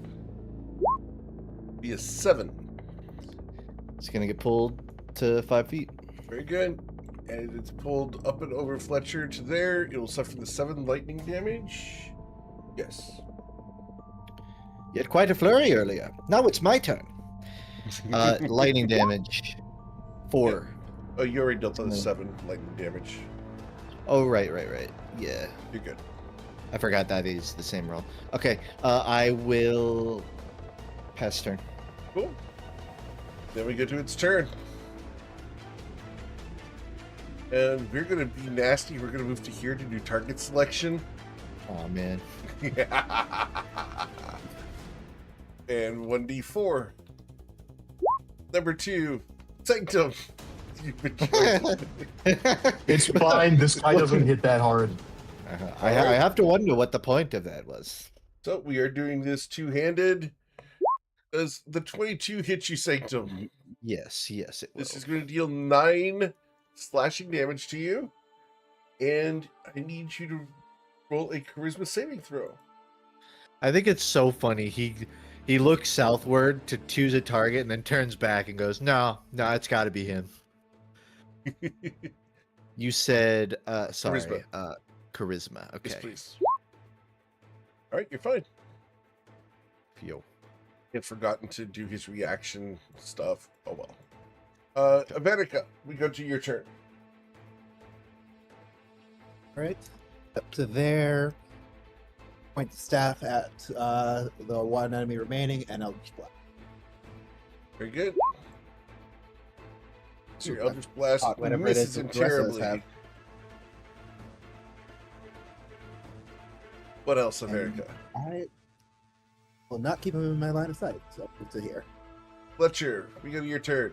Be a 7. It's gonna get pulled to 5 feet. Very good. And it's pulled up and over Fletcher to there. It will suffer the 7 lightning damage. Yes. You had quite a flurry earlier. Now it's my turn. Lightning damage. 4. Oh, you already dealt the 7 lightning damage. Oh, right. Yeah. You're good. I forgot that is the same roll. Okay, I will pass turn. Cool. Then we go to its turn. And we're going to be nasty. We're going to move to here to do target selection. Oh, man. And 1d4. Number 2, Sanctum. You've been chosen. It's fine. This guy doesn't hit that hard. I have to wonder what the point of that was. So we are doing this two-handed. Does the 22 hit you, Sanctum? Yes, it will. This is going to deal 9 slashing damage to you. And I need you to roll a charisma saving throw. I think it's so funny. He looks southward to choose a target and then turns back and goes, no, it's got to be him. You said, sorry, charisma. Okay. Yes, please. All right, you're fine. Phew. Had forgotten to do his reaction stuff. Oh well. Avenica, we go to your turn. All right, up to there. Point the staff at the one enemy remaining, and Eldritch Blast. Very good. So your Eldritch Blast Whatever it misses is him the rest of us terribly. have. What else, Avenica? I will not keep him in my line of sight, so move to here. Fletcher, we go to your turn.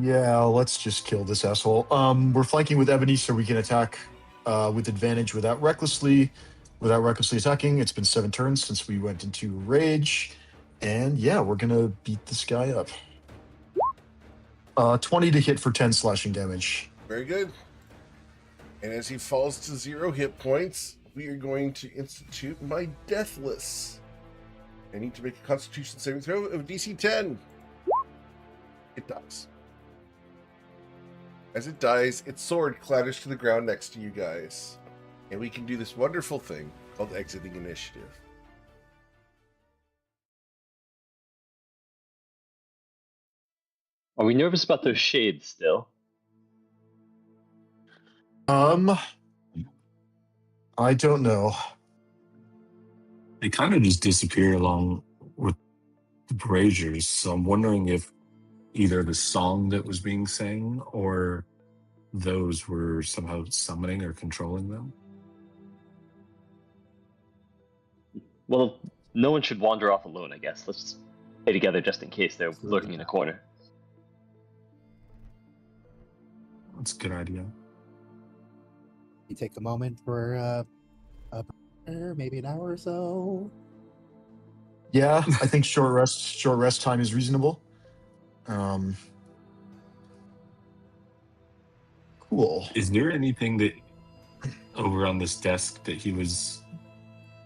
Yeah, let's just kill this asshole. We're flanking with Ebony, so we can attack with advantage without recklessly attacking. It's been 7 turns since we went into rage, and yeah, we're gonna beat this guy up. 20 to hit for 10 slashing damage. Very good. And as he falls to 0 hit points, we are going to institute my Deathless. I need to make a Constitution saving throw of DC 10. It dies. As it dies, its sword clatters to the ground next to you guys. And we can do this wonderful thing called exiting initiative. Are we nervous about those shades still? I don't know. They kind of just disappear along with the braziers, so I'm wondering if either the song that was being sang or those were somehow summoning or controlling them. Well, no one should wander off alone, I guess. Let's stay together just in case they're lurking in a corner. That's a good idea. You take a moment for maybe an hour or so. Yeah, I think short rest time is reasonable. Cool. Is there anything that over on this desk that he was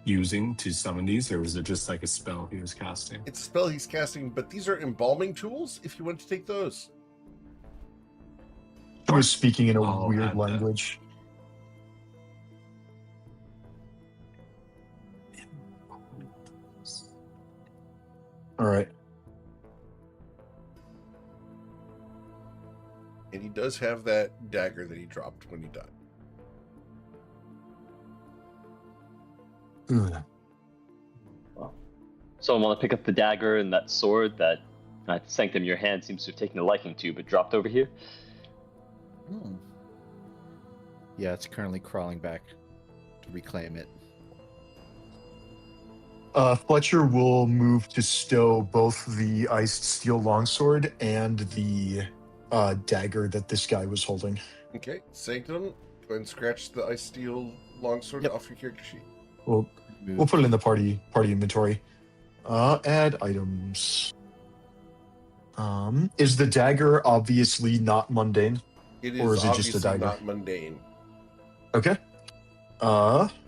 using to summon these, or was it just like a spell he was casting? It's a spell he's casting, but these are embalming tools if you want to take those. I was speaking in a I'll weird add that. language. All right. And he does have that dagger that he dropped when he died. So I want to pick up the dagger and that sword that Sanctum in your hand seems to have taken a liking to, but dropped over here. Yeah, it's currently crawling back to reclaim it. Fletcher will move to stow both the iced steel longsword and the dagger that this guy was holding. Okay, Sanctum, go ahead and scratch the ice steel longsword off your character sheet. We'll put it in the party inventory. Add items. Is the dagger obviously not mundane? It is Or is it obviously just a dagger? not mundane. Okay.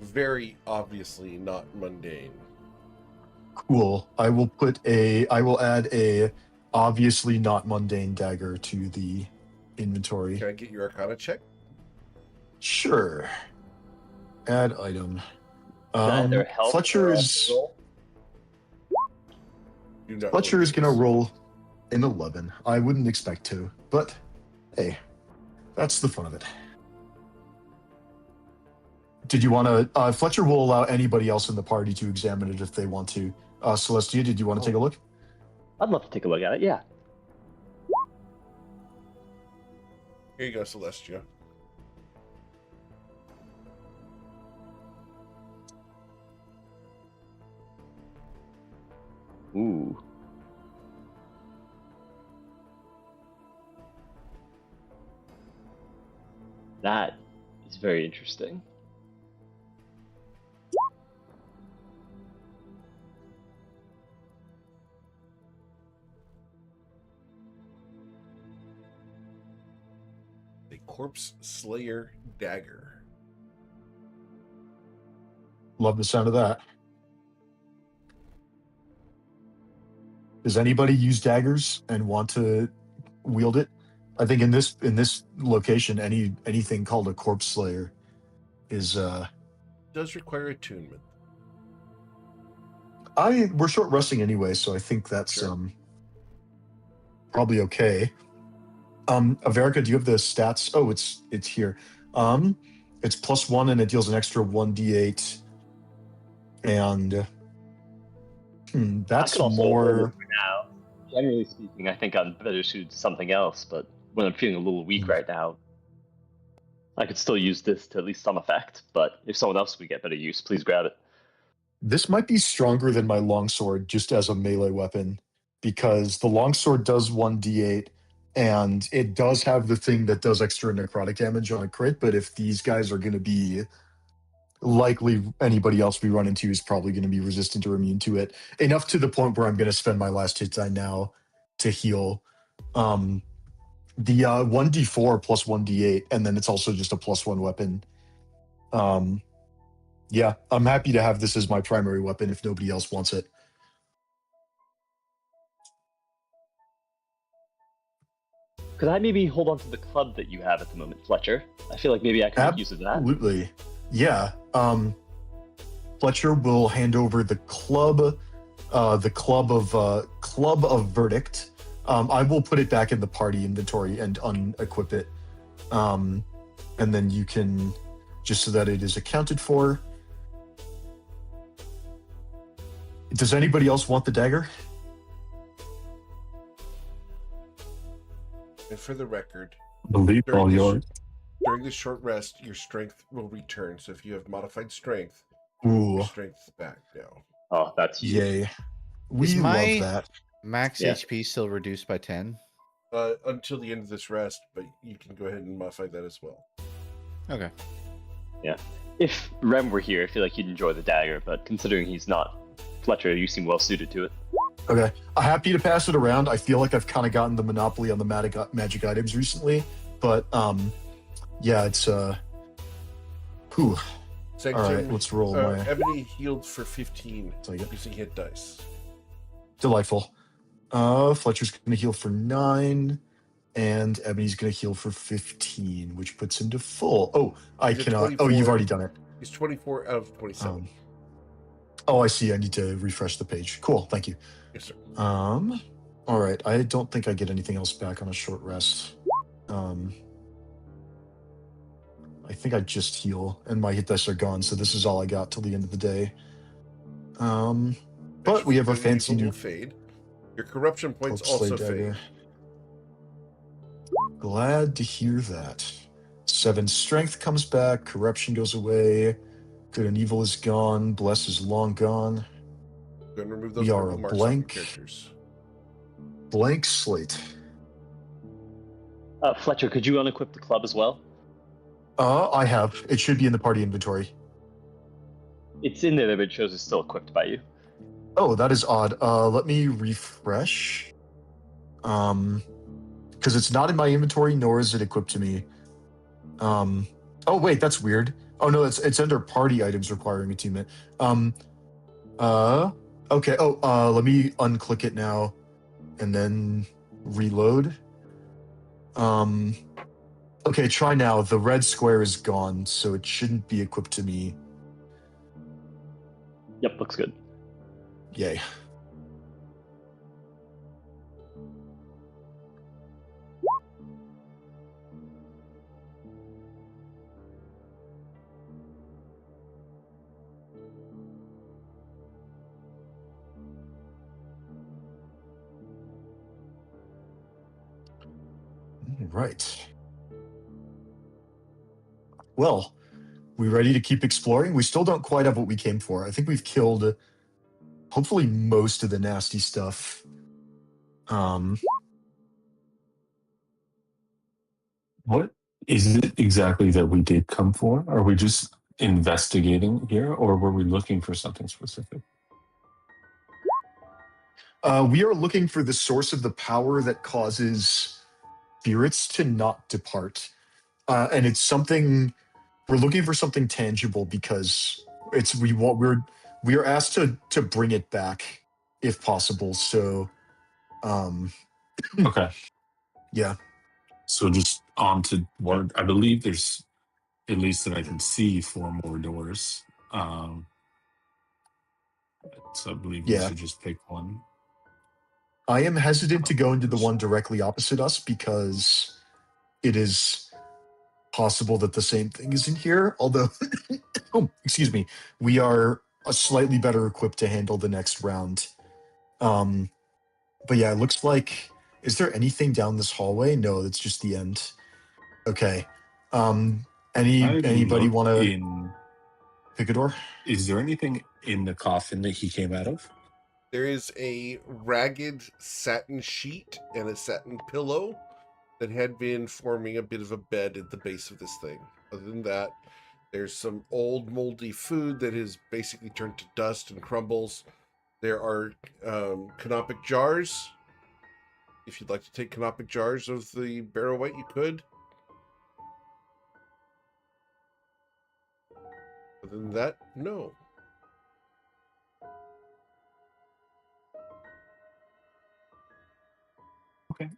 Very obviously not mundane. Cool. I will add a obviously not mundane dagger to the inventory. Can I get your Arcana check? Sure. Add item. Either help Fletcher or is roll. Do not Fletcher roll is gonna this. roll an 11. I wouldn't expect to, but hey, that's the fun of it. Did you want to? Fletcher will allow anybody else in the party to examine it if they want to. Celestia, did you want to take a look? I'd love to take a look at it. Yeah. Here you go, Celestia. Ooh. That is very interesting. A Corpse Slayer dagger. Love the sound of that. Does anybody use daggers and want to wield it? I think in this location, anything called a corpse slayer is Does require attunement. we're short resting anyway, so I think that's Sure. probably okay. Averica, do you have the stats? Oh, it's here. It's +1 and it deals an extra 1d8. And that's I could also roll more. it for now. Generally speaking, I think I'm better suited to something else, but when I'm feeling a little weak right now, I could still use this to at least some effect. But if someone else would get better use, please grab it. This might be stronger than my longsword just as a melee weapon, because the longsword does 1d8 and it does have the thing that does extra necrotic damage on a crit, but if these guys are going to be likely, anybody else we run into is probably going to be resistant or immune to it, enough to the point where I'm going to spend my last hit die now to heal. The 1d4 plus 1d8, and then it's also just a +1 weapon. Yeah, I'm happy to have this as my primary weapon if nobody else wants it. Could I maybe hold on to the club that you have at the moment, Fletcher? I feel like maybe I could make use of that. Absolutely. Yeah. Fletcher will hand over the club of verdict. I will put it back in the party inventory and unequip it. And then you can, just so that it is accounted for. Does anybody else want the dagger? And for the record, Believe all yours. during this short rest, your strength will return. So if you have modified strength, Ooh, your strength's back now. Oh, that's huge. yay. We Is my- love that. Max Yeah. HP still reduced by 10? Until the end of this rest, but you can go ahead and modify that as well. Okay. If Rem were here, I feel like he'd enjoy the dagger, but considering he's not, Fletcher, you seem well suited to it. Okay. I'm happy to pass it around. I feel like I've kind of gotten the monopoly on the magic items recently, but yeah, it's whew. Sanctum, All right, let's roll my Ebony healed for 15 Take it. using hit dice. Delightful. Fletcher's gonna heal for 9, and Ebony's gonna heal for 15, which puts him to full. Oh, I He's at cannot. Oh, 24. you've already done it. He's 24 out of 27. Oh, I see. I need to refresh the page. Cool. Thank you. Yes, sir. All right. I don't think I get anything else back on a short rest. I think I just heal, and my hit dice are gone, so this is all I got till the end of the day. But we have our Extra fancy evil new will fade. Your corruption points Corpse Slay also dagger. fade. Glad to hear that. 7 strength comes back, corruption goes away, good and evil is gone, bless is long gone. Go ahead and remove those We are purple a marks off your blank. characters. Blank slate. Fletcher, could you unequip the club as well? I have. It should be in the party inventory. It's in there, but it shows it's still equipped by you. Oh, that is odd. Let me refresh. Because it's not in my inventory, nor is it equipped to me. Oh wait, that's weird. Oh no, it's under party items requiring attunement. Okay. Oh, let me unclick it now, and then reload. Okay, try now. The red square is gone, so it shouldn't be equipped to me. Yep, looks good. Yay. Right. Well, we ready to keep exploring? We still don't quite have what we came for. I think we've killed, hopefully, most of the nasty stuff. What is it exactly that we did come for? Are we just investigating here, or were we looking for something specific? We are looking for the source of the power that causes spirits to not depart. And it's something we're looking for something tangible because we are asked to bring it back if possible. So Okay, yeah. so just on to what I believe there's, at least that I can see, 4 more doors. So I believe we Yeah. should just pick one. I am hesitant to go into the one directly opposite us because it is possible that the same thing is in here. Although, oh, excuse me, we are slightly better equipped to handle the next round. But yeah, it looks like. Is there anything down this hallway? No, that's just the end. Okay. Anybody look want to in. pick a door? Is there anything in the coffin that he came out of? There is a ragged satin sheet and a satin pillow that had been forming a bit of a bed at the base of this thing. Other than that, there's some old moldy food that has basically turned to dust and crumbles. There are canopic jars. If you'd like to take canopic jars of the barrow white, you could. Other than that, no. Okay.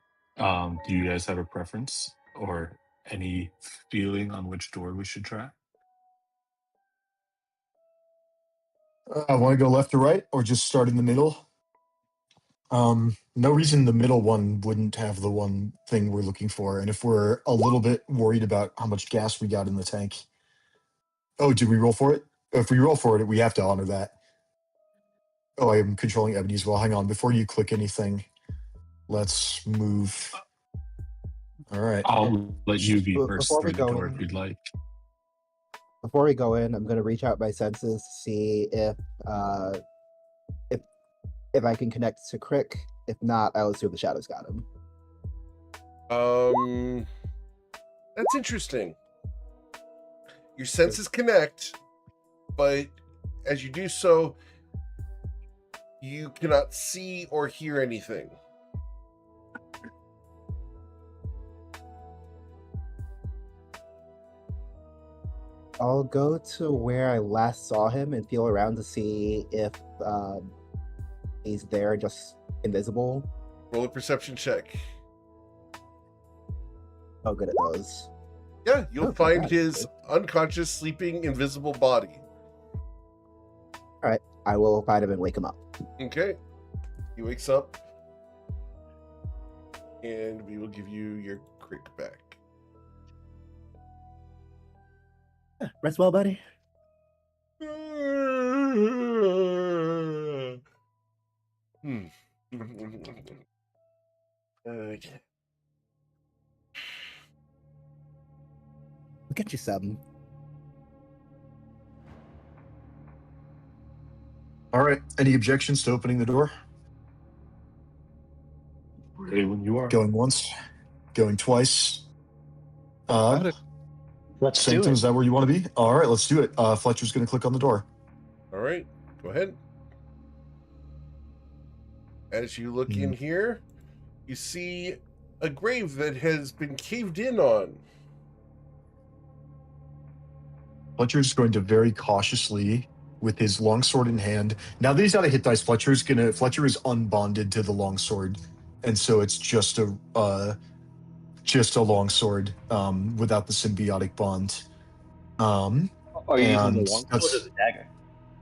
Do you guys have a preference or any feeling on which door we should try? I want to go left or right, or just start in the middle. No reason the middle one wouldn't have the one thing we're looking for. And if we're a little bit worried about how much gas we got in the tank. Oh, did we roll for it? If we roll for it, we have to honor that. Oh, I am controlling Ebony as well. Hang on. Before you click anything, let's move. All right. I'll let you be first Before through we the go door in, if you'd like. before we go in, I'm gonna reach out my senses to see if I can connect to Crick. If not, I'll assume the shadows got him. That's interesting. Your senses connect, but as you do so, you cannot see or hear anything. I'll go to where I last saw him and feel around to see if he's there, just invisible. Roll a perception check. Oh, good at those. Yeah, you'll Oh, find not bad. his unconscious, sleeping, invisible body. I will find him and wake him up. Okay. He wakes up, and we will give you your crick back. Rest well, buddy. Okay. We'll get you some. All right. Any objections to opening the door? Ready when you are. Going once, going twice. Got it. Let's do Sanctum, it. is that where you want to be? All right, let's do it. Fletcher's going to click on the door. All right, go ahead. As you look in here, you see a grave that has been caved in on. Fletcher's going to very cautiously, with his longsword in hand. Now that he's out of hit dice, Fletcher is unbonded to the longsword, and so it's just a longsword without the symbiotic bond. Are you using the and longsword or that's- the dagger?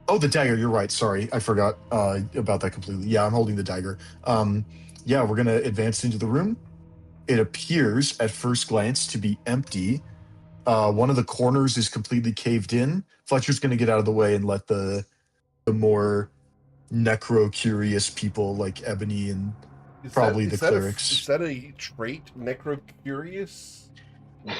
Oh, the dagger. You're right. Sorry, I forgot about that completely. Yeah, I'm holding the dagger. Yeah, we're gonna advance into the room. It appears at first glance to be empty. One of the corners is completely caved in. Fletcher's gonna get out of the way and let the more necro-curious people like Ebony and probably the clerics. Is that a trait, necro-curious?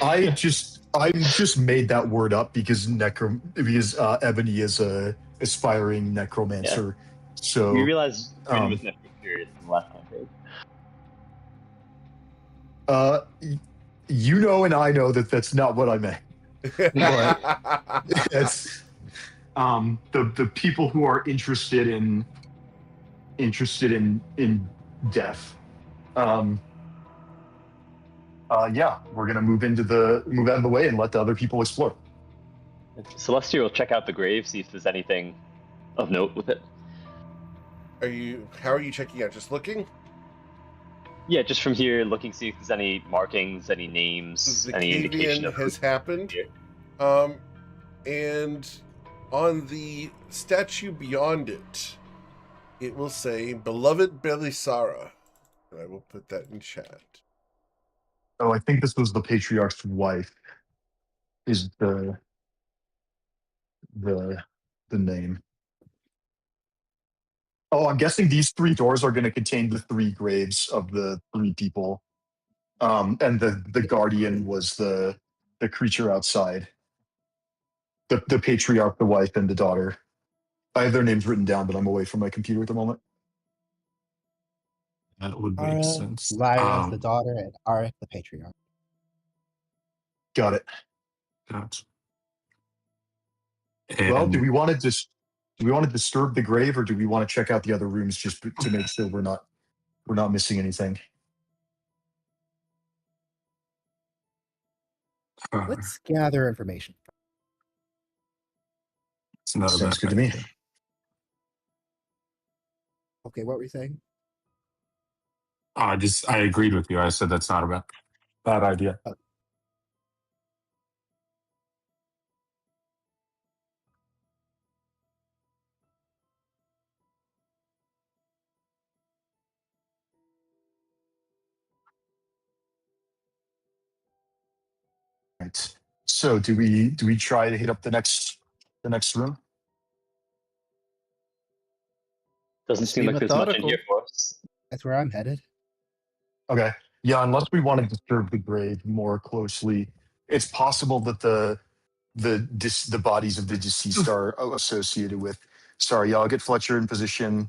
I just made that word up because Ebony is a aspiring necromancer. So You realize Brandon was never curious in the last campaign. You know, and I know that that's not what I meant. It's the people who are interested in death. Yeah, we're gonna move out of the way and let the other people explore. Celestia will check out the grave, see if there's anything of note with it. How are you checking out? Just looking? Yeah, just from here, looking, see if there's any markings, any names, The any indication cave-in of has who- happened. here. And on the statue beyond it, it will say, Beloved Belisara. And I will put that in chat. Oh, I think this was the patriarch's wife. Is the name? Oh, I'm guessing these 3 doors are going to contain the 3 graves of the 3 people. And the guardian was the creature outside. The patriarch, the wife, and the daughter. I have their names written down, but I'm away from my computer at the moment. That would make sense. Lyra's the daughter, and Arik the patriarch. Got it. Gotcha. Well, And do we want to disturb the grave, or do we want to check out the other rooms just to make sure we're not missing anything? Let's gather information. it's not a Sounds bad good to me. idea. Okay, what were you saying? I agreed with you. I said that's not a bad idea. Right. So do we try to hit up the next room? Doesn't Let's seem be like there's much in methodical. here for us. That's where I'm headed. Okay. Yeah, unless we want to disturb the grave more closely, it's possible that the bodies of the deceased are associated with. Sorry, I'll get Fletcher in position,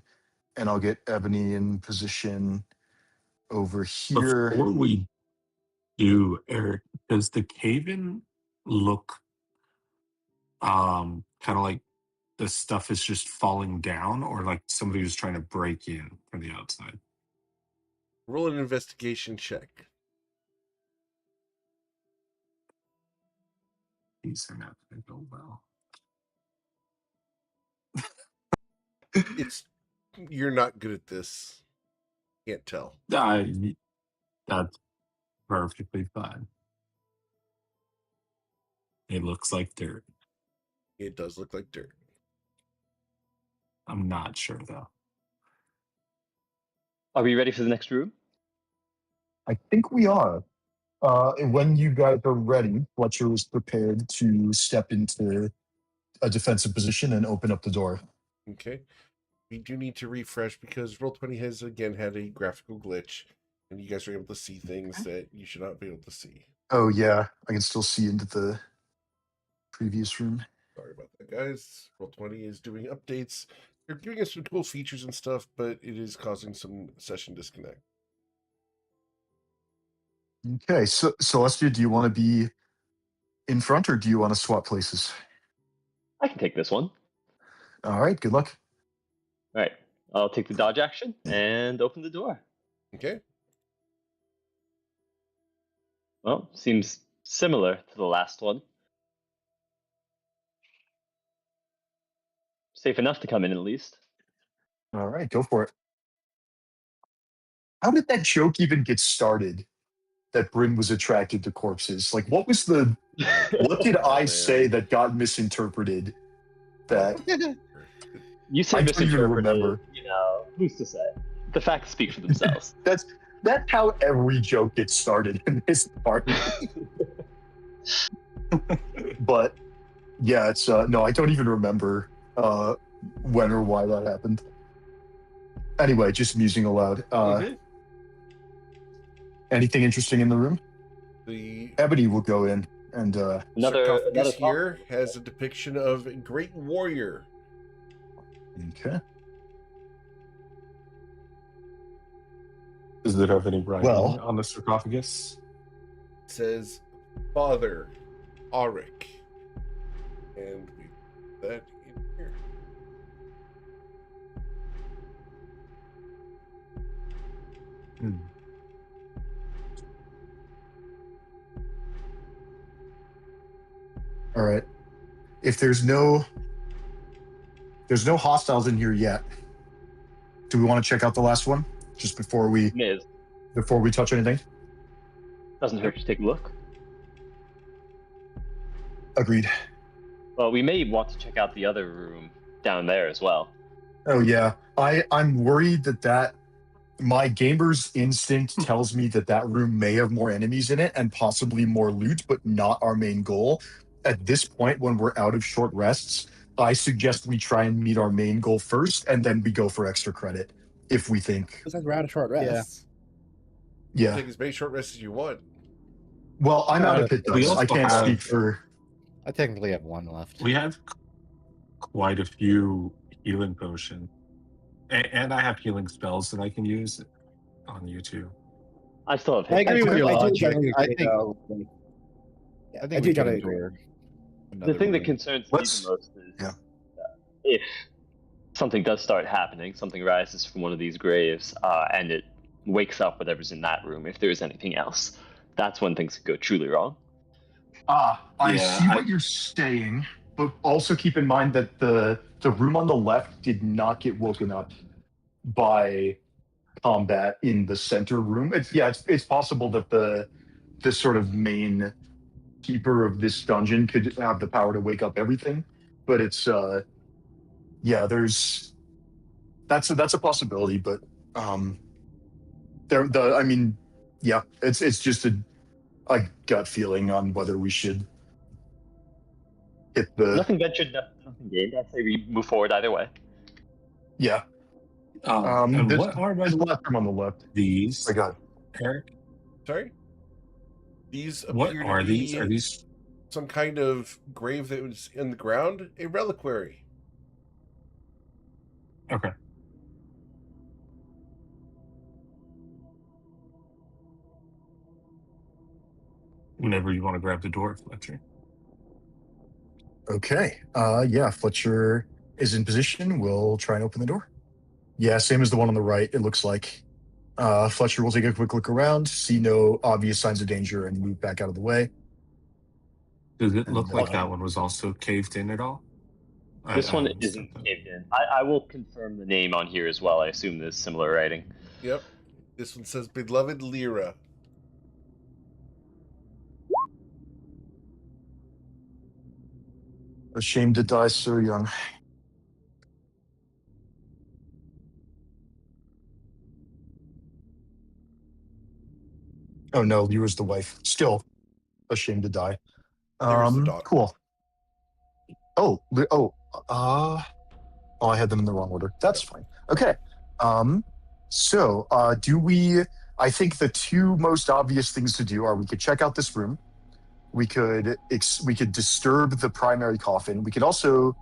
and I'll get Ebony in position over here. Before we do, Eric, does the cave-in look kind of like the stuff is just falling down, or like somebody was trying to break in from the outside? Roll an investigation check. These are not going to go well. You're not good at this. Can't tell. That's perfectly fine. It looks like dirt. It does look like dirt. I'm not sure though. Are we ready for the next room? I think we are. When you guys are ready, Fletcher is prepared to step into a defensive position and open up the door. Okay. We do need to refresh because Roll20 has again had a graphical glitch, and you guys are able to see things that you should not be able to see. Oh yeah, I can still see into the previous room. Sorry about that, guys. Roll20 is doing updates They're giving us some cool features and stuff, but it is causing some session disconnect. Okay, so Celestia, do you want to be in front or do you want to swap places? I can take this one. All right, good luck. All right. I'll take the dodge action and open the door. Okay. Well, seems similar to the last one. Safe enough to come in at least. All right, go for it. How did that joke even get started? That Bryn was attracted to corpses. Like, what did I say that got misinterpreted? That You said I don't even misinterpreted. remember. You know, who's to say? The facts speak for themselves. That's how every joke gets started in this part. But yeah, it's no, I don't even remember when or why that happened. Anyway, just musing aloud. Anything interesting in the room? The Ebony will go in and sarcophagus here has a depiction of a great warrior. okay. Does it have any writing Well- on the sarcophagus? It says Father Auric. And we put that in here. All right. If there's no hostiles in here yet, do we want to check out the last one just before we Miz, touch anything? doesn't hurt to take a look. Agreed. Well, we may want to check out the other room down there as well. Oh yeah, I'm worried that my gamer's instinct tells me that room may have more enemies in it and possibly more loot, but not our main goal. At this point, when we're out of short rests, I suggest we try and meet our main goal first, and then we go for extra credit if we think. Besides, we're out of short rests. Yeah. Take as many short rests as you want. Well, I'm out of hit We dice. I also can't have- speak for. I technically have one left. We have quite a few healing potions. And I have healing spells that I can use on you too. I still have I hit agree with points. your I do logic. generally I agree, think- though. I I think do we can generally agree. endure The another thing that room. concerns me Let's- the most is yeah. if something does start happening, something rises from one of these graves, and it wakes up whatever's in that room, if there is anything else, that's when things could go truly wrong. I Yeah, see what you're saying, but also keep in mind that the room on the left did not get woken up by combat in the center room. It's possible that the sort of main keeper of this dungeon could have the power to wake up everything, but it's that's a possibility, but it's just a gut feeling on whether we should hit the Nothing ventured, nothing gained. I'd say we move forward either way. yeah. And There's what are the last room on the left. these, I got Eric? Sorry? These What appear are to these? be Are these some kind of grave that was in the ground, a reliquary. okay? Whenever you want to grab the door, Fletcher. okay. Yeah, Fletcher is in position. We'll try and open the door. Yeah, same as the one on the right, it looks like. Fletcher will take a quick look around, see no obvious signs of danger, and move back out of the way. Does it look And, like that one was also caved in at all? This I one missed isn't something. caved in. I will confirm the name on here as well. I assume there's similar writing. Yep. This one says Beloved Lyra. Ashamed to die so young. Oh no, Lyra's the wife. Still ashamed to die. Lyra's the daughter. Cool. I had them in the wrong order. That's fine. Okay. I think the two most obvious things to do are we could check out this room. We could disturb the primary coffin. We could also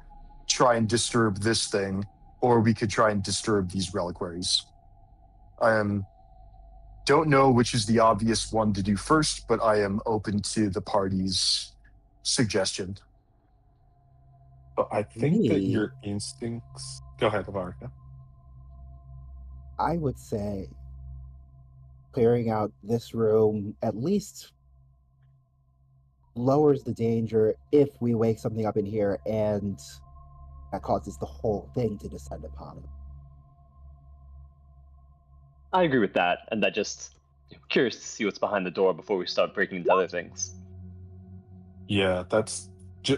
try and disturb this thing or we could try and disturb these reliquaries. Don't know which is the obvious one to do first, but I am open to the party's suggestion. But I think that Me? your instincts. Go ahead, Avarka. I would say clearing out this room at least lowers the danger if we wake something up in here and that causes the whole thing to descend upon it. I agree with that, and that just curious to see what's behind the door before we start breaking into other things. Yeah, that's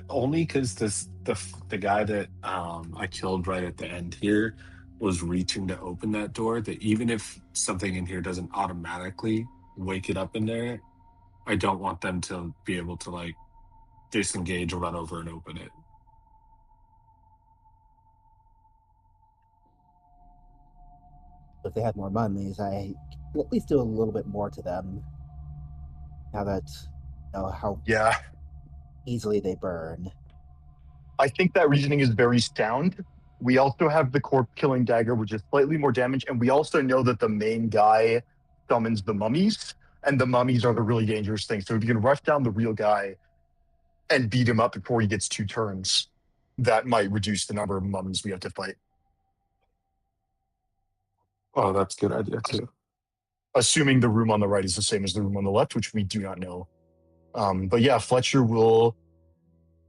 only because the guy that I killed right at the end here was reaching to open that door. That even if something in here doesn't automatically wake it up in there, I don't want them to be able to like disengage or run over and open it. If they had more mummies, I could at least do a little bit more to them. Now that you know how Yeah, easily they burn. I think that reasoning is very sound. We also have the corpse killing dagger, which is slightly more damage, and we also know that the main guy summons the mummies, and the mummies are the really dangerous thing. So if you can rush down the real guy and beat him up before he gets 2 turns, that might reduce the number of mummies we have to fight. Oh, that's a good idea too. Assuming the room on the right is the same as the room on the left, which we do not know. But yeah, Fletcher will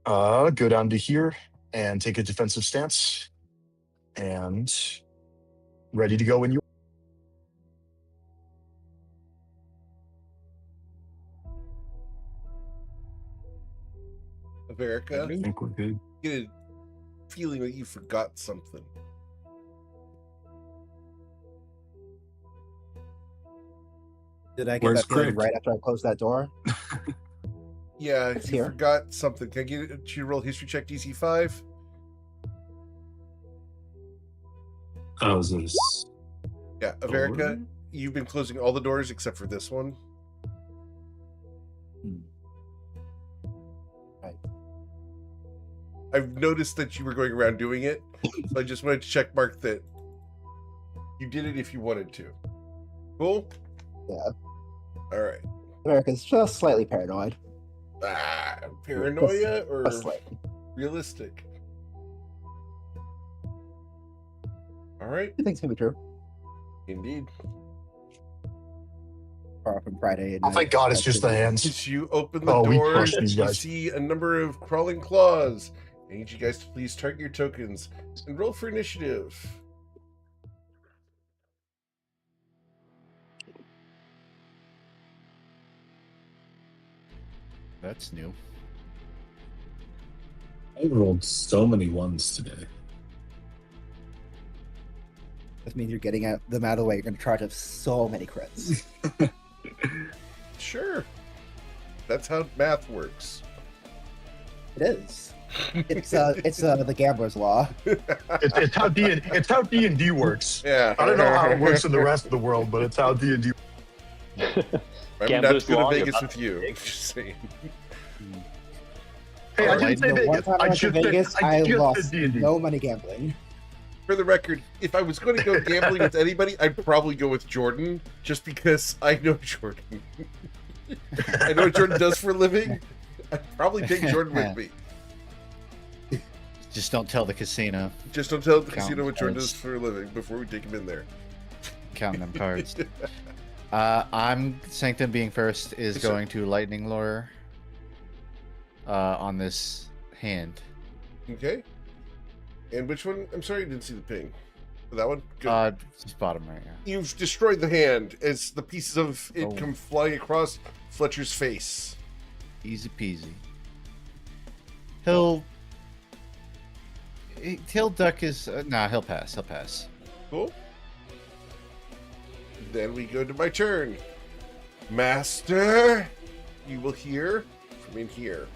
go down to here and take a defensive stance and ready to go when you America, I think we're good. get a feeling that you forgot something. Did I get Where's that feeling Craig? right after I closed that door? Yeah, It's you here. forgot something. Can I get it to roll history check DC 5? Oh, is this? Yeah, America, Door? you've been closing all the doors except for this one. Right. I've noticed that you were going around doing it, so I just wanted to check mark that you did it if you wanted to. Cool? Yeah. All right. America's just slightly paranoid. Paranoia or Just slightly. realistic? All right. Two things can be true. Indeed. Far from Friday. Oh, thank God it's just the hands. As you open the Oh, we door, crushed these you guys. see a number of crawling claws. I need you guys to please target your tokens and roll for initiative. That's new. I rolled so many ones today. That means you're getting them out of the way. You're going to charge up so many crits. Sure. That's how math works. It is. It's the gambler's law. It's how D&D works. Yeah. I don't know how it works in the rest of the world, but it's how D&D. I'm not Gambler's to go law, to you're Vegas about with to you. take. Just saying. Hey, I Alright. didn't say The one Vegas. time I I went to just Vegas, said I just lost said D&D. no money gambling. For the record, if I was going to go gambling with anybody, I'd probably go with Jordan, just because I know Jordan. I know what Jordan does for a living. I'd probably take Jordan with me. Just don't tell the casino. Just don't tell the Count casino what Jordan cards. does for a living before we take him in there. Counting them cards. I'm Sanctum being first is Yes, sir. going to lightning lure on this hand. Okay. And which one? I'm sorry, I didn't see the ping. That one? Good. Just bottom right. Yeah. You've destroyed the hand as the pieces of it Oh. come flying across Fletcher's face. Easy peasy. He'll duck his. Nah, he'll pass. He'll pass. Cool. Then we go to my turn. Master, you will hear from in here.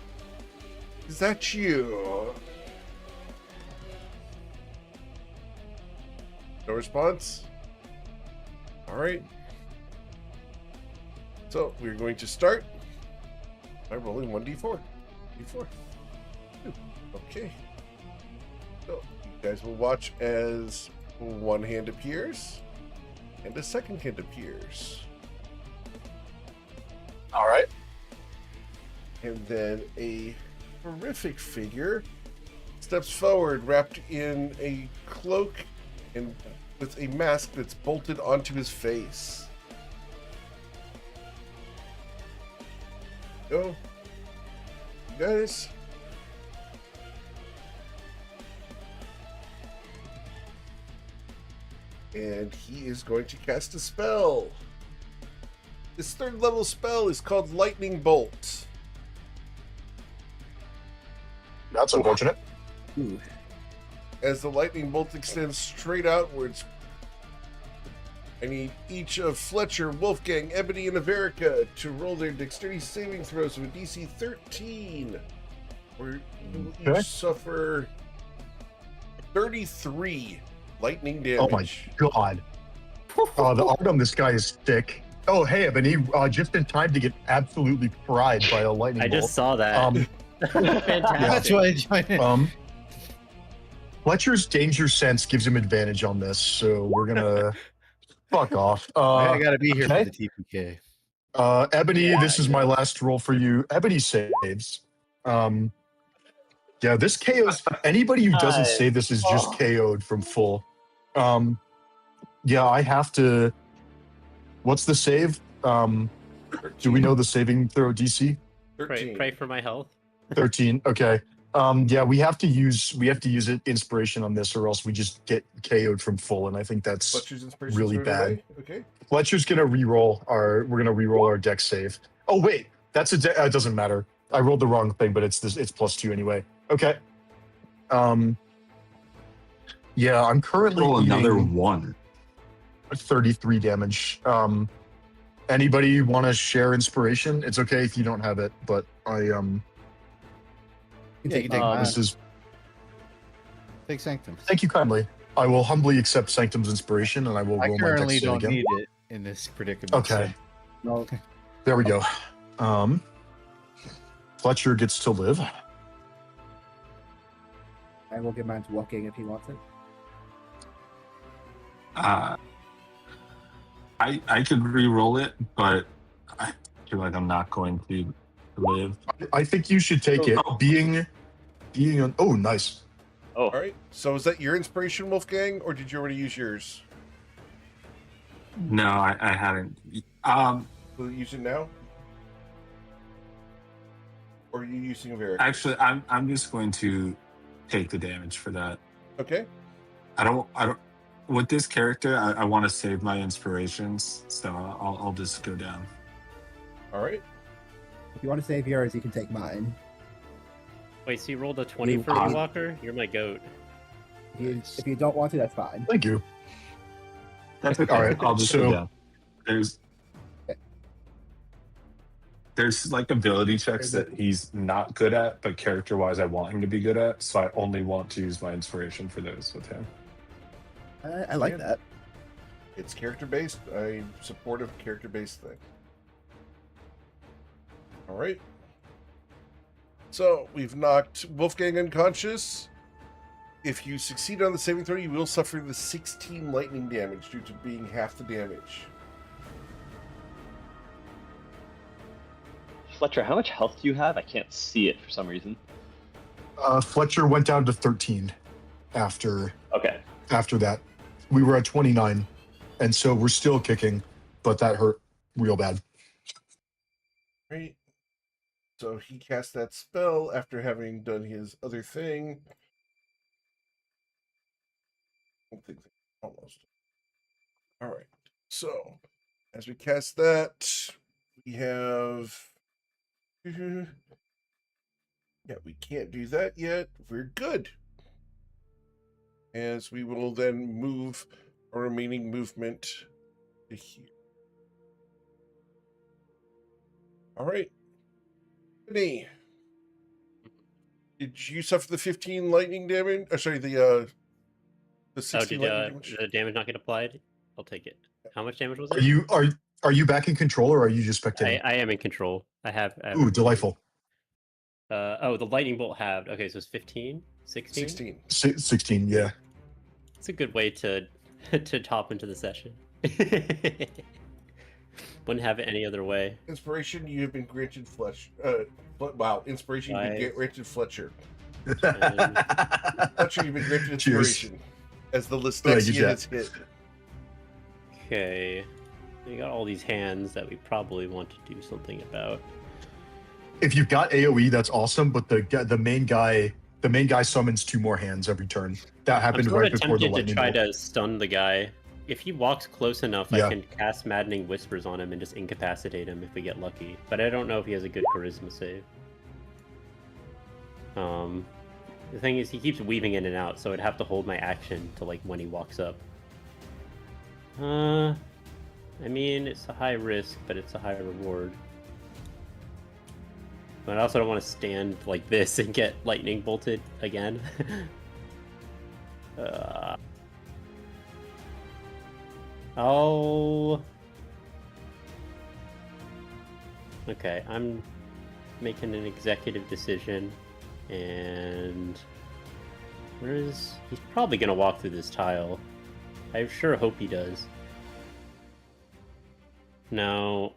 Is that you? No response? All right. So we're going to start by rolling 1d4. D4. Okay. So you guys will watch as one hand appears and a second hand appears. All right. And then a horrific figure steps forward, wrapped in a cloak and with a mask that's bolted onto his face. Go. You guys. And he is going to cast a spell. This third level spell is called Lightning Bolt. That's unfortunate. Ooh. As the lightning bolt extends straight outwards, I need each of Fletcher, Wolfgang, Ebony, and Averica to roll their dexterity saving throws of a DC 13. Or you will Okay. each suffer 33 lightning damage. Oh my god. The art on this guy is thick. Oh, hey, Ebony, just in time to get absolutely fried by a lightning I bolt. just saw that. That's Fantastic. why I joined in. Fletcher's danger sense gives him advantage on this, so we're gonna fuck off. I gotta be here okay. for the TPK. Ebony, this is my last roll for you. Ebony saves. Yeah, this KOs anybody who doesn't save this is just KO'd from full. Yeah, I have to. What's the save? Do we know the saving throw DC? 13. Pray for my health. 13. Okay. Yeah, we have to use it inspiration on this, or else we just get KO'd from full, and I think that's Fletcher's inspiration really thrown bad. away. Okay. Fletcher's gonna we're gonna re-roll our dex save. Oh wait, that's it doesn't matter. I rolled the wrong thing, but it's +2 anyway. Okay. Yeah, I'm currently Roll another eating 1. 33 damage. Anybody want to share inspiration? It's okay if you don't have it, but I You can Yeah, take you can take mine. mine. this is Take Sanctum. thank you kindly. I will humbly accept Sanctum's inspiration, and I will I roll my currently dex save don't again. need it in this predicament. Okay. No, There we go. Fletcher gets to live. I will give mine to Walking if he wants it. I could re-roll it, but I feel like I'm not going to live. I think you should take it. Oh. Being oh, nice. Oh, All right. So is that your inspiration, Wolfgang, or did you already use yours? No, I hadn't. Will you use it now? Or are you using a Averica? Actually, I'm just going to take the damage for that. Okay. I don't. With this character, I want to save my inspirations, so I'll just go down. All right. If you want to save yours, you can take mine. Wait, so you rolled a 20 for Ah. me, Walker? You're my goat. If you don't want to, that's fine. Thank you. That's okay. All right, I'll just so- go down. There's like ability checks that he's not good at, but character-wise, I want him to be good at. So I only want to use my inspiration for those with him. I like Yeah. that. It's character-based. I'm supportive character-based thing. All right. So we've knocked Wolfgang unconscious. If you succeed on the saving throw, you will suffer the 16 lightning damage due to being half the damage. Fletcher, how much health do you have? I can't see it for some reason. Fletcher went down to 13 after Okay. that. We were at 29, and so we're still kicking, but that hurt real bad. Right. So he cast that spell after having done his other thing. Almost. All right. So as we cast that, we have. Yeah, we can't do that yet. We're good. As we will then move our remaining movement to here. All right. Anthony, did you suffer the 15 lightning damage? Sorry, the 16 Did lightning damage? the damage not get applied? I'll take it. How much damage was Are it? you back in control, or are you just spectating? I am in control. I have Ooh, delightful. Oh, the lightning bolt halved. Okay, so it's 15, 16. 16. 16, yeah. It's a good way to to top into the session. Wouldn't have it any other way. Inspiration, you have been granted Fletch. Wow, inspiration, you've been Nice. granted Fletcher. And Fletcher, you've been granted Cheers. inspiration. As the Thank you, Listexia Jack. has hit. okay, you got all these hands that we probably want to do something about. If you've got AoE, that's awesome, but the main guy summons 2 more hands every turn. That I'm happened sort right of before the tempted to lightning try bolt. to stun the guy. If he walks close enough, Yeah. I can cast Maddening Whispers on him and just incapacitate him if we get lucky. But I don't know if he has a good Charisma save. The thing is, he keeps weaving in and out, so I'd have to hold my action to like when he walks up. I mean, it's a high risk, but it's a high reward. But I also don't want to stand like this and get lightning bolted again. Oh. Okay, I'm making an executive decision, and he's probably gonna walk through this tile. I sure hope he does. No,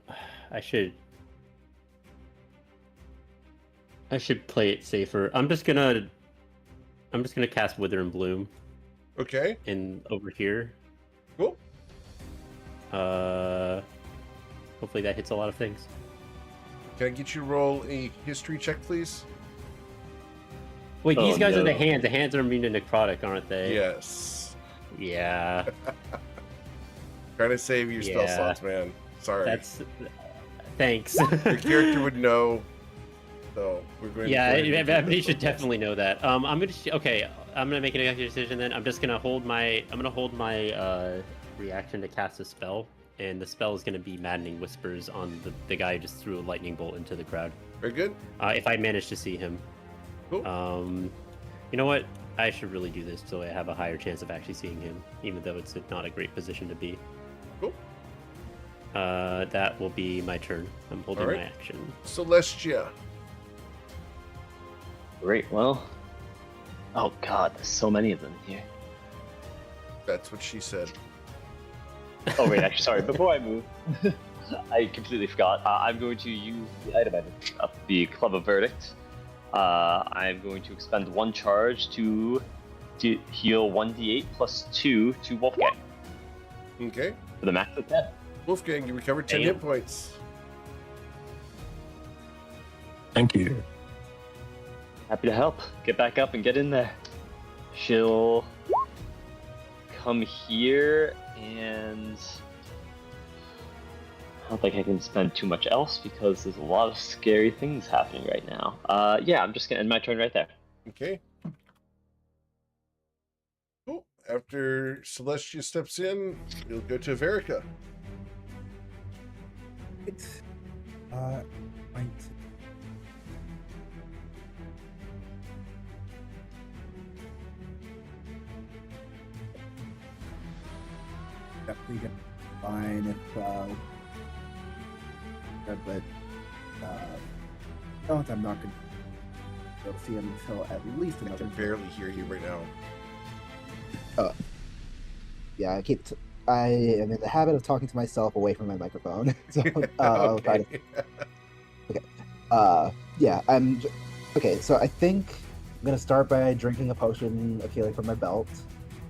I should play it safer. I'm just gonna cast Wither and Bloom Okay, in over here. cool. Hopefully that hits a lot of things. Can I get you to roll a history check, please? Wait, these Oh, guys are the no. hands. The hands are immune to necrotic, aren't they? Yes. Yeah. Trying to save your spell Yeah. slots, man. Sorry. That's. Thanks. Your character would know. So we're going. Yeah, to everybody should definitely know that. I'm gonna. Okay, I'm gonna make an executive decision then. I'm just gonna hold my. I'm gonna hold my reaction to cast a spell, and the spell is gonna be Maddening Whispers on the guy who just threw a lightning bolt into the crowd. Very good. If I manage to see him. Cool. You know what? I should really do this so I have a higher chance of actually seeing him, even though it's not a great position to be. Cool. That will be my turn. I'm holding All right. my action. Celestia. Great. Well. Oh God, there's so many of them here. That's what she said. Oh wait, actually, sorry. Before I move, I completely forgot. I'm going to use the item up the Club of Verdict. I'm going to expend 1 charge to heal 1d8 plus 2 to Wolfgang Okay. for the max of 10. Wolfgang, you recovered 10 Damn. hit points. Thank you. Happy to help. Get back up and get in there. She'll come here, and I don't think I can spend too much else because there's a lot of scary things happening right now. Yeah, I'm just gonna end my turn right there. Okay. Cool. After Celestia steps in, we'll go to Verica. It's right. Definitely gonna be fine if no, I'm not gonna be able to see him until at least I another can barely hear you right now. Yeah, I am in the habit of talking to myself away from my microphone. So I'll try to. Yeah, okay. So I think I'm gonna start by drinking a potion of healing from my belt.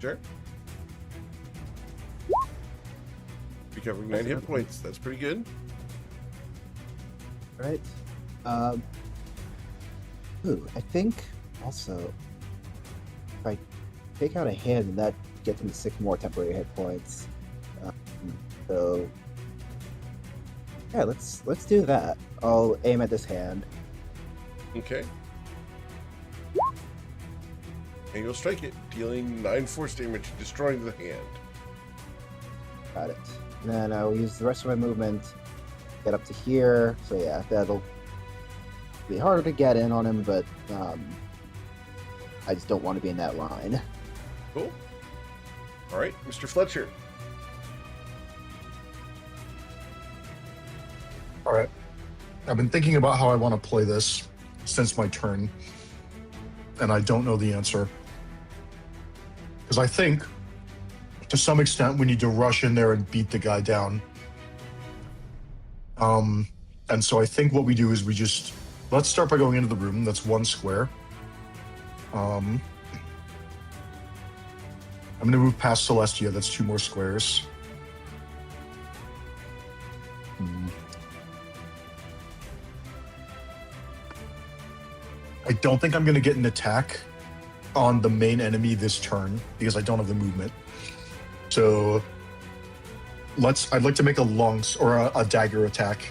Sure. Recovering 9 hit points. That's pretty good. Right. I think also if I take out a hand, that gets me 6 more temporary hit points. So yeah, let's do that. I'll aim at this hand. Okay. And you'll strike it, dealing 9 force damage, destroying the hand. Got it. And then I'll use the rest of my movement, get up to here. So yeah, that'll be harder to get in on him, but I just don't want to be in that line. Cool. All right, Mr. Fletcher. All right. I've been thinking about how I want to play this. since my turn, and I don't know the answer. Because I think, to some extent, we need to rush in there and beat the guy down. And so I think what we do is let's start by going into the room. That's 1 square. I'm going to move past Celestia. That's 2 more squares. I don't think I'm going to get an attack on the main enemy this turn because I don't have the movement. So I'd like to make a dagger attack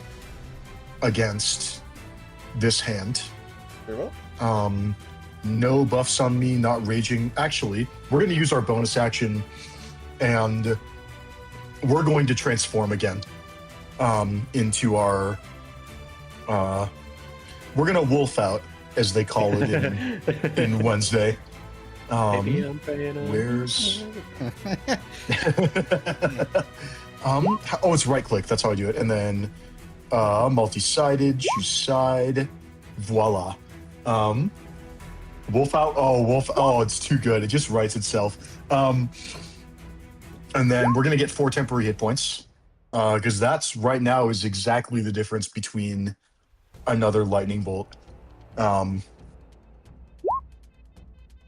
against this hand. Very well. No buffs on me, not raging. Actually, we're going to use our bonus action and we're going to transform again into our we're going to wolf out, as they call it in Wednesday. Maybe I'm playing Where's it's right click, that's how I do it. And then multi-sided, choose side, voila. Wolf out. It's too good. It just writes itself. And then we're gonna get 4 temporary hit points. Because that's right now is exactly the difference between another lightning bolt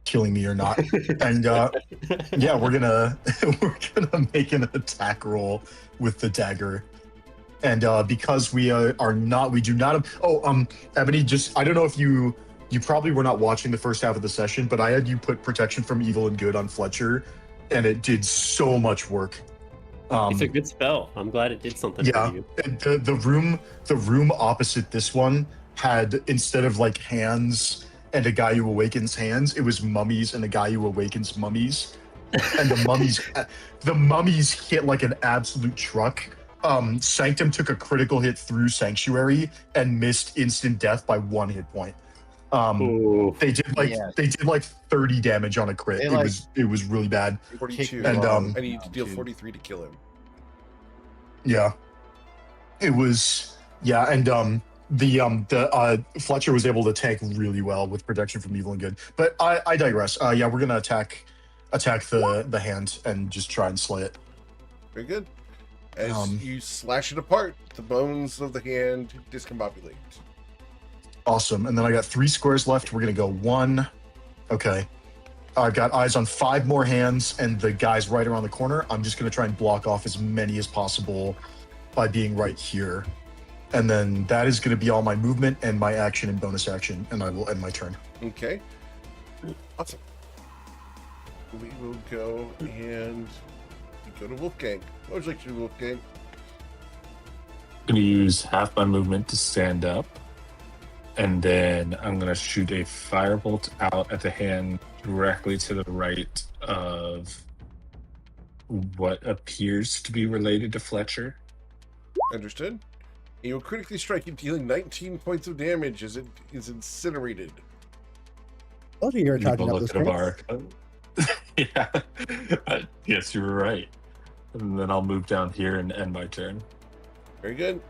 killing me or not. And yeah, we're gonna make an attack roll with the dagger. And because we do not have Ebony, I don't know if you probably were not watching the first half of the session, but I had you put protection from evil and good on Fletcher, and it did so much work. It's a good spell. I'm glad it did something Yeah, for you. and the room opposite this one had, instead of like hands and a guy who awakens hands, it was mummies and a guy who awakens mummies. And the mummies hit like an absolute truck. Sanctum took a critical hit through Sanctuary and missed instant death by 1 hit point. They did like 30 damage on a crit. It was really bad. 42. And I need to deal 43 to kill him. Yeah. It was and the Fletcher was able to tank really well with protection from evil and good. But I digress. Yeah, we're gonna attack the hand and just try and slay it. Very good. As you slash it apart, the bones of the hand discombobulate. Awesome. And then I got 3 squares left. We're gonna go 1. Okay. I've got eyes on 5 more hands and the guy's right around the corner. I'm just gonna try and block off as many as possible by being right here. And then that is gonna be all my movement and my action and bonus action, and I will end my turn. Okay. Awesome. We will go and go to Wolfgang. What would you like to do, Wolfgang? I'm going to use half my movement to stand up. And then I'm going to shoot a firebolt out at the hand directly to the right of what appears to be related to Fletcher. Understood. You will critically strike it, dealing 19 points of damage as it is incinerated. Oh, you're charging up those crits. Yeah. Yes, you were right. And then I'll move down here and end my turn. Very good.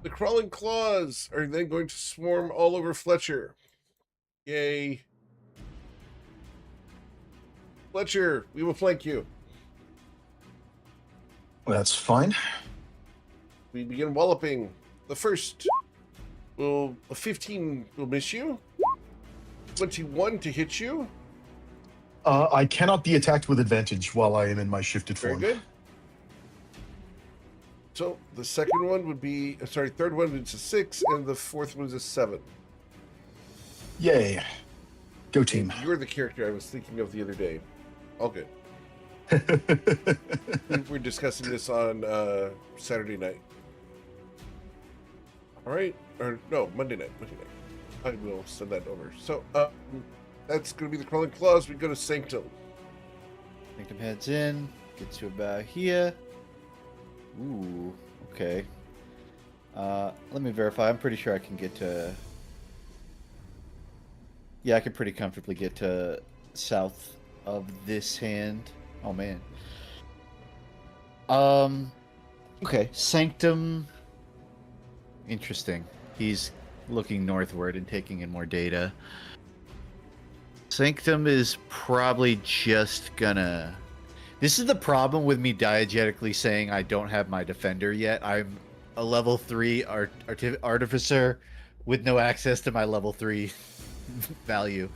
The crawling claws are then going to swarm all over Fletcher. Yay. Fletcher, we will flank you. That's fine. We begin walloping. The first a 15 will miss you. 21 to hit you. I cannot be attacked with advantage while I am in my shifted Very form. good. So the second one would be, third one is a 6, and the fourth one is a 7. Yay. Go team. You're the character I was thinking of the other day. All good. We're discussing this on Saturday night. All right. Or no, Monday night. I will send that over. So that's going to be the crawling claws. We go to Sanctum. Sanctum heads in, gets to about here. Ooh, okay. Let me verify. I'm pretty sure I can get to... Yeah, I can pretty comfortably get to south of this hand. Oh, man. Okay, Sanctum... Interesting. He's looking northward and taking in more data. Sanctum is probably just gonna... This is the problem with me diegetically saying I don't have my defender yet. I'm a level 3 artificer with no access to my level 3 value.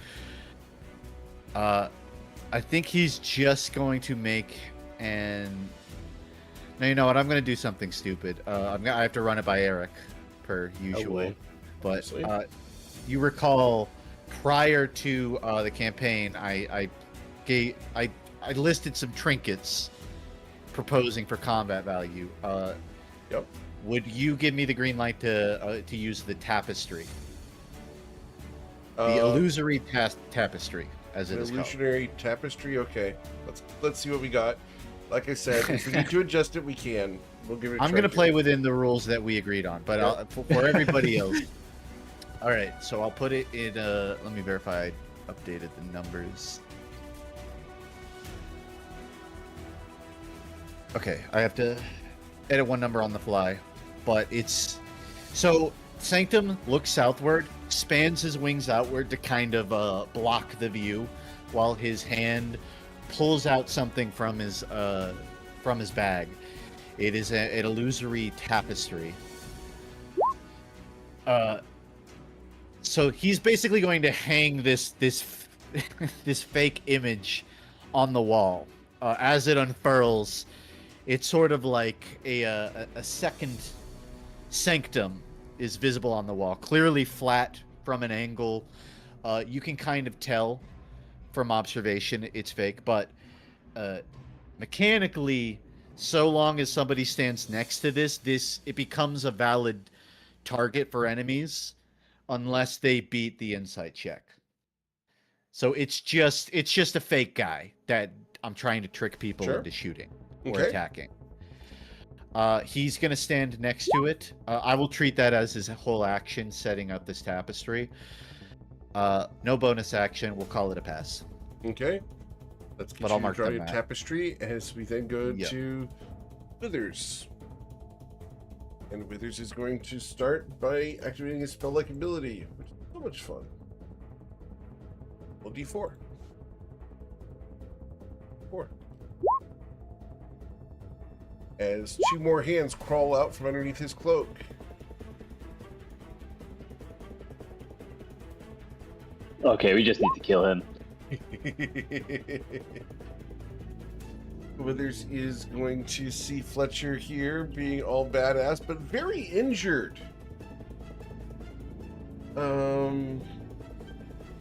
I think he's just going to make an... No, you know what? I'm going to do something stupid. I have to run it by Eric, per usual. But you recall, prior to the campaign, I listed some trinkets proposing for combat value. Yep. Would you give me the green light to use the tapestry? The illusory tapestry, as it is called. Illusionary tapestry. Okay, let's see what we got. Like I said, if we need to adjust it, we can. We'll give it. I'm going to play within the rules that we agreed on, but for everybody else. All right, so I'll put it in. Let me verify I updated the numbers. Okay, I have to edit one number on the fly, but it's so Sanctum looks southward, spans his wings outward to kind of block the view, while his hand pulls out something from his bag. It is an illusory tapestry. So he's basically going to hang this this fake image on the wall. As it unfurls, it's sort of like a second sanctum is visible on the wall, clearly flat from an angle. You can kind of tell from observation it's fake, but mechanically, so long as somebody stands next to this it becomes a valid target for enemies unless they beat the insight check. So it's just a fake guy that I'm trying to trick people into shooting or attacking. He's going to stand next to it. I will treat that as his whole action, setting up this tapestry. No bonus action. We'll call it a pass. Okay. Let's get you to draw your tapestry as we then go to Withers. And Withers is going to start by activating his spell-like ability, which is so much fun. Well, D4. 4. As 2 more hands crawl out from underneath his cloak. Okay, we just need to kill him. Withers is going to see Fletcher here being all badass, but very injured.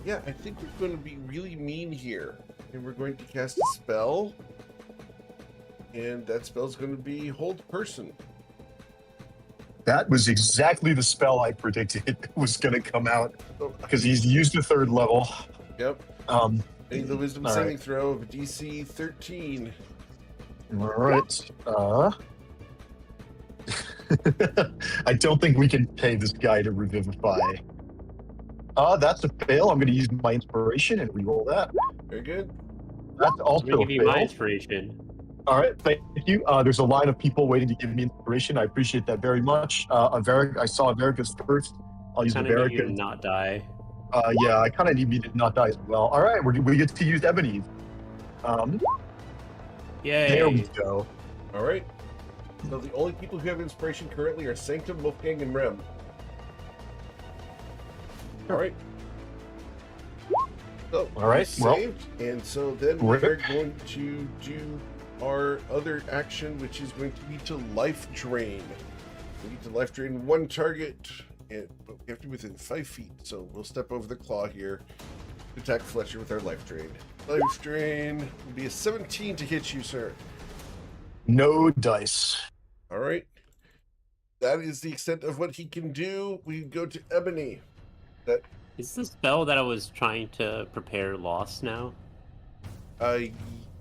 Yeah, I think we're going to be really mean here. And we're going to cast a spell. And that spell's going to be Hold Person. That was exactly the spell I predicted was going to come out, because he's used a 3rd level. Yep. Make the Wisdom saving throw of DC 13. All right. I don't think we can pay this guy to revivify. That's a fail. I'm going to use my inspiration and reroll that. Very good. That's also I'm gonna give a you fail. my inspiration. All right, thank you. There's a line of people waiting to give me inspiration. I appreciate that very much. I saw Averica's first. I'll use Averica. Averica. Not die. Yeah, I kind of need me to not die as well. All right, we get to use Ebony. Yay. There we go. All right. So the only people who have inspiration currently are Sanctum, Wolfgang, and Rem. All right. So, all right. Saved, and so then we're going to do our other action, which is going to be to life drain. We need to life drain 1 target, but we have to be within 5 feet. So we'll step over the claw here to attack Fletcher with our life drain. Life drain will be a 17 to hit you, sir. No dice. All right. That is the extent of what he can do. We go to Ebony. Is the spell that I was trying to prepare lost now?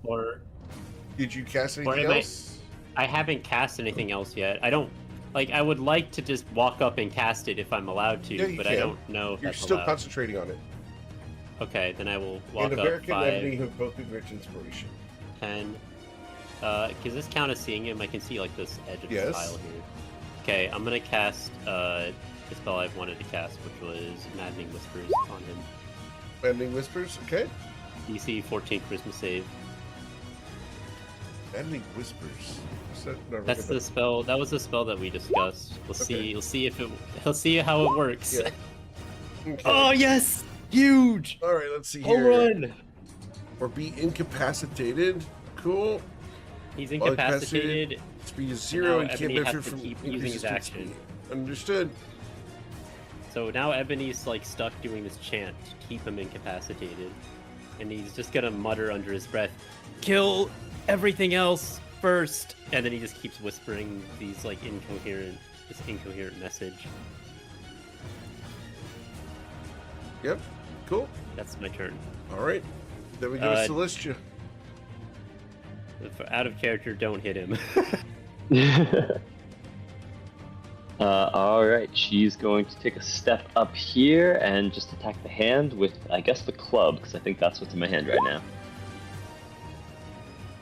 Or did you cast anything else? I haven't cast anything else yet. I don't like. I would like to just walk up and cast it if I'm allowed to, but I don't know if you're that's still allowed. Concentrating on it. Okay, then I will walk and up. American 5, Ebony have both been rich inspiration. 10. Does this count as seeing him? I can see like this edge of the tile here. Okay, I'm gonna cast the spell I wanted to cast, which was Maddening Whispers on him. Maddening Whispers, okay. DC 14 Charisma save. Maddening Whispers. That's the spell. That was the spell that we discussed. We'll see. We'll see if it. He'll see how it works. Yeah. Okay. Oh yes, huge. All right, let's see Home here. run. Or be incapacitated. Cool. He's While incapacitated. Speed is 0 and can't Ebony has benefit to from keep using increases his to action. speed. Understood. So now Ebony's like stuck doing this chant to keep him incapacitated, and he's just gonna mutter under his breath, "Kill everything else first," and then he just keeps whispering these like incoherent message. Yep. Cool. That's my turn. All right. Then we go to Celestia. Out of character, don't hit him. All right, she's going to take a step up here and just attack the hand with, I guess, the club, because I think that's what's in my hand right now.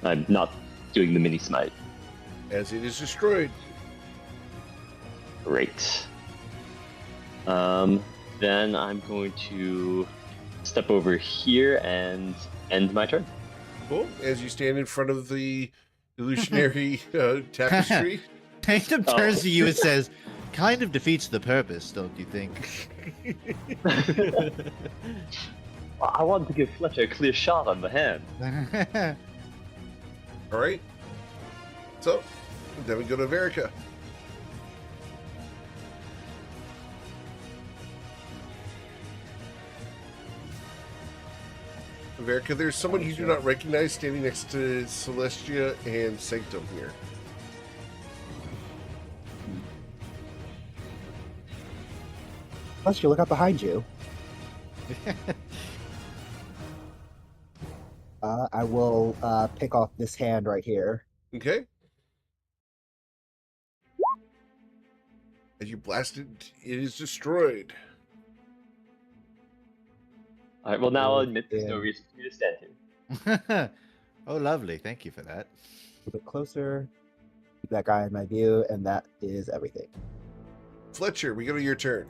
I'm not doing the mini smite. As it is destroyed. Great. Then I'm going to step over here and end my turn. Cool. As you stand in front of the illusionary tapestry. Tatum turns to you and says, "Kind of defeats the purpose, don't you think?" I wanted to give Fletcher a clear shot on the hand. All right. So, then we go to Verica. Verica, there's someone you do not recognize standing next to Celestia and Sanctum here. Plus, you look up behind you. I will pick off this hand right here. Okay. As you blast it, it is destroyed. All right, well, now I'll admit there's no Yeah. reason for me to stand here. Oh, lovely. Thank you for that. A bit closer. Keep that guy in my view, and that is everything. Fletcher, we go to your turn.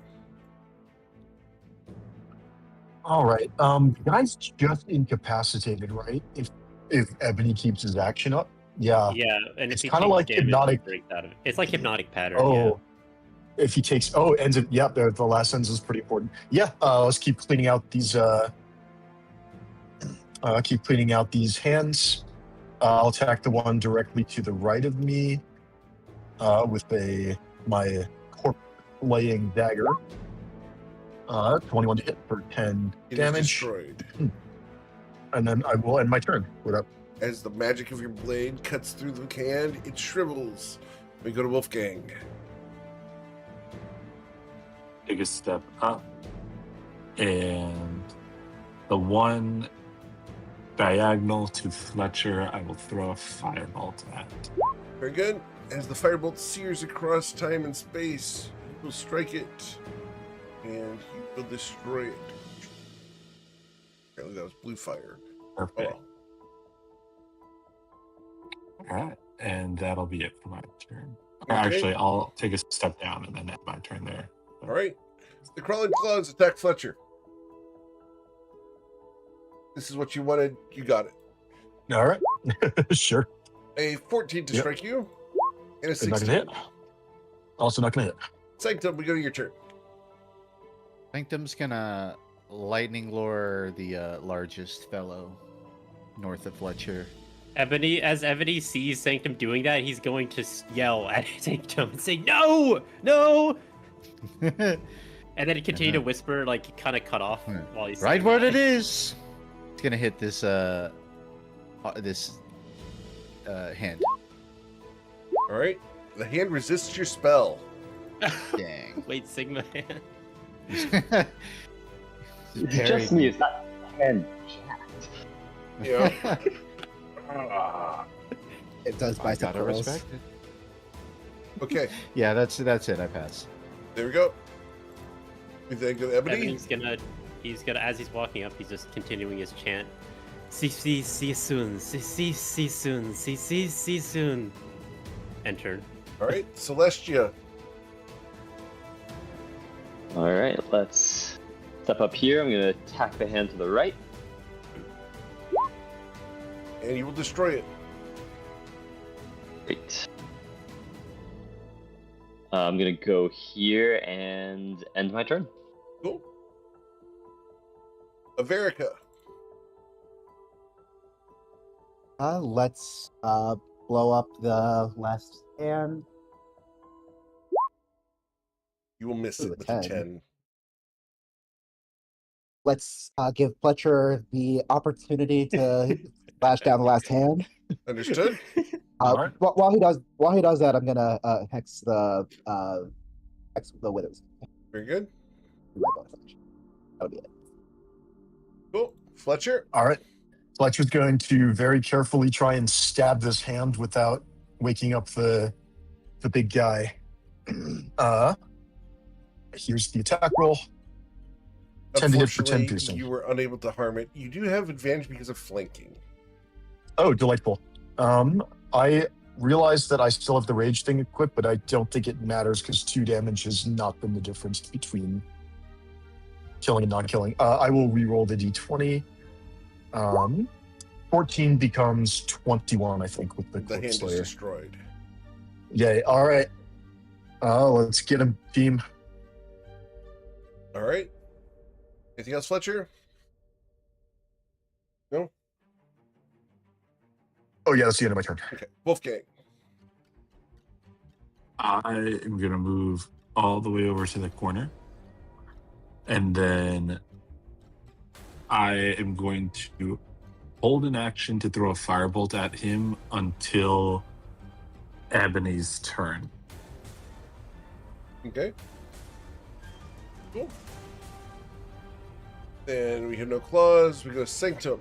All right. The guy's just incapacitated, right? If Ebony keeps his action up. Yeah. Yeah, and It's if he kinda takes like damage, hypnotic- he breaks out of it. It's like hypnotic pattern. Oh. If he takes ends it, yeah, the last sentence is pretty important. Yeah, let's keep cleaning out these hands. I'll attack the one directly to the right of me with my corpse laying dagger. 21 to hit for 10 It is damage. destroyed. And then I will end my turn. What up? As the magic of your blade cuts through the hand, it shrivels. We go to Wolfgang. Take a step up, and the one diagonal to Fletcher, I will throw a firebolt at. Very good. As the firebolt sears across time and space, he will strike it, and he will destroy it. Apparently that was blue fire. Oh, Perfect. well. All right, and that'll be it for my turn. Okay. Actually, I'll take a step down and then end my turn there. All right. The crawling claws attack Fletcher. This is what you wanted. You got it. All right. Sure. A 14 to Yep. strike you, and a It's not 16. gonna hit. Also not gonna hit. Sanctum, we go to your turn. Sanctum's gonna lightning lure the largest fellow north of Fletcher. As Ebony sees Sanctum doing that, he's going to yell at Sanctum and say, "No! No!" And then continue to whisper, like, kind of cut off while he's Right saying where that. it is. It's gonna hit this hand. All right. The hand resists your spell. Dang. Wait, Sigma hand. You just me, it's not hand jacked. Yeah. It does buy some Gotta pearls. respect it. Okay. Yeah, that's it. I pass. There we go. We then go to Ebony. He's gonna, as he's walking up, he's just continuing his chant. See soon. See soon. Enter. All right. Celestia. All right, let's step up here. I'm gonna attack the hand to the right. And you will destroy it. Great. I'm gonna go here and end my turn. Cool. Averica. Let's blow up the last hand. You will miss Ooh, it with a a 10. 10. Let's give Fletcher the opportunity to slash down the last hand. Understood? Alright. While he does that, I'm gonna hex the widows. Very good. That'll be it. Cool. Fletcher. All right. Fletcher's going to very carefully try and stab this hand without waking up the big guy. Here's the attack roll. 10 to hit for 10 Unfortunately, piercing. you were unable to harm it. You do have advantage because of flanking. Oh, delightful. I realize that I still have the rage thing equipped, but I don't think it matters because 2 damage has not been the difference between killing and not killing. I will re-roll the d20. 14 becomes 21, I think, with the The hand Corpse is Slayer. destroyed. Yay. All right. Let's get him, team. All right. Anything else, Fletcher? No? Oh, yeah, that's the end of my turn. Okay. Wolfgang. I am going to move all the way over to the corner. And then I am going to hold an action to throw a firebolt at him until Ebony's turn. Okay. Cool. Then we have no claws. We go Sanctum.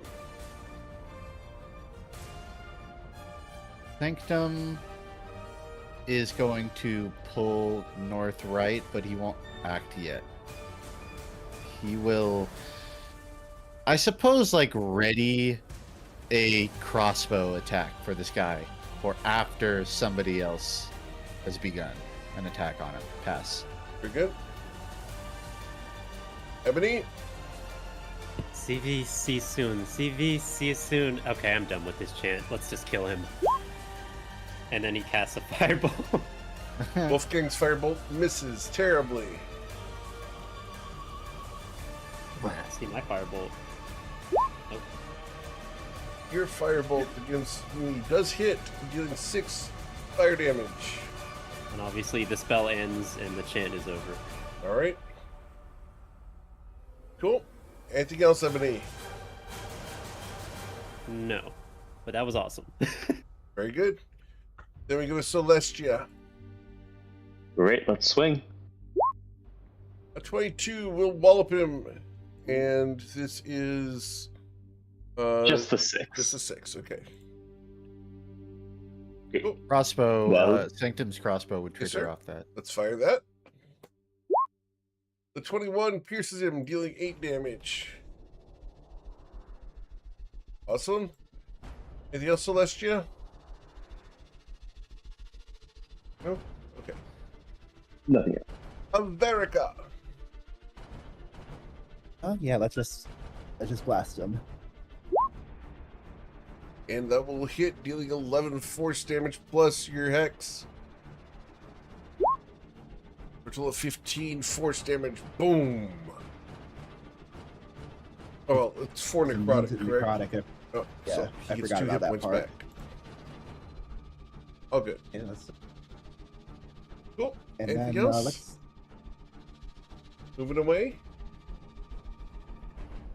Sanctum is going to pull north right, but he won't act yet. He will, I suppose, like ready a crossbow attack for this guy, or after somebody else has begun an attack on him. Pass. Very good. Ebony. CVC soon. CVC soon. Okay, I'm done with this chant. Let's just kill him. And then he casts a fireball. Wolfgang's firebolt misses terribly. See my firebolt. Nope. Your firebolt against me does hit, dealing 6 fire damage. And obviously the spell ends and the chant is over. All right. Cool. Anything else, Ebony? No. But that was awesome. Very good. Then we go to Celestia. Great, let's swing. A 22 will wallop him. And this is... Just the 6. Just a 6, okay. Okay. Cool. Crossbow, Well- Sanctum's crossbow would Yes, trigger sir. off that. Let's fire that. The 21 pierces him, dealing 8 damage. Awesome. Anything else, Celestia? No? Okay. Nothing else. Averica. Oh yeah, let's just blast him. And that will hit, dealing 11 force damage plus your hex. For a total of 15 force damage. Boom. Oh, well, it's 4 necrotic, correct? Necrotic. Oh, Yeah, so I he gets forgot 2 about hit that points part. back. Oh, good. Yeah, that's- Cool. and Anything then else? let's Moving away.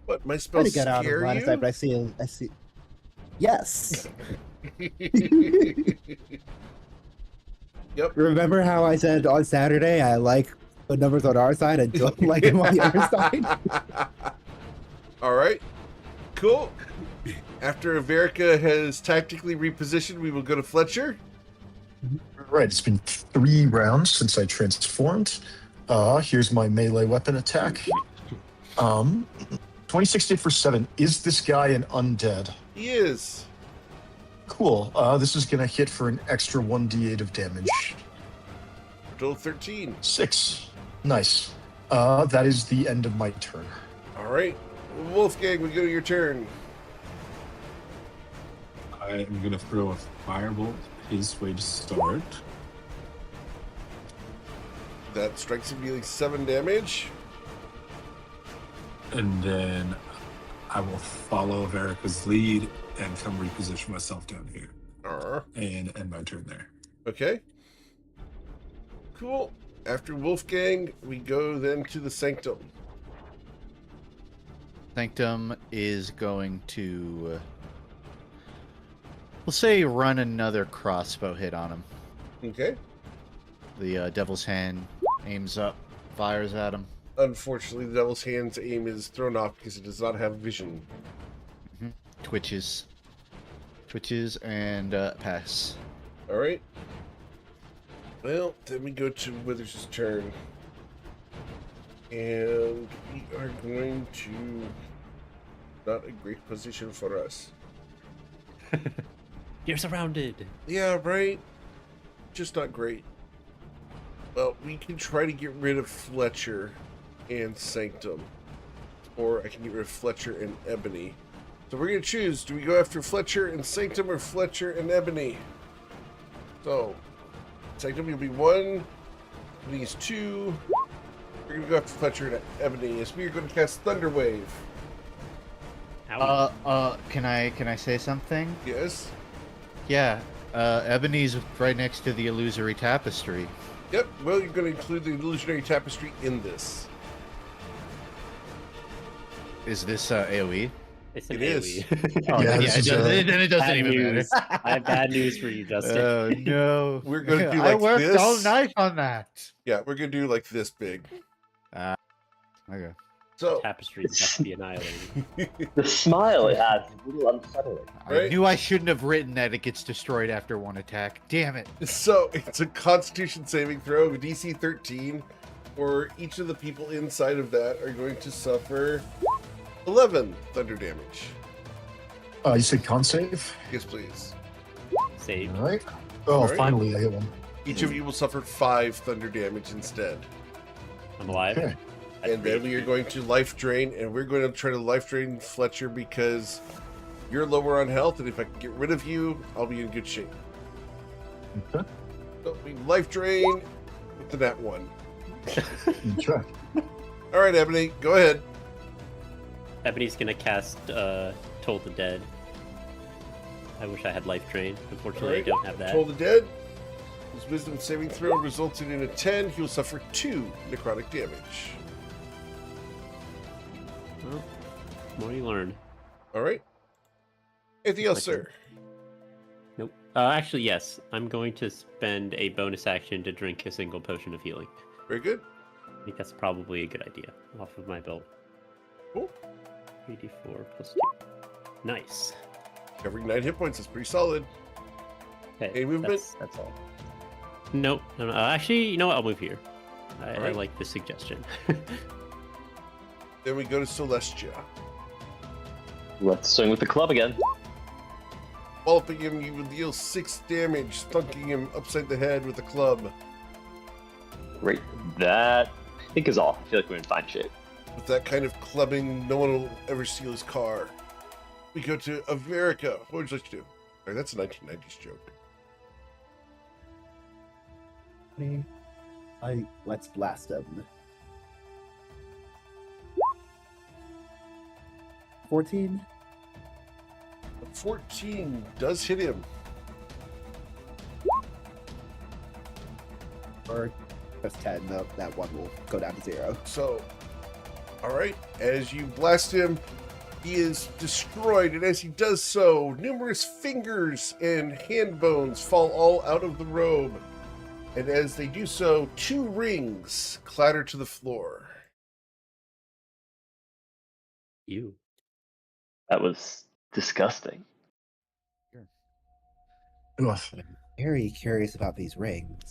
What, my try spells to get out of scare line of sight, but I see. Yes. Yep. Remember how I said on Saturday I like the numbers on our side and don't like them on the other side? All right. Cool. After Averica has tactically repositioned, we will go to Fletcher. Right, it's been 3 rounds since I transformed. Here's my melee weapon attack. 26 hit for 7. Is this guy an undead? He is. Cool. This is gonna hit for an extra 1d8 of damage. Total 13. 6. Nice. That is the end of my turn. All right. Wolfgang, we go to your turn. I am going to throw a firebolt his way to start. That strikes him dealing 7 damage. And then I will follow Verica's lead and come reposition myself down here. And end my turn there. Okay. Cool. After Wolfgang, we go then to the Sanctum. Sanctum is going to, we'll say, run another crossbow hit on him. Okay. The Devil's Hand aims up, fires at him. Unfortunately, the Devil's Hand's aim is thrown off because it does not have vision. Twitches, and pass. All right. Well, then we go to Withers' turn. And we are going to... Not a great position for us. You're surrounded. Yeah, right? Just not great. Well, we can try to get rid of Fletcher and Sanctum. Or I can get rid of Fletcher and Ebony. So we're going to choose. Do we go after Fletcher and Sanctum or Fletcher and Ebony? So, Sanctum will be 1. Ebony's 2. We're going to go after Fletcher and Ebony as we are going to cast Thunder Wave. Can I say something? Yes? Yeah, Ebony's right next to the illusory tapestry. Yep, well, you're going to include the illusionary tapestry in this. Is this AoE? It's an It is. AoE. Oh, Yeah, this is then it doesn't Bad even news. matter. I have bad news for you, Justin. Oh no! We're going to do I like worked this. all night on that. Yeah, we're going to do like this big. Okay. So, Tapestry has to be annihilated. The smile it has is a little unsettling. I Right? knew I shouldn't have written that it gets destroyed after one attack. Damn it! so it's a Constitution saving throw of DC 13, or each of the people inside of that are going to suffer 11 thunder damage. You said con save? Yes, please. Saved. All right. Oh, Alright. finally I hit one. Each of you will suffer 5 thunder damage instead. I'm alive. Okay. That's And then great. we are going to life drain, and we're going to try to life drain Fletcher because you're lower on health, and if I can get rid of you, I'll be in good shape. Okay. So we life drain with the nat 1. Okay. All right, Ebony, go ahead. Ebony's gonna cast Toll the Dead. I wish I had Life Drain. Unfortunately, Alright. I don't have that. Toll the Dead. His wisdom saving throw resulted in a 10. He will suffer 2 necrotic damage. Well, more you learn. All right. Anything else, Like sir? Nope. Actually, yes. I'm going to spend a bonus action to drink a single potion of healing. Very good. I think that's probably a good idea. Off of my build. Cool. 3d4 plus 2. Nice. Covering 9 hit points. That's pretty solid. Okay, Any movement? That's all. Nope. No, no. Actually, you know what? I'll move here. I Alright. like the suggestion. Then we go to Celestia. Let's swing with the club again. Walloping him, you will deal 6 damage, thunking him upside the head with a club. Great. That, I think, is all. I feel like we're in fine shape. With that kind of clubbing, no one will ever steal his car. We go to Averica. What would you like to do? All right, that's a 1990s joke. Let's blast him. 14. 14 does hit him. Or just 10. No, that one will go down to 0. So, all right, as you blast him, he is destroyed, and as he does so, numerous fingers and hand bones fall all out of the robe. And as they do so, 2 rings clatter to the floor. You. That was disgusting. Ugh. I'm very curious about these rings.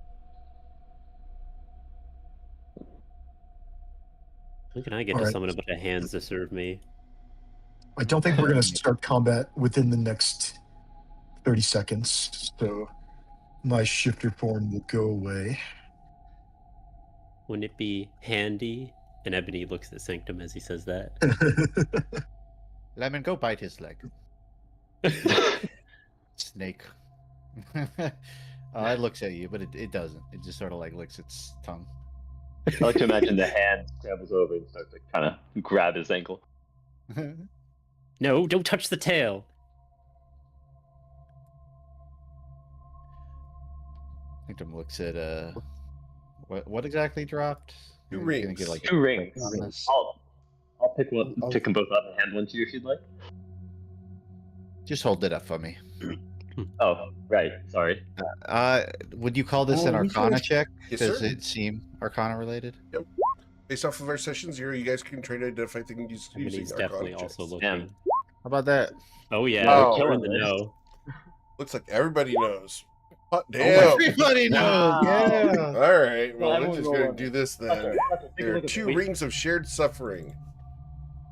When can I get to Alright. summon a bunch of hands to serve me? I don't think we're going to start combat within the next 30 seconds, so my shifter form will go away. Wouldn't it be handy And Ebony looks at Sanctum as he says that. Lemon, go bite his leg. Snake. It looks at you, but it doesn't. It just sort of like licks its tongue. I like to imagine the hand scrambles over and starts to kind of grab his ankle. No, don't touch the tail. Sanctum looks at what exactly dropped? Two You're rings. gonna get, like, Two rings. on this. I'll pick one, I'll- pick them both up and hand one to you if you'd like. Just hold it up for me. Oh, right. Sorry. Would you call this an we should- Arcana check? Yes, Does sir. it seem Arcana related? Based off of our sessions here, you guys can try to identify things using Ebony's Arcana definitely checks. also looking. Damn. How about that? Oh yeah, Oh, we're killing the really? no. Looks like everybody knows. Hot Oh, damn. everybody knows. Wow. Yeah. All right. Well, we're everyone's just going rolling. to do this Okay, then. take a There are look at two this. rings of shared suffering.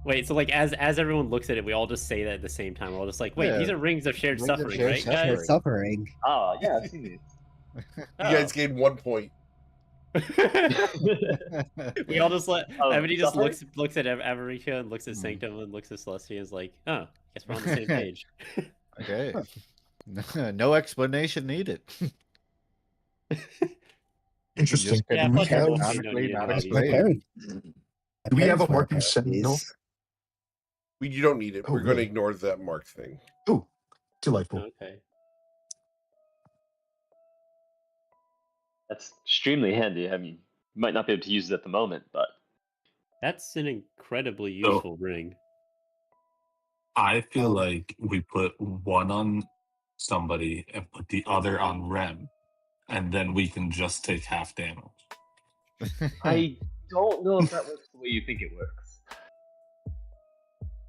Wait, so like as everyone looks at it, we all just say that at the same time. We're all just like, wait, Yeah. these are rings of shared Rings of suffering, shared right, suffering. guys? Suffering. Oh, yeah, I've seen these. You guys gained 1 point. We all just let Oh, Ebony just suffering? looks at Avaricia and looks at Hmm. Sanctum and looks at Celestia and is like, oh, guess we're on the same page. Okay. No explanation needed. Interesting. Just Yeah, Do plus we have, everyone- Automatically not Yeah. explained. Parent. do we have a Parents marking wear sentinel? these. You don't need it. Oh, We're going to really? ignore that mark thing. Oh, delightful. Okay. That's extremely handy. I mean, you might not be able to use it at the moment, but That's an incredibly useful ring. I feel Um, like we put one on somebody and put the other on Rem, and then we can just take half damage. I don't know if that works the way you think it works.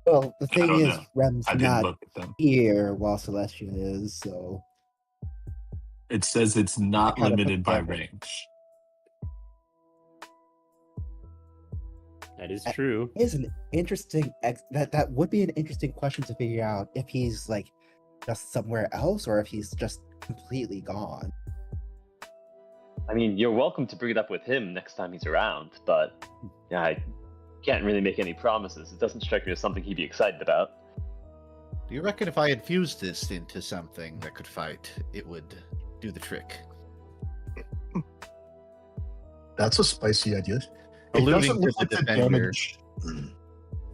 Well, the thing don't is, know. Rem's I didn't not look at them. here while Celestia is, so It says it's not kinda put limited by together. range. That is true. is an interesting that would be an interesting question to figure out if he's like just somewhere else or if he's just completely gone. I mean, you're welcome to bring it up with him next time he's around, but yeah, I can't really make any promises. It doesn't strike me as something he'd be excited about. Do you reckon if I infused this into something that could fight, it would do the trick? That's a spicy idea. It Alluding doesn't to look the like the defender. damage.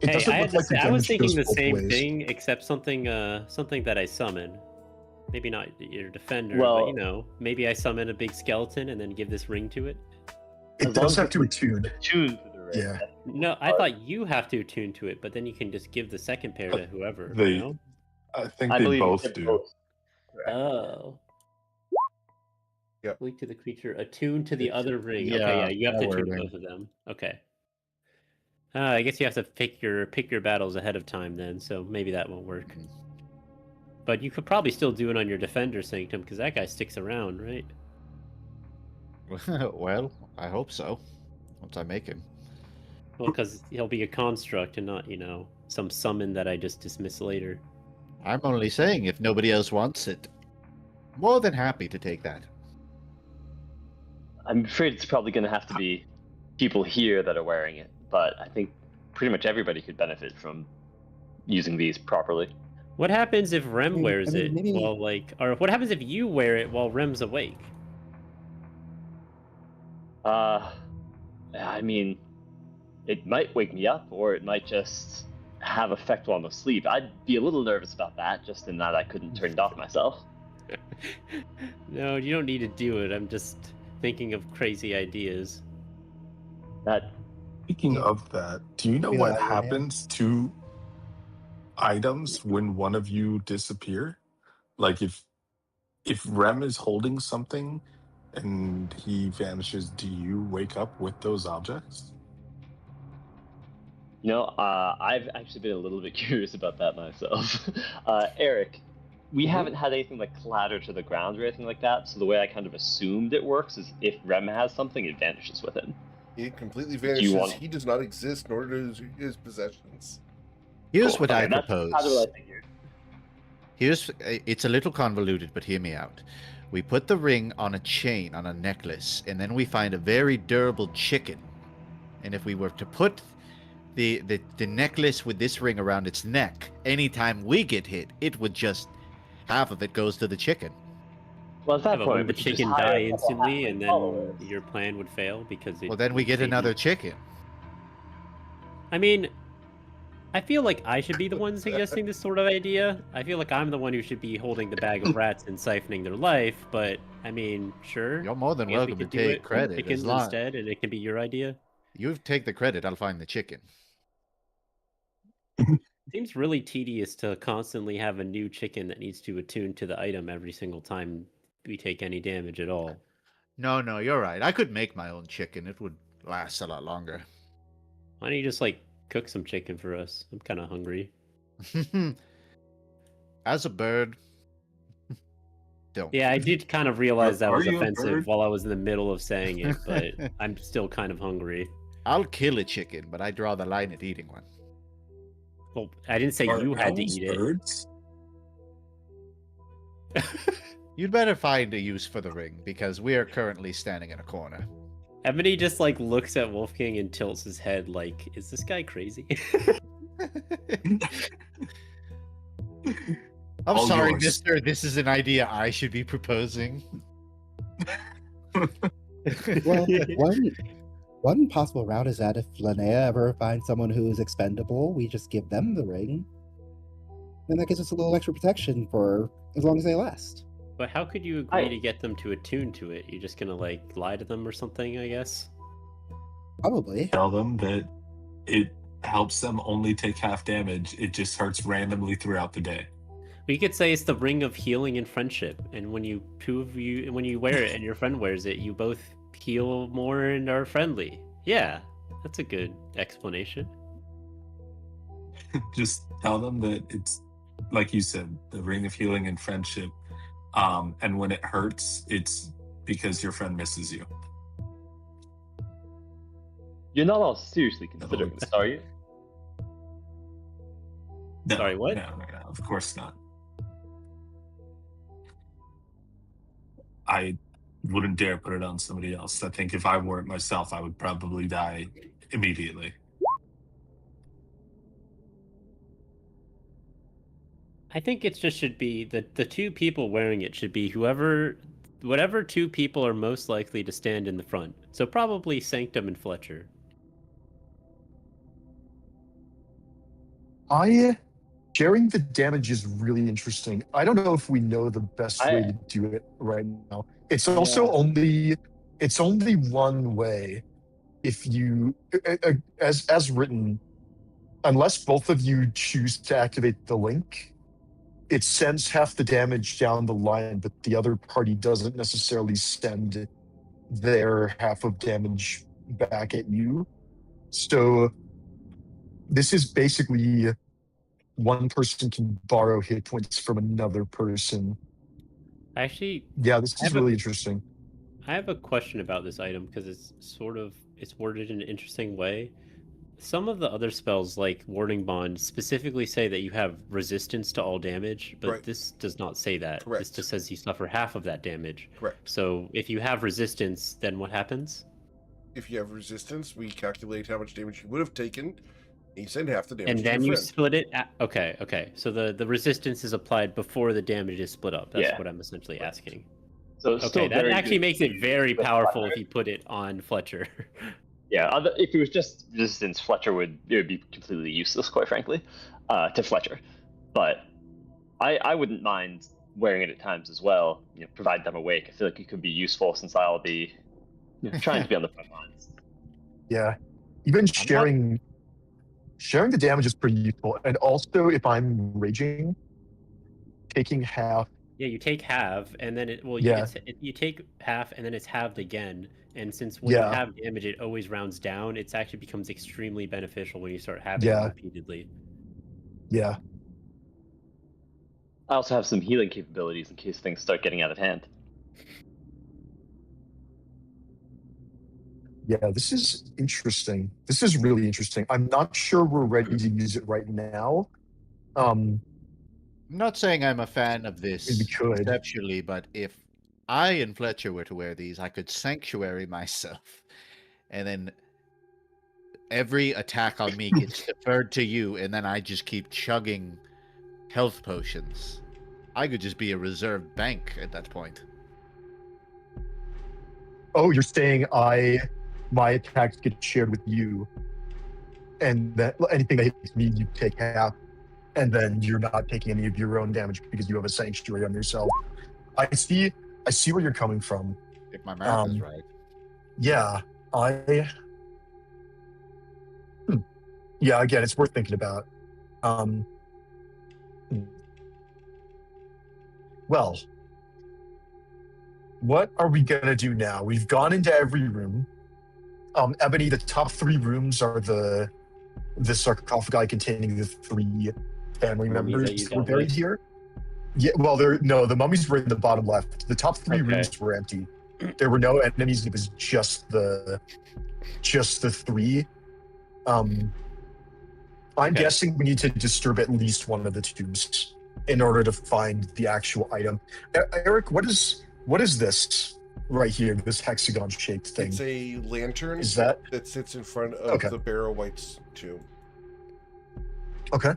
It Hey, doesn't I, look like the I was damage thinking goes the both same ways. thing, except something that I summon. Maybe not your defender, Well- but you know, maybe I summon a big skeleton and then give this ring to it. It As long does as have it's to attune. Tune to the ring. Yeah. No, I thought you have to attune to it, but then you can just give the second pair to whoever. They- you know? I think I they believe both they're do. both correct. Oh. Yep. Link to the creature, attune to the other ring. Yeah, okay, yeah, you have to that attune to wording. both of them. Okay. I guess you have to pick your battles ahead of time then, so maybe that won't work. But you could probably still do it on your defender sanctum because that guy sticks around, right? Well, I hope so. Once I make him. Well, because he'll be a construct and not, some summon that I just dismiss later. I'm only saying if nobody else wants it. More than happy to take that. I'm afraid it's probably going to have to be people here that are wearing it, but I think pretty much everybody could benefit from using these properly. What happens if Rem Maybe- wears I mean, it maybe- while or what happens if you wear it while Rem's awake? I mean, it might wake me up, or it might just have effect while I'm asleep. I'd be a little nervous about that, just in that I couldn't turn it off myself. No, you don't need to do it. I'm just thinking of crazy ideas. That Speaking of that, do you know Be what like, yeah. happens to items when one of you disappear? Like if Rem is holding something and he vanishes, do you wake up with those objects? I've actually been a little bit curious about that myself. Eric, we haven't had anything like clatter to the ground or anything like that, so the way I kind of assumed it works is if Rem has something, it vanishes with him. It completely you vanishes. want- He does not exist, nor does his possessions. Here's Cool. what Okay, I that's propose. kind of what I figured. It's a little convoluted, but hear me out. We put the ring on a chain, on a necklace, and then we find a very durable chicken, And if we were to put the necklace with this ring around its neck, anytime we get hit, it would just half of it goes to the chicken. Well, at Yeah, that but point, wouldn't we the could just chicken hire die a couple instantly, halfling and then followers. your plan would fail because it? Well, then we get maybe- another chicken. I mean, I feel like I should be the one suggesting this sort of idea. I feel like I'm the one who should be holding the bag of rats and siphoning their life. But I mean, sure. You're more than I guess we welcome to could do take it with credit. chickens As long instead, and it can be your idea. you take the credit, I'll find the chicken. Seems really tedious to constantly have a new chicken that needs to attune to the item every single time we take any damage at all. No, you're right. I could make my own chicken. It would last a lot longer. Why don't you just like cook some chicken for us? I'm kind of hungry. As a bird, don't. Yeah, I did kind of realize that Are was you a offensive bird? while I was in the middle of saying it, but I'm still kind of hungry. I'll kill a chicken, but I draw the line at eating one. Well, I didn't say Are you had to owls eat birds? it. You'd better find a use for the ring, because we are currently standing in a corner. Ebony just like looks at Wolfgang and tilts his head like, is this guy crazy? I'm All sorry, yours. mister. This is an idea I should be proposing. Well, one possible route is that if Linnea ever finds someone who is expendable, we just give them the ring. And that gives us a little extra protection for as long as they last. But how could you agree to get them to attune to it? You're just gonna like lie to them or something, I guess? Probably. Tell them that it helps them only take half damage. It just hurts randomly throughout the day. We could say it's the ring of healing and friendship, and when you wear it and your friend wears it, you both heal more and are friendly. Yeah, that's a good explanation. Just tell them that it's, like you said, the ring of healing and friendship. And when it hurts, it's because your friend misses you. You're not all seriously considering this, are you? No, Sorry, what? No, of course not. I wouldn't dare put it on somebody else. I think if I wore it myself, I would probably die immediately. I think it just should be the two people wearing it should be whatever two people are most likely to stand in the front. So probably Sanctum and Fletcher. Sharing the damage is really interesting. I don't know if we know the best way to do it right now. It's also only one way. If you, as written, unless both of you choose to activate the link, it sends half the damage down the line, but the other party doesn't necessarily send their half of damage back at you. So this is basically one person can borrow hit points from another person. Actually, Yeah, this is really interesting. I have a question about this item because it's worded in an interesting way. Some of the other spells, like Warding Bond, specifically say that you have resistance to all damage, but Right. this does not say that. Correct. This just says you suffer half of that damage. Correct. So if you have resistance, then what happens? If you have resistance, we calculate how much damage you would have taken, and you send half the damage And to then your you friend. split it. Okay. So the resistance is applied before the damage is split up. That's Yeah. what I'm essentially asking. So it's Okay, still that very actually good makes it to very use with powerful Fletcher. if you put it on Fletcher. Yeah, if it was just resistance, Fletcher would be completely useless, quite frankly, to Fletcher. But I wouldn't mind wearing it at times as well. Provide them awake. I feel like it could be useful since I'll be trying to be on the front lines. Yeah, even sharing the damage is pretty useful. And also, if I'm raging, taking half. Yeah, you take half, and then you take half, and then it's halved again. And since when you have damage, it always rounds down. It actually becomes extremely beneficial when you start having it repeatedly. Yeah. I also have some healing capabilities in case things start getting out of hand. Yeah, this is interesting. This is really interesting. I'm not sure we're ready to use it right now. I'm not saying I'm a fan of this We could. conceptually, but if I and Fletcher were to wear these, I could sanctuary myself and then every attack on me gets deferred to you, and then I just keep chugging health potions. I could just be a reserve bank at that point. Oh, you're saying my attacks get shared with you, and that anything that hits me, you take half, and then you're not taking any of your own damage because you have a sanctuary on yourself. I see where you're coming from. If my math is right. Yeah, yeah. Again, it's worth thinking about. Well, what are we gonna do now? We've gone into every room. Ebony, the top 3 rooms are the sarcophagi containing the 3 family Mummies that members you that were dealt buried with? here. Yeah, well, the mummies were in the bottom left. The top 3 Okay. rooms were empty. There were no enemies. It was just the 3. I'm Okay. guessing we need to disturb at least one of the tombs in order to find the actual item. Eric, what is this right here? This hexagon-shaped thing. It's a lantern Is that sits in front of Okay. the Barrow White's tomb. okay?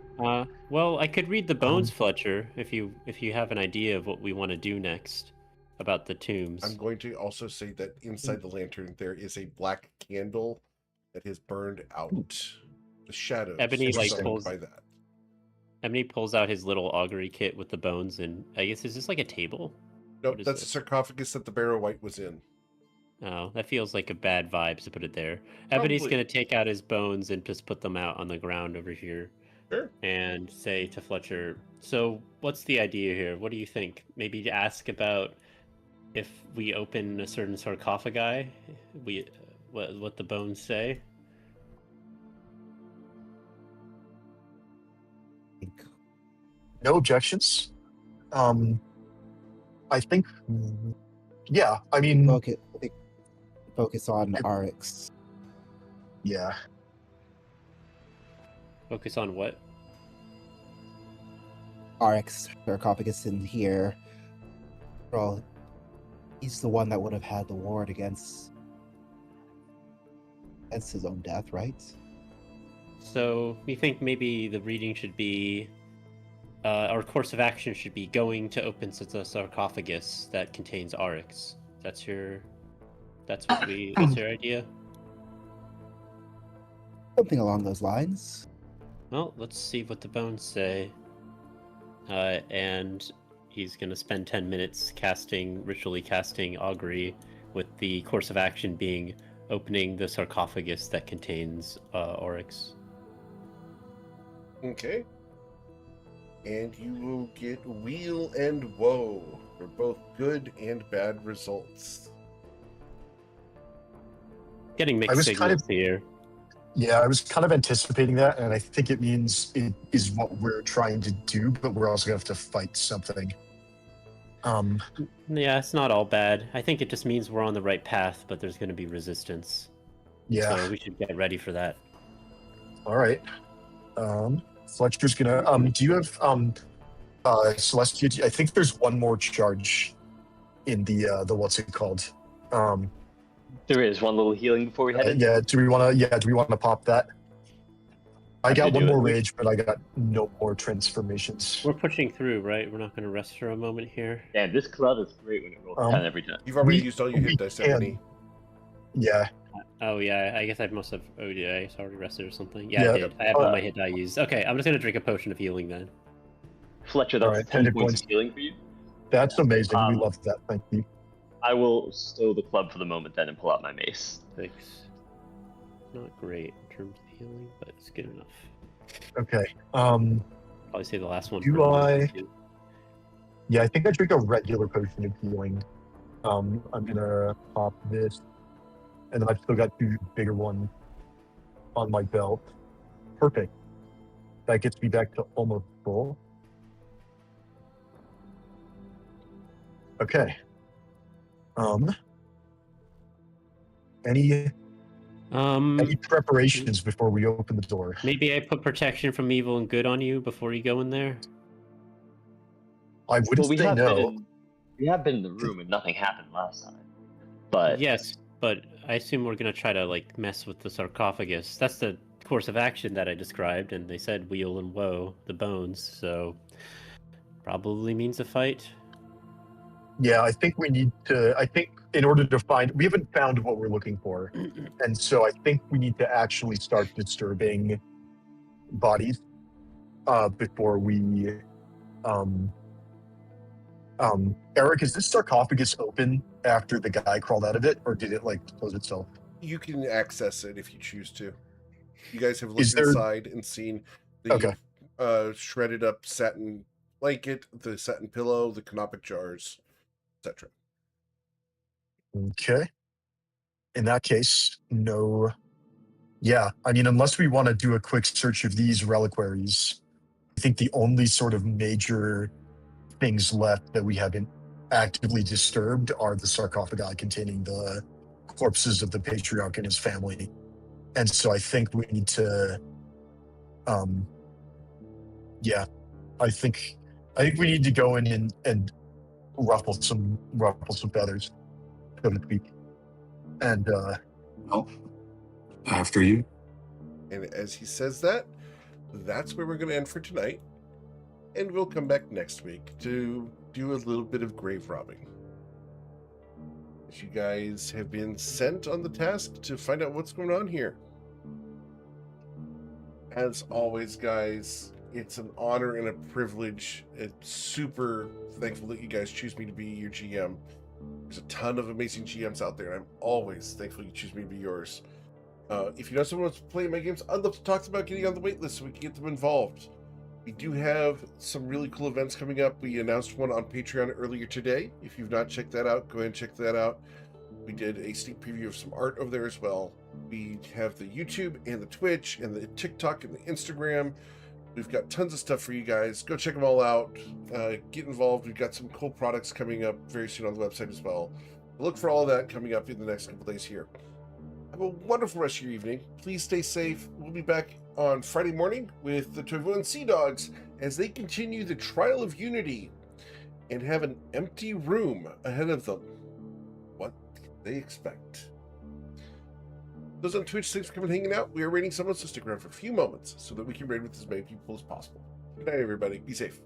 Well, I could read the bones, Fletcher, if you have an idea of what we want to do next about the tombs. I'm going to also say that inside the lantern there is a black candle that has burned out. The shadows Ebony, like, summoned pulls- by that. Ebony pulls out his little augury kit with the bones, and I guess is this like a table? Nope, What is that's this? the sarcophagus that the Barrow White was in. Oh, that feels like a bad vibe to put it there. Ebony's Probably. gonna take out his bones and just put them out on the ground over here, Sure. and say to Fletcher, "So, what's the idea here? What do you think? Maybe to ask about if we open a certain sarcophagi, what the bones say." No objections. I think, yeah. I mean, Focus on Arx. yeah. Focus on what? Arx sarcophagus in here. Well, he's the one that would have had the ward against his own death, right? So we think maybe the reading should be, our course of action should be going to open the sarcophagus that contains Arx. That's your idea? Something along those lines. Well, let's see what the bones say. And he's gonna spend 10 minutes ritually casting augury, with the course of action being opening the sarcophagus that contains Oryx. Okay. And you will get Wheel and Woe for both good and bad results. Getting I mixed was kind signals here. Yeah, I was kind of anticipating that, and I think it means it is what we're trying to do, but we're also going to have to fight something. Yeah, it's not all bad. I think it just means we're on the right path, but there's going to be resistance. Yeah. So we should get ready for that. All right. Fletcher's gonna. Do you have Celestia? I think there's one more charge in the what's it called? There is one little healing before we head in. Yeah. Do we want to pop that? I got could one do it. more rage, but I got no more transformations. We're pushing through, right? We're not going to rest for a moment here. Man, this club is great when it rolls 10 every time. You've already We- used all your we hit dice, can. Ebony. Yeah. Oh yeah, I guess I must have. Oh, did I already rested or something? Yeah, Yeah, I did. I have all my hit die used. Okay, I'm just gonna drink a potion of healing then. Fletcher, that's Alright, 10 10 points points. of healing for you. That's amazing. We Um, love that. Thank you. I will stow the club for the moment then and pull out my mace. Thanks. Not great in terms of healing, but it's good enough. Okay. Probably say the last one. Do for I- now, too. Yeah, I think I drink a regular potion of healing. I'm gonna pop this, and then I've still got 2 bigger ones on my belt. Perfect. That gets me back to almost full. Okay. Any preparations before we open the door? Maybe I put protection from evil and good on you before you go in there. I wouldn't Well, say no. we have been in the room and nothing happened last time. But Yes, But I assume we're gonna try to like mess with the sarcophagus. That's the course of action that I described, and they said wheel and woe the bones, so probably means a fight. Yeah, I think we need to. I think in order to find, we haven't found what we're looking for, and so I think we need to actually start disturbing bodies before we. Eric, is this sarcophagus open after the guy crawled out of it, or did it like close itself? You can access it if you choose to. You guys have Is looked there- inside and seen the Okay. shredded up satin blanket, the satin pillow, the canopic jars, etc. Okay. In that case, no. Yeah, I mean, unless we want to do a quick search of these reliquaries, I think the only sort of major things left that we haven't actively disturbed are the sarcophagi containing the corpses of the patriarch and his family. And so I think we need to, yeah, I think we need to go in and ruffle some feathers, so to speak. And Well, after you. And as he says that, that's where we're going to end for tonight. And we'll come back next week to do a little bit of grave robbing. As you guys have been sent on the task to find out what's going on here. As always, guys, it's an honor and a privilege. It's super thankful that you guys choose me to be your GM. There's a ton of amazing GMs out there, and I'm always thankful you choose me to be yours. If you know someone wants to play my games, I'd love to talk about getting on the wait list so we can get them involved. We do have some really cool events coming up. We announced one on Patreon earlier today. If you've not checked that out, go ahead and check that out. We did a sneak preview of some art over there as well. We have the YouTube and the Twitch and the TikTok and the Instagram. We've got tons of stuff for you guys. Go check them all out. Get involved. We've got some cool products coming up very soon on the website as well. Look for all that coming up in the next couple days here. Have a wonderful rest of your evening. Please stay safe. We'll be back on Friday morning with the Toivoan Sea Dogs as they continue the Trial of Unity and have an empty room ahead of them. What can they expect? Those on Twitch, thanks for coming and hanging out. We are raiding someone, so stick around for a few moments so that we can raid with as many people as possible. Good night, everybody. Be safe.